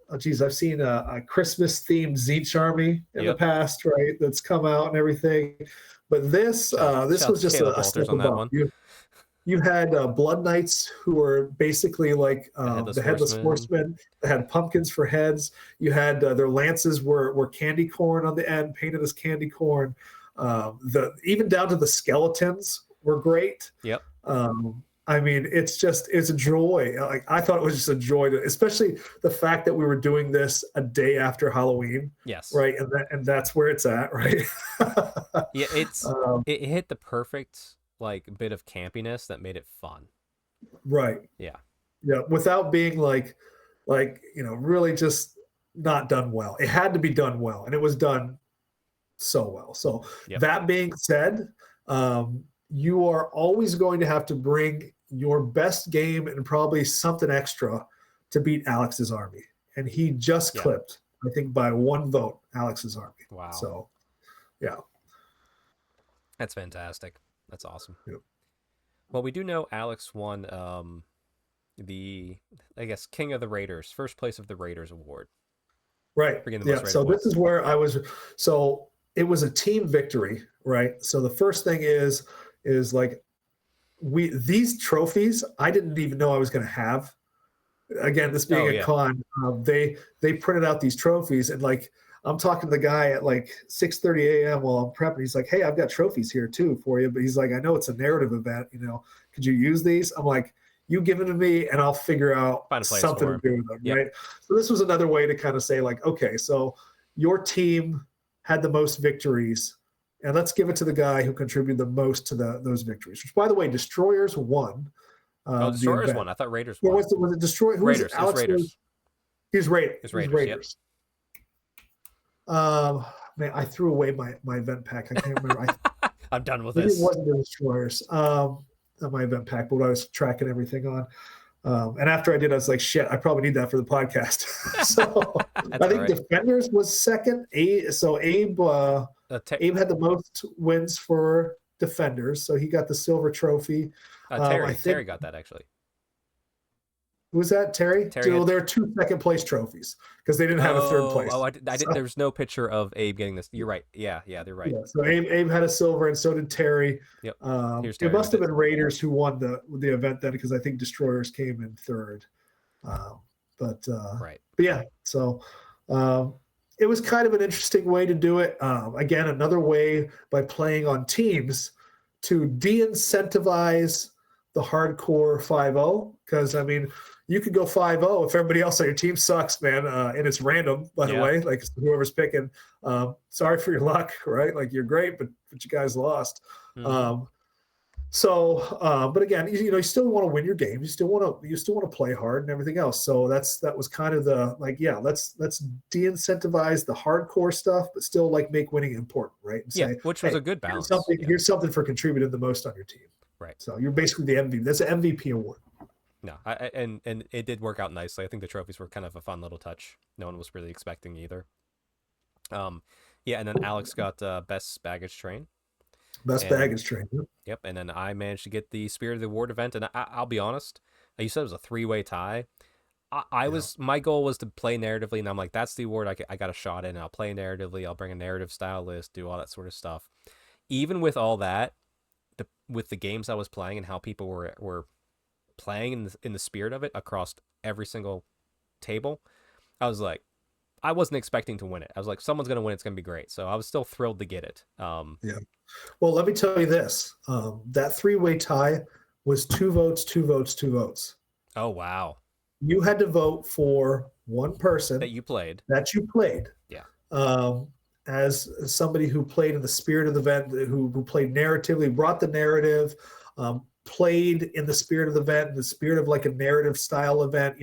I've seen a Christmas themed Zeech army in the past, right? That's come out and everything. But this was just a step above. You had Blood Knights, who were basically like the Headless Horsemen. They had pumpkins for heads. You had their lances were candy corn on the end, painted as candy corn. Even down to the skeletons were great. Yep. I mean, it's a joy. Like I thought it was just a joy, especially the fact that we were doing this a day after Halloween. Yes. Right, and that's where it's at, right? Yeah, it hit the perfect like bit of campiness that made it fun. Right. Yeah. Yeah, without being like really just not done well. It had to be done well, and it was done so well. So that being said, you are always going to have to bring your best game and probably something extra to beat Alex's army. And he just clipped, I think, by 1 vote, Alex's army. Wow. So, yeah. That's fantastic. That's awesome. Yep. Well, we do know Alex won the, I guess, King of the Raiders, first place of the Raiders award. Right. Yeah. So this is where I was. So it was a team victory, right? So the first thing is like these trophies I didn't even know I was going to have. Again, this being a con, they printed out these trophies, and like I'm talking to the guy at like 6:30 a.m. while I'm prepping. He's like, "Hey, I've got trophies here too for you," but he's like, "I know it's a narrative event. Could you use these?" I'm like, "You give them to me, and I'll figure out something to do with them." Yep. Right. So this was another way to kind of say like, okay, so your team had the most victories, and let's give it to the guy who contributed the most to those victories. Which, by the way, Destroyers won. Destroyers won. I thought Raiders won. Was it Destroyers? Raiders. It was Raiders. He's Raiders. It's Raiders. Yep. Man, I threw away my event pack. I can't remember. I'm done with this. It wasn't the Destroyers. My event pack, but what I was tracking everything on. And after I did, I was like, shit, I probably need that for the podcast. So I think Defenders was second. Abe had the most wins for Defenders, so he got the silver trophy. Terry got that actually. Who was that? Terry? Well, there are 2 second place trophies because they didn't have a third place. I did. There's no picture of Abe getting this. You're right. Yeah, they're right. Yeah, so Abe had a silver, and so did Terry. Yep. It must have been Raiders who won the event then, because I think Destroyers came in third. But yeah, so it was kind of an interesting way to do it. Again, another way by playing on teams to de-incentivize the hardcore 5-0, because I mean, you could go 5-0 if everybody else on your team sucks, man. And it's random, by the way, like whoever's picking. Sorry for your luck, right? Like you're great, but you guys lost. Mm-hmm. But again, you still want to win your games. You still want to play hard and everything else. So that was kind of the like, let's de-incentivize the hardcore stuff, but still like make winning important, right? And say, which was a good balance. Here's something for contributing the most on your team. Right. So you're basically the MVP. That's an MVP award. No, and it did work out nicely. I think the trophies were kind of a fun little touch. No one was really expecting either. And then Alex got best baggage train. Baggage train. Yep, and then I managed to get the Spirit of the Award event, and I'll be honest, you said it was a 3-way tie. My goal was to play narratively, and I'm like, that's the award I got a shot in. I'll play narratively. I'll bring a narrative style list, do all that sort of stuff. Even with all that, with the games I was playing and how people were playing in the spirit of it across every single table, I was like, I wasn't expecting to win it. I was like, someone's going to win. It's going to be great. So I was still thrilled to get it. Well, let me tell you this. That 3-way tie was 2 votes, 2 votes, 2 votes. Oh, wow. You had to vote for one person that you played. Yeah. As somebody who played in the spirit of the event, who played narratively, brought the narrative, played in the spirit of the event, in the spirit of like a narrative style event,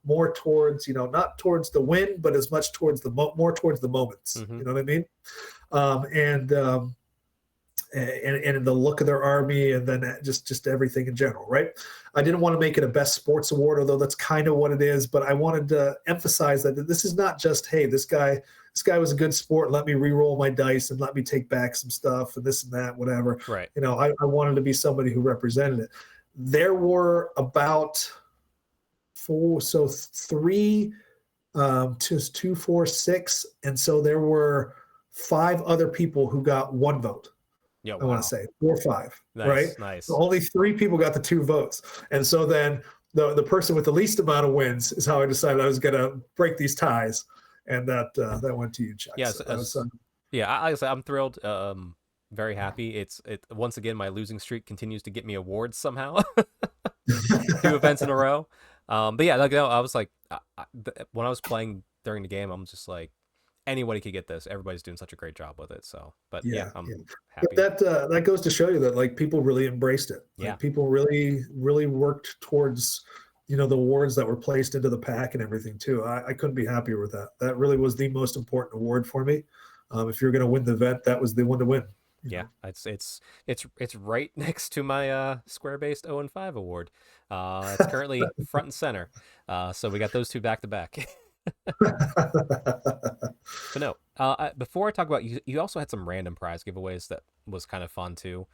more towards, not towards the win, but as much towards more towards the moments. Mm-hmm. You know what I mean? And the look of their army, and then just everything in general, right? I didn't want to make it a best sports award, although that's kind of what it is, but I wanted to emphasize that this is not just, hey, this guy was a good sport, let me re-roll my dice and let me take back some stuff and this and that, whatever. Right. I wanted to be somebody who represented it. There were about 3, 2, 4, 6, and so there were 5 other people who got 1 vote. Yeah, I want to say 4 or 5, nice, right? Nice. So only 3 people got the 2 votes, and so then the person with the least amount of wins is how I decided I was going to break these ties, and that went to you, Chuck. Yes, so I'm thrilled. Very happy. It once again, my losing streak continues to get me awards somehow. 2 events in a row. But yeah, I was like, when I was playing during the game, I'm just like, anybody could get this. Everybody's doing such a great job with it. So, but I'm happy. But that goes to show you that like people really embraced it. Like, people really, really worked towards, the awards that were placed into the pack and everything too. I couldn't be happier with that. That really was the most important award for me. If you're going to win the event, that was the one to win. Yeah, it's right next to my square-based 0-5 award. It's currently front and center. So we got those 2 back to back. But no, before I talk about you also had some random prize giveaways that was kind of fun too.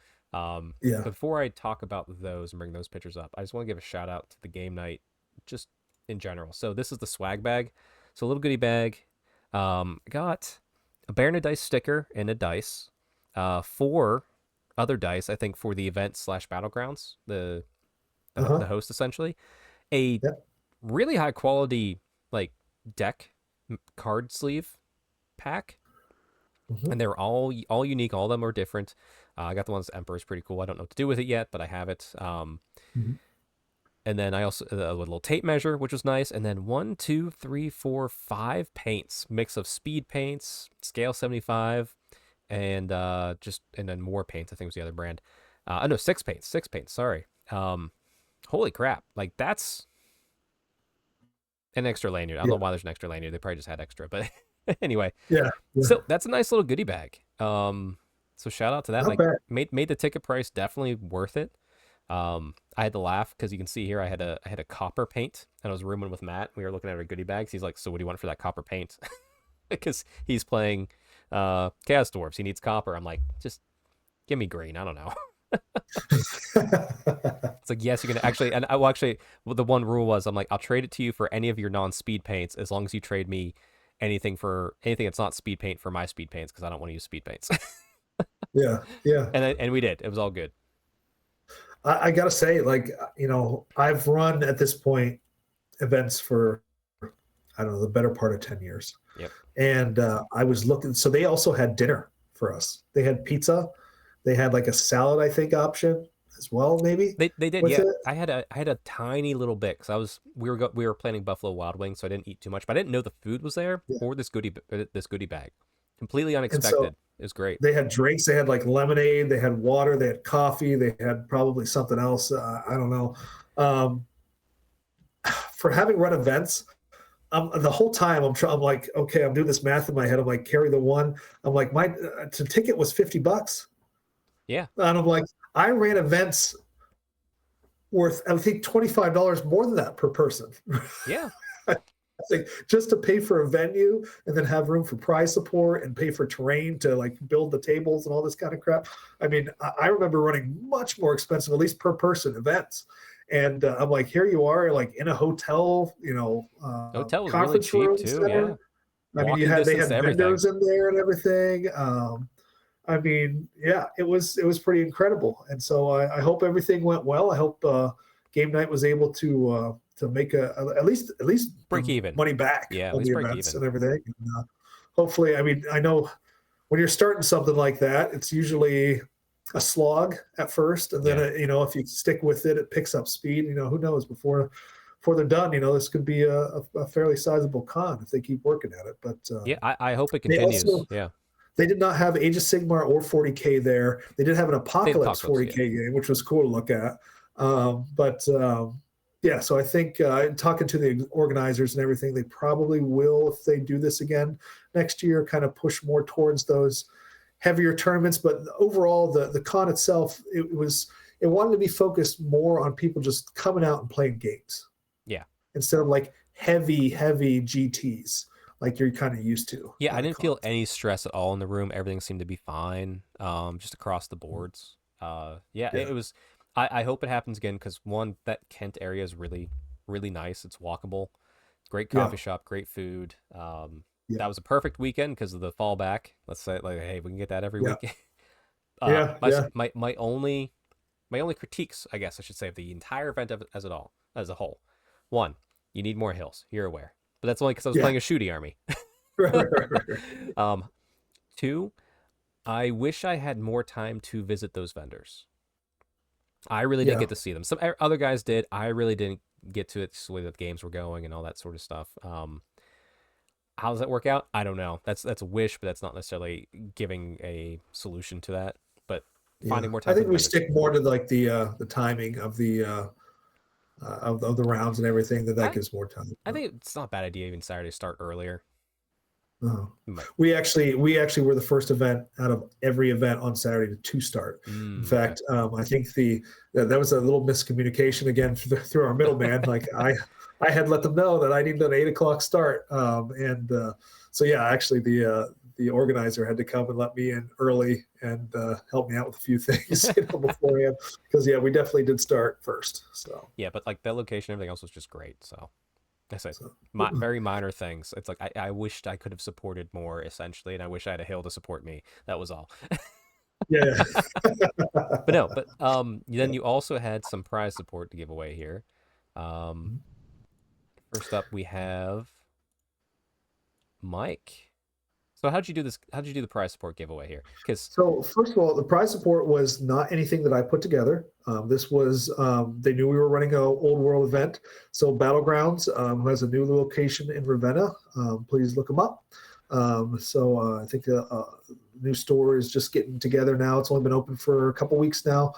Before I talk about those and bring those pictures up, I just want to give a shout out to the game night just in general. So this is the swag bag. So a little goodie bag. Got a Bear and a Dice sticker and a dice. 4 other dice, I think, for the event / BattleGrounds, the host essentially. A really high quality like deck card sleeve pack, and they're all unique. All of them are different. I got the ones Emperor is pretty cool. I don't know what to do with it yet, but I have it. And then I also a little tape measure, which was nice. And then 1, 2, 3, 4, 5 paints, mix of speed paints, scale 75, and then more paints. I think was the other brand. No, 6 paints. Sorry. Holy crap! Like that's an extra lanyard. I don't know why there's an extra lanyard. They probably just had extra, but anyway. Yeah. So that's a nice little goodie bag. So shout out to that. Not like bad. made the ticket price definitely worth it. I had to laugh because you can see here I had a copper paint, and I was rooming with Matt. We were looking at our goodie bags. He's like, "So what do you want for that copper paint?" Because he's playing Chaos Dwarves. He needs copper. I'm like, just give me green. I don't know. It's like, yes, you can actually, and the one rule was, I'm like, I'll trade it to you for any of your non-speed paints as long as you trade me anything that's not speed paint for my speed paints, because I don't want to use speed paints. Yeah. And we did. It was all good. I gotta say, like, I've run at this point events for, I don't know, the better part of 10 years. Yep. And I was looking, so they also had dinner for us. They had pizza. They had like a salad, I think, option as well, maybe. They did, yeah. I had a tiny little bit because we were planning Buffalo Wild Wings, so I didn't eat too much. But I didn't know the food was there or this goodie bag. Completely unexpected. It was great. They had drinks. They had like lemonade. They had water. They had coffee. They had probably something else. I don't know. For having run events, the whole time I'm like, okay, I'm doing this math in my head. I'm like, carry the one. I'm like, my ticket was $50. Yeah. And I'm like, I ran events worth, I think, $25 more than that per person. Yeah. I think just to pay for a venue and then have room for prize support and pay for terrain to like build the tables and all this kind of crap. I mean, I remember running much more expensive, at least per person events. And I'm like, here you are, like in a hotel, hotel was really cheap too. Center. Yeah. I mean, they had vendors in there and everything. I mean, yeah, it was pretty incredible. And so I hope everything went well. I hope game night was able to make at least break even money back. Yeah, at on least the break events even and everything. And, hopefully, I mean, I know when you're starting something like that, it's usually a slog at first, and then if you stick with it, it picks up speed. Who knows before they're done? This could be a fairly sizable con if they keep working at it. But I hope it continues. They did not have Age of Sigmar or 40K there. They did have an Apocalypse 40K game, which was cool to look at. Yeah, so I think talking to the organizers and everything, they probably will, if they do this again next year, kind of push more towards those heavier tournaments. But overall, the con itself, it wanted to be focused more on people just coming out and playing games. Yeah. Instead of like heavy GTs like you're kind of used to. Yeah, I didn't feel any stress at all in the room. Everything seemed to be fine, just across the boards. It was. I hope it happens again because one, that Kent area is really, really nice. It's walkable, great coffee shop, great food. That was a perfect weekend because of the fallback. Let's say like, hey, we can get that every weekend. My only critiques, I guess I should say, of the entire event as a whole. One, you need more hills. You're aware, but that's only because I was playing a shooty army. right. Two, I wish I had more time to visit those vendors. I really didn't get to see them. Some other guys did. I really didn't get to it the way that the games were going and all that sort of stuff. How does that work out? I don't know. That's a wish, but that's not necessarily giving a solution to that. But finding more time. I think we stick more to like the timing of the rounds and everything. That gives more time. I think it's not a bad idea even Saturday start earlier. Oh. We actually were the first event out of every event on Saturday to start. In fact, I think that was a little miscommunication again through our middleman. Like I had let them know that I needed an 8 o'clock start, actually the organizer had to come and let me in early and help me out with a few things beforehand because we definitely did start first. So but like the location, everything else was just great. So. Very minor things. It's like I wished I could have supported more, essentially, and I wish I had a hill to support me. That was all. But then you also had some prize support to give away here. First up, we have Mike. So how'd you do this? How'd you do the prize support giveaway here? So first of all, the prize support was not anything that I put together. This was they knew we were running an old world event. So BattleGrounds, who has a new location in Ravenna, please look them up. I think the new store is just getting together now. It's only been open for a couple weeks now.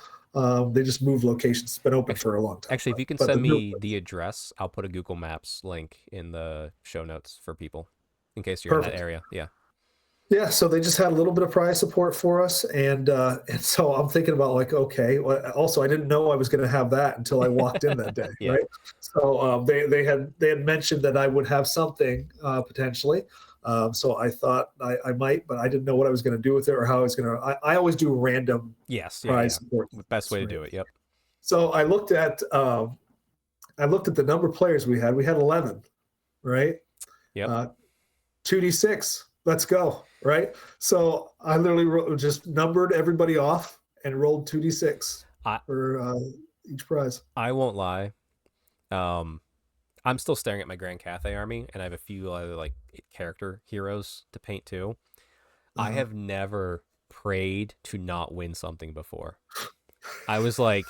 They just moved locations. It's been open for a long time. Actually, if you can send me the address, I'll put a Google Maps link in the show notes for people in case you're in that area. Yeah. Yeah, so they just had a little bit of prize support for us, and so I'm thinking about like, okay. Well, also, I didn't know I was going to have that until I walked in that day, right? So they had mentioned that I would have something potentially. So I thought I might, but I didn't know what I was going to do with it or how I was going to. I always do random prize support. Best way to do it. Yep. So I looked at the number of players we had. We had 11, right? Yep. 2d6. Let's go. Right. So I literally just numbered everybody off and rolled 2d6 for each prize. I won't lie. I'm still staring at my Grand Cathay army, and I have a few other like character heroes to paint too. I have never prayed to not win something before. I was like,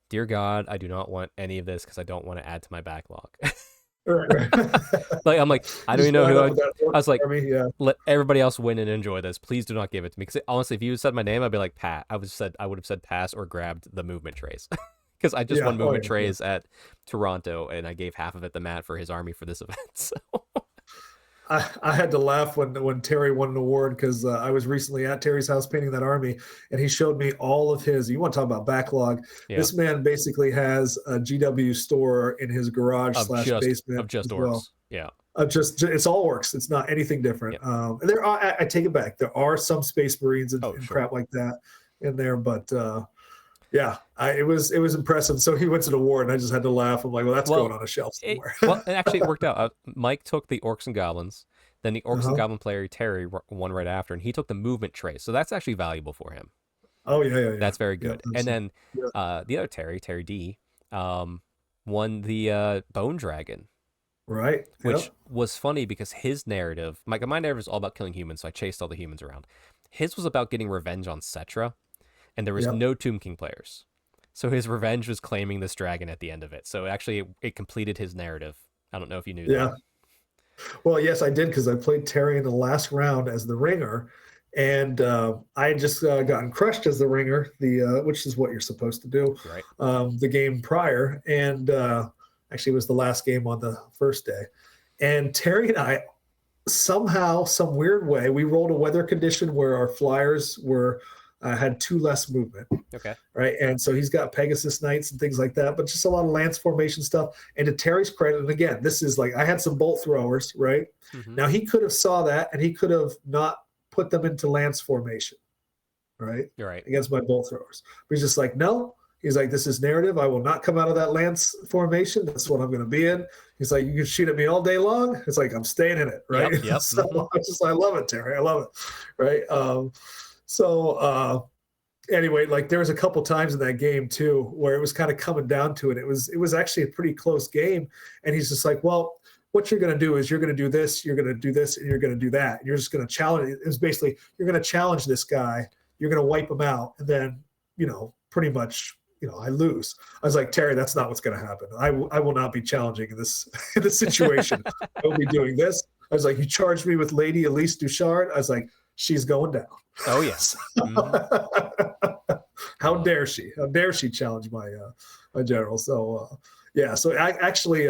dear God, I do not want any of this because I don't want to add to my backlog. Right. Like I'm like, I don't even know who I was like, let everybody else win and enjoy this. Please do not give it to me. Because honestly, if you said my name, I'd be like, Pat. I would have said pass or grabbed the movement trays. Because I just won movement trays at Toronto, and I gave half of it to Matt for his army for this event. So I had to laugh when Terry won an award because I was recently at Terry's house painting that army, and he showed me all of his. You want to talk about backlog? Yeah. This man basically has a GW store in his garage / basement of just orcs. Well. Yeah, it's all orcs. It's not anything different. Yeah. And there are. I take it back. There are some Space Marines and crap like that in there, but. It was impressive. So he wins an award, and I just had to laugh. I'm like, well, that's going on a shelf somewhere. It worked out. Mike took the Orcs and Goblins, then the Orcs and Goblin player Terry won right after, and he took the movement tray. So that's actually valuable for him. Oh yeah. That's very good. And then the other Terry D, won the Bone Dragon. Right. Which was funny because his narrative, my narrative is all about killing humans, so I chased all the humans around. His was about getting revenge on Cetra. And there was no Tomb King players. So his revenge was claiming this dragon at the end of it. So actually, it completed his narrative. I don't know if you knew that. Well, yes, I did because I played Terry in the last round as the ringer. and I had just gotten crushed as the ringer, which is what you're supposed to do, Right. the game prior, and actually it was the last game on the first day. And Terry and I somehow, some weird way, we rolled a weather condition where our flyers were had 2 less movement. Okay. Right. And so he's got Pegasus Knights and things like that, but just a lot of lance formation stuff. And to Terry's credit, and again, this is like I had some bolt throwers, right? Mm-hmm. Now he could have saw that and he could have not put them into lance formation, right? You're right. Against my bolt throwers. But he's just like, no. He's like, this is narrative. I will not come out of that lance formation. That's what I'm going to be in. He's like, you can shoot at me all day long. It's like, I'm staying in it, right? Yep. So I love it, Terry. I love it, right? Anyway, like there was a couple times in that game too where it was kind of coming down to it. It was actually a pretty close game, and he's just like, well, what you're going to do is you're going to do this, you're going to do this, and you're going to do that. And you're just going to challenge. It was basically you're going to challenge this guy, you're going to wipe him out, and then pretty much. I lose. I was like, Terry, that's not what's going to happen. I will not be challenging in this situation. I will be doing this. I was like, you charged me with Lady Elise Duchard. I was like, she's going down. Oh, yes. How dare she? How dare she challenge my general? So, So actually,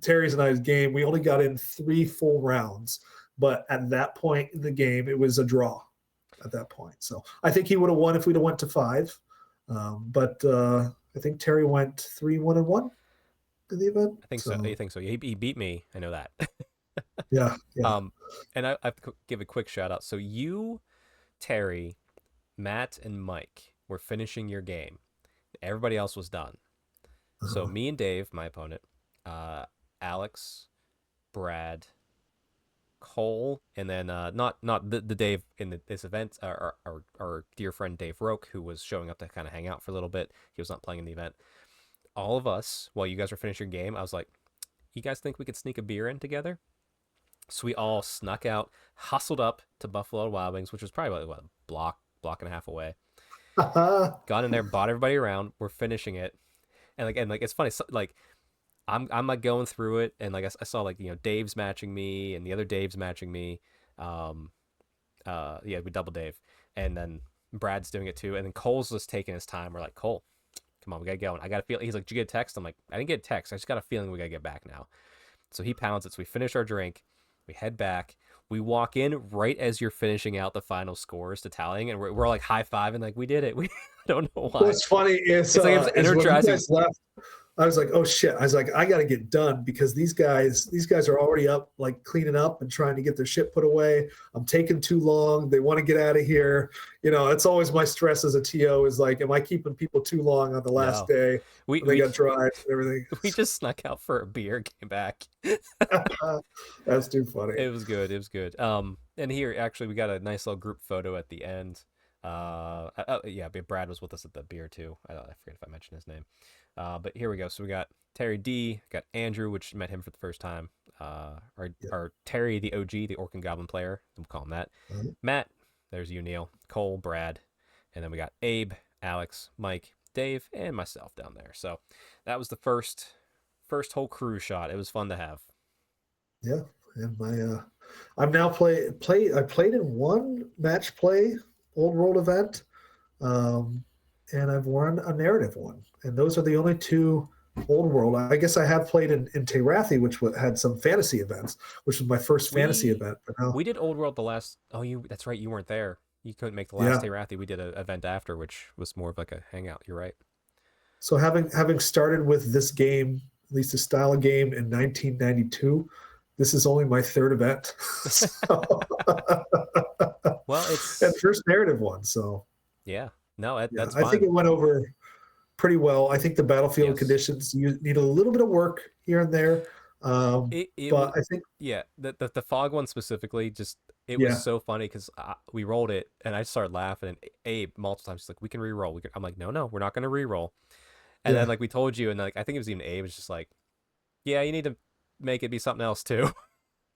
Terry's and I's game, we only got in 3 full rounds. But at that point in the game, it was a draw at that point. So I think he would have won if we'd have went to 5. But I think Terry went 3-1-1 in the event. I think so. I think so. He beat me. I know that. Yeah. And I have to give a quick shout out. So you, Terry, Matt, and Mike were finishing your game. Everybody else was done. So me and Dave, my opponent, Alex, Brad, Cole, and then not the Dave in this event, our dear friend Dave Roke, who was showing up to kind of hang out for a little bit. He was not playing in the event. All of us, while you guys were finishing your game, I was like, you guys think we could sneak a beer in together? So we all snuck out, hustled up to Buffalo Wild Wings, which was probably what, a block and a half away. Got in there, bought everybody around. We're finishing it, and it's funny. So, I'm like going through it, and I saw Dave's matching me, and the other Dave's matching me. We double Dave, and then Brad's doing it too, and then Cole's just taking his time. We're like, Cole, come on, we gotta go. And I got a feeling. He's like, did you get a text? I'm like, I didn't get a text. I just got a feeling we gotta get back now. So he pounds it. So we finish our drink. We head back. We walk in right as you're finishing out the final scores to tallying, and we're like high-fiving, like we did it. I don't know why. What's funny is it's like energizing. When you guys left, I was like, oh shit. I was like, I got to get done because these guys are already up, like cleaning up and trying to get their shit put away. I'm taking too long. They want to get out of here. It's always my stress as a TO is like, am I keeping people too long on the last day? They got drives and everything. We just snuck out for a beer, came back. That's too funny. It was good. And here, actually, we got a nice little group photo at the end. Brad was with us at the beer too. I forget if I mentioned his name. But here we go. So we got Terry D, got Andrew, which met him for the first time. Our Terry, the OG, the Orc and Goblin player. We'll call him that. Mm-hmm. Matt, there's you, Neil, Cole, Brad, and then we got Abe, Alex, Mike, Dave, and myself down there. So that was the first whole crew shot. It was fun to have. Yeah, and I'm now I played in one match play old world event, and I've won a narrative one, and those are the only 2 old world. I guess I have played in Teyrathi, which had some fantasy events, which was my first fantasy event. But no. We did old world the last. Oh, that's right, you weren't there. You couldn't make the last Teyrathi. We did an event after, which was more of like a hangout. You're right. So having started with this game, at least the style of game, in 1992. This is only my 3rd event. Well, it's and first narrative one. So yeah, no, that's I fine. think it went over pretty well. I think the battlefield conditions you need a little bit of work here and there. But I think the fog one specifically, was so funny because we rolled it and I started laughing, and Abe multiple times like, we can re-roll. I'm like, no, we're not going to re-roll. And then we told you, and I think it was even Abe was just like, yeah, you need to make it be something else too.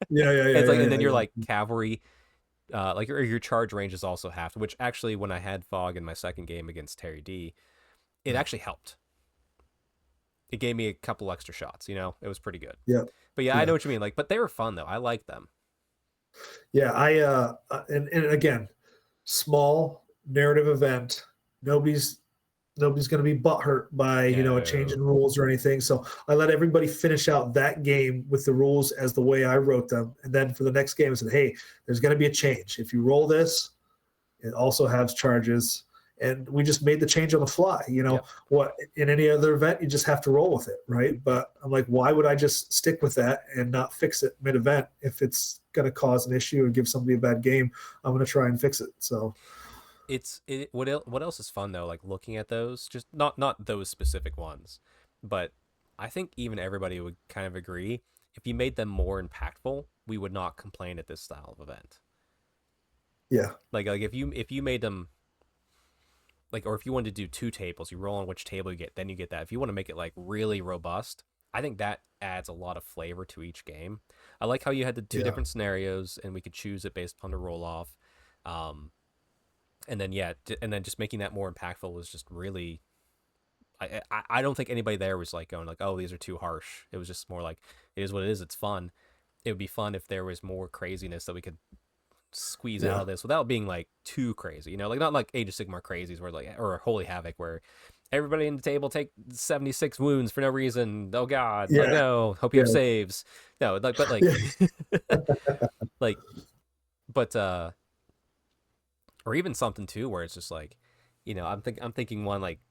And then you're like cavalry, your charge range is also halved, which actually when I had fog in my second game against Terry D, it actually helped. It gave me a couple extra shots, it was pretty good. But I know what you mean. But they were fun though. I like them. Yeah. And again, small narrative event. Nobody's going to be butthurt by a change in rules or anything. So I let everybody finish out that game with the rules as the way I wrote them, and then for the next game I said, hey, there's going to be a change. If you roll this, it also has charges. And we just made the change on the fly. What in any other event, you just have to roll with it, right? But I'm like, why would I just stick with that and not fix it mid-event? If it's going to cause an issue and give somebody a bad game, I'm going to try and fix it. So what else is fun though? Like looking at those, just not those specific ones, but I think even everybody would kind of agree, if you made them more impactful, we would not complain at this style of event. Yeah. Like if you made them, like, or if you wanted to do 2 tables, you roll on which table you get, then you get that. If you want to make it like really robust, I think that adds a lot of flavor to each game. I like how you had the 2 different scenarios and we could choose it based upon the roll off. And then just making that more impactful was just really, I don't think anybody there was like going like, oh, these are too harsh. It was just more like, it is what it is. It's fun. It would be fun if there was more craziness that we could squeeze out of this without being like too crazy, like not like Age of Sigmar crazies where like, or Holy Havoc where everybody in the table take 76 wounds for no reason. Oh God, like, no, hope you have saves. No, like, but like, like, but or even something too where it's just like, I'm thinking one like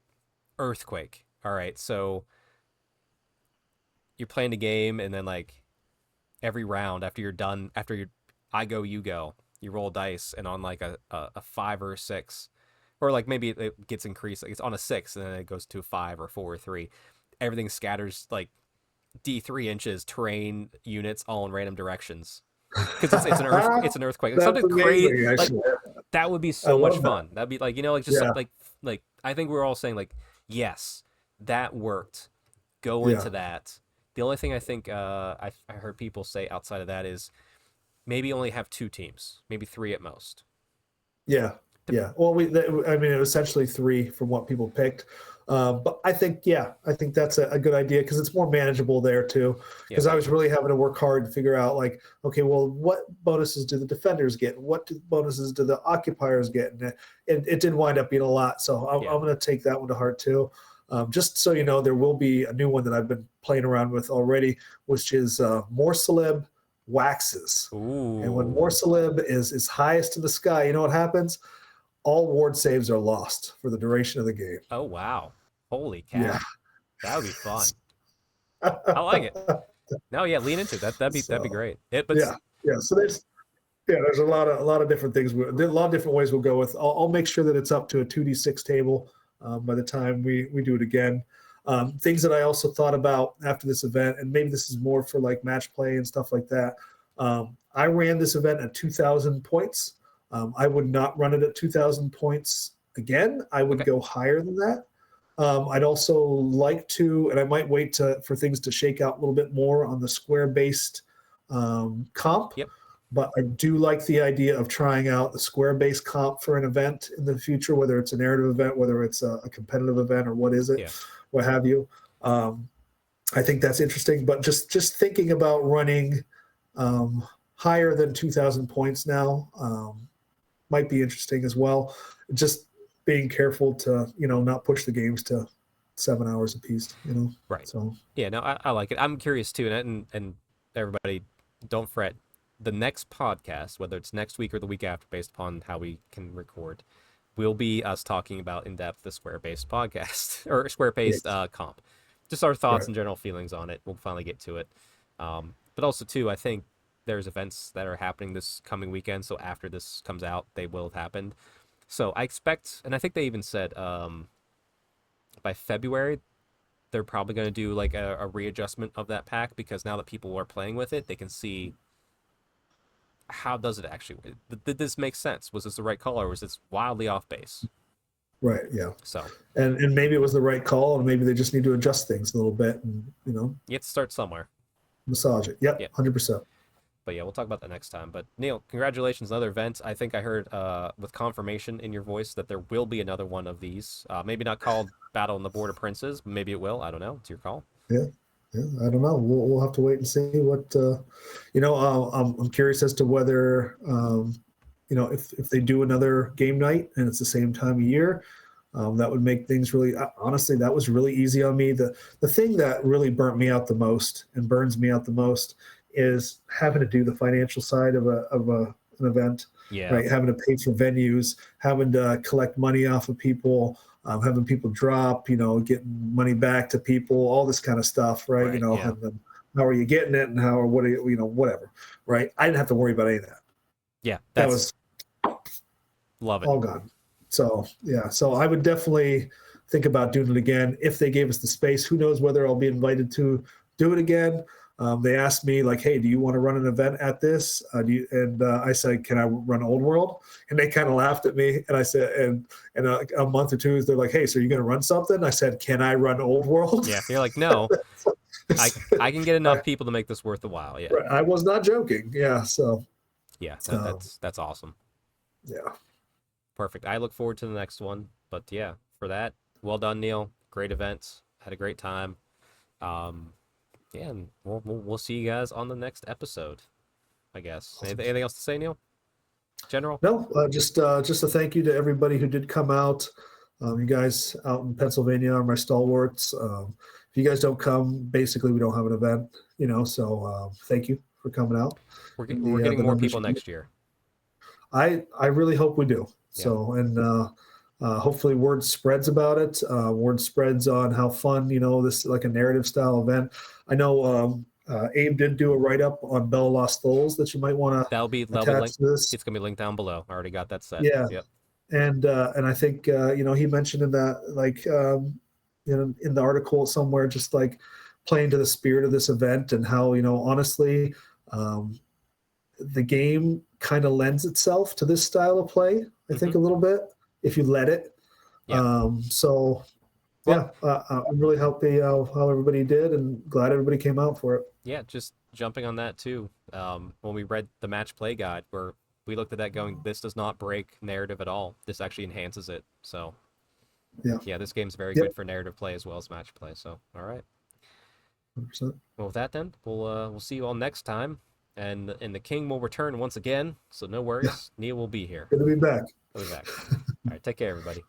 Earthquake. All right, so you're playing a game and then like every round after you're done, I go, you go. You roll dice, and on like a 5 or a 6, or like maybe it gets increased. Like it's on a 6, and then it goes to a 5 or 4 or 3. Everything scatters like D3 inches, terrain units all in random directions. Because it's an earthquake. Like something crazy. Like, that would be so much fun. That'd be like like just like I think we're all saying like, yes, that worked. Go into that. The only thing I think I heard people say outside of that is, maybe only have 2 teams, maybe 3 at most. Yeah. Well, it was essentially 3 from what people picked. But I think that's a good idea because it's more manageable there too. Because I was really having to work hard to figure out like, okay, well, what bonuses do the defenders get? What bonuses do the occupiers get? And it did wind up being a lot. So I'm going to take that one to heart too. Just so you know, there will be a new one that I've been playing around with already, which is more celeb waxes. Ooh. And when more celeb is highest in the sky, you know what happens? All ward saves are lost for the duration of the game. Oh wow, holy cow. That would be fun. I like it. No, lean into it. That'd be great. So there's a lot of different things, a lot of different ways we'll go with. I'll make sure that it's up to a 2d6 table by the time we do it again. Things that I also thought about after this event, and maybe this is more for like match play and stuff like that. I ran this event at 2,000 points. I would not run it at 2,000 points again. I would go higher than that. I'd also like to, and I might wait for things to shake out a little bit more on the square-based comp. Yep. But I do like the idea of trying out the square-based comp for an event in the future, whether it's a narrative event, whether it's a competitive event, or what is it. What have you. I think that's interesting, but just thinking about running higher than 2,000 points now might be interesting as well. Just being careful to, not push the games to 7 hours a piece, Right. So I like it. I'm curious too, and everybody, don't fret. The next podcast, whether it's next week or the week after, based upon how we can record, will be us talking about in depth the square-based podcast or square-based comp. Just our thoughts and general feelings on it. We'll finally get to it. But also too, I think there's events that are happening this coming weekend. So after this comes out, they will have happened. So I expect, and I think they even said by February, they're probably going to do like a readjustment of that pack, because now that people are playing with it, they can see how does it actually, did this make sense? Was this the right call, or was this wildly off base? Right. Yeah. So, and maybe it was the right call, and maybe they just need to adjust things a little bit, and you have to start somewhere. Massage it. Yep. 100%. But we'll talk about that next time. But Neil, congratulations on another event. I think I heard with confirmation in your voice that there will be another one of these. Maybe not called Battle on the Border Princes. Maybe it will. I don't know. It's your call. Yeah. I don't know. We'll have to wait and see what. I'm curious as to whether if they do another game night and it's the same time of year, that would make things really, honestly, that was really easy on me. The thing that really burnt me out the most and burns me out the most is having to do the financial side of an event. Yeah. Right. Having to pay for venues, having to collect money off of people, having people drop, getting money back to people, all this kind of stuff. Right. Yeah. And then how are you getting it and what are you, whatever. Right. I didn't have to worry about any of that. Yeah. That was love it. All gone. So, yeah. So I would definitely think about doing it again. If they gave us the space, who knows whether I'll be invited to do it again. They asked me like, hey, do you want to run an event at this? I said, can I run Old World? And they kind of laughed at me. And I said, and a month or two, they're like, hey, so you're going to run something? I said, can I run Old World? Yeah. You're like, no, I can get enough people to make this worth the while. Yeah. Right. I was not joking. Yeah. So. Yeah. That's awesome. Yeah. Perfect. I look forward to the next one. But yeah, for that, well done, Neil. Great events. Had a great time. Yeah, and we'll see you guys on the next episode, I guess. Awesome. Anything else to say, Neil? General? No, just a thank you to everybody who did come out. You guys out in Pennsylvania are my stalwarts. If you guys don't come, basically we don't have an event, so thank you for coming out. We're getting more people next year. I really hope we do. Yeah. So, and hopefully word spreads about it. Word spreads on how fun, this is like a narrative style event. I know Abe did do a write-up on Bella Lost Souls that you might want to attach to this. It's going to be linked down below. I already got that set. Yeah. Yep. And I think, he mentioned in that, like, in the article somewhere, just like playing to the spirit of this event and how, honestly, the game kind of lends itself to this style of play, I think a little bit, if you let it. Yeah. I'm really happy how everybody did and glad everybody came out for it. Yeah, just jumping on that too. When we read the match play guide, where we looked at that going, this does not break narrative at all. This actually enhances it. So yeah, this game's very good for narrative play as well as match play. So all right. 100%. Well, with that then, we'll see you all next time. And the king will return once again, so no worries. Yeah. Neil will be here. Good to be back. He'll be back. All right, take care, everybody.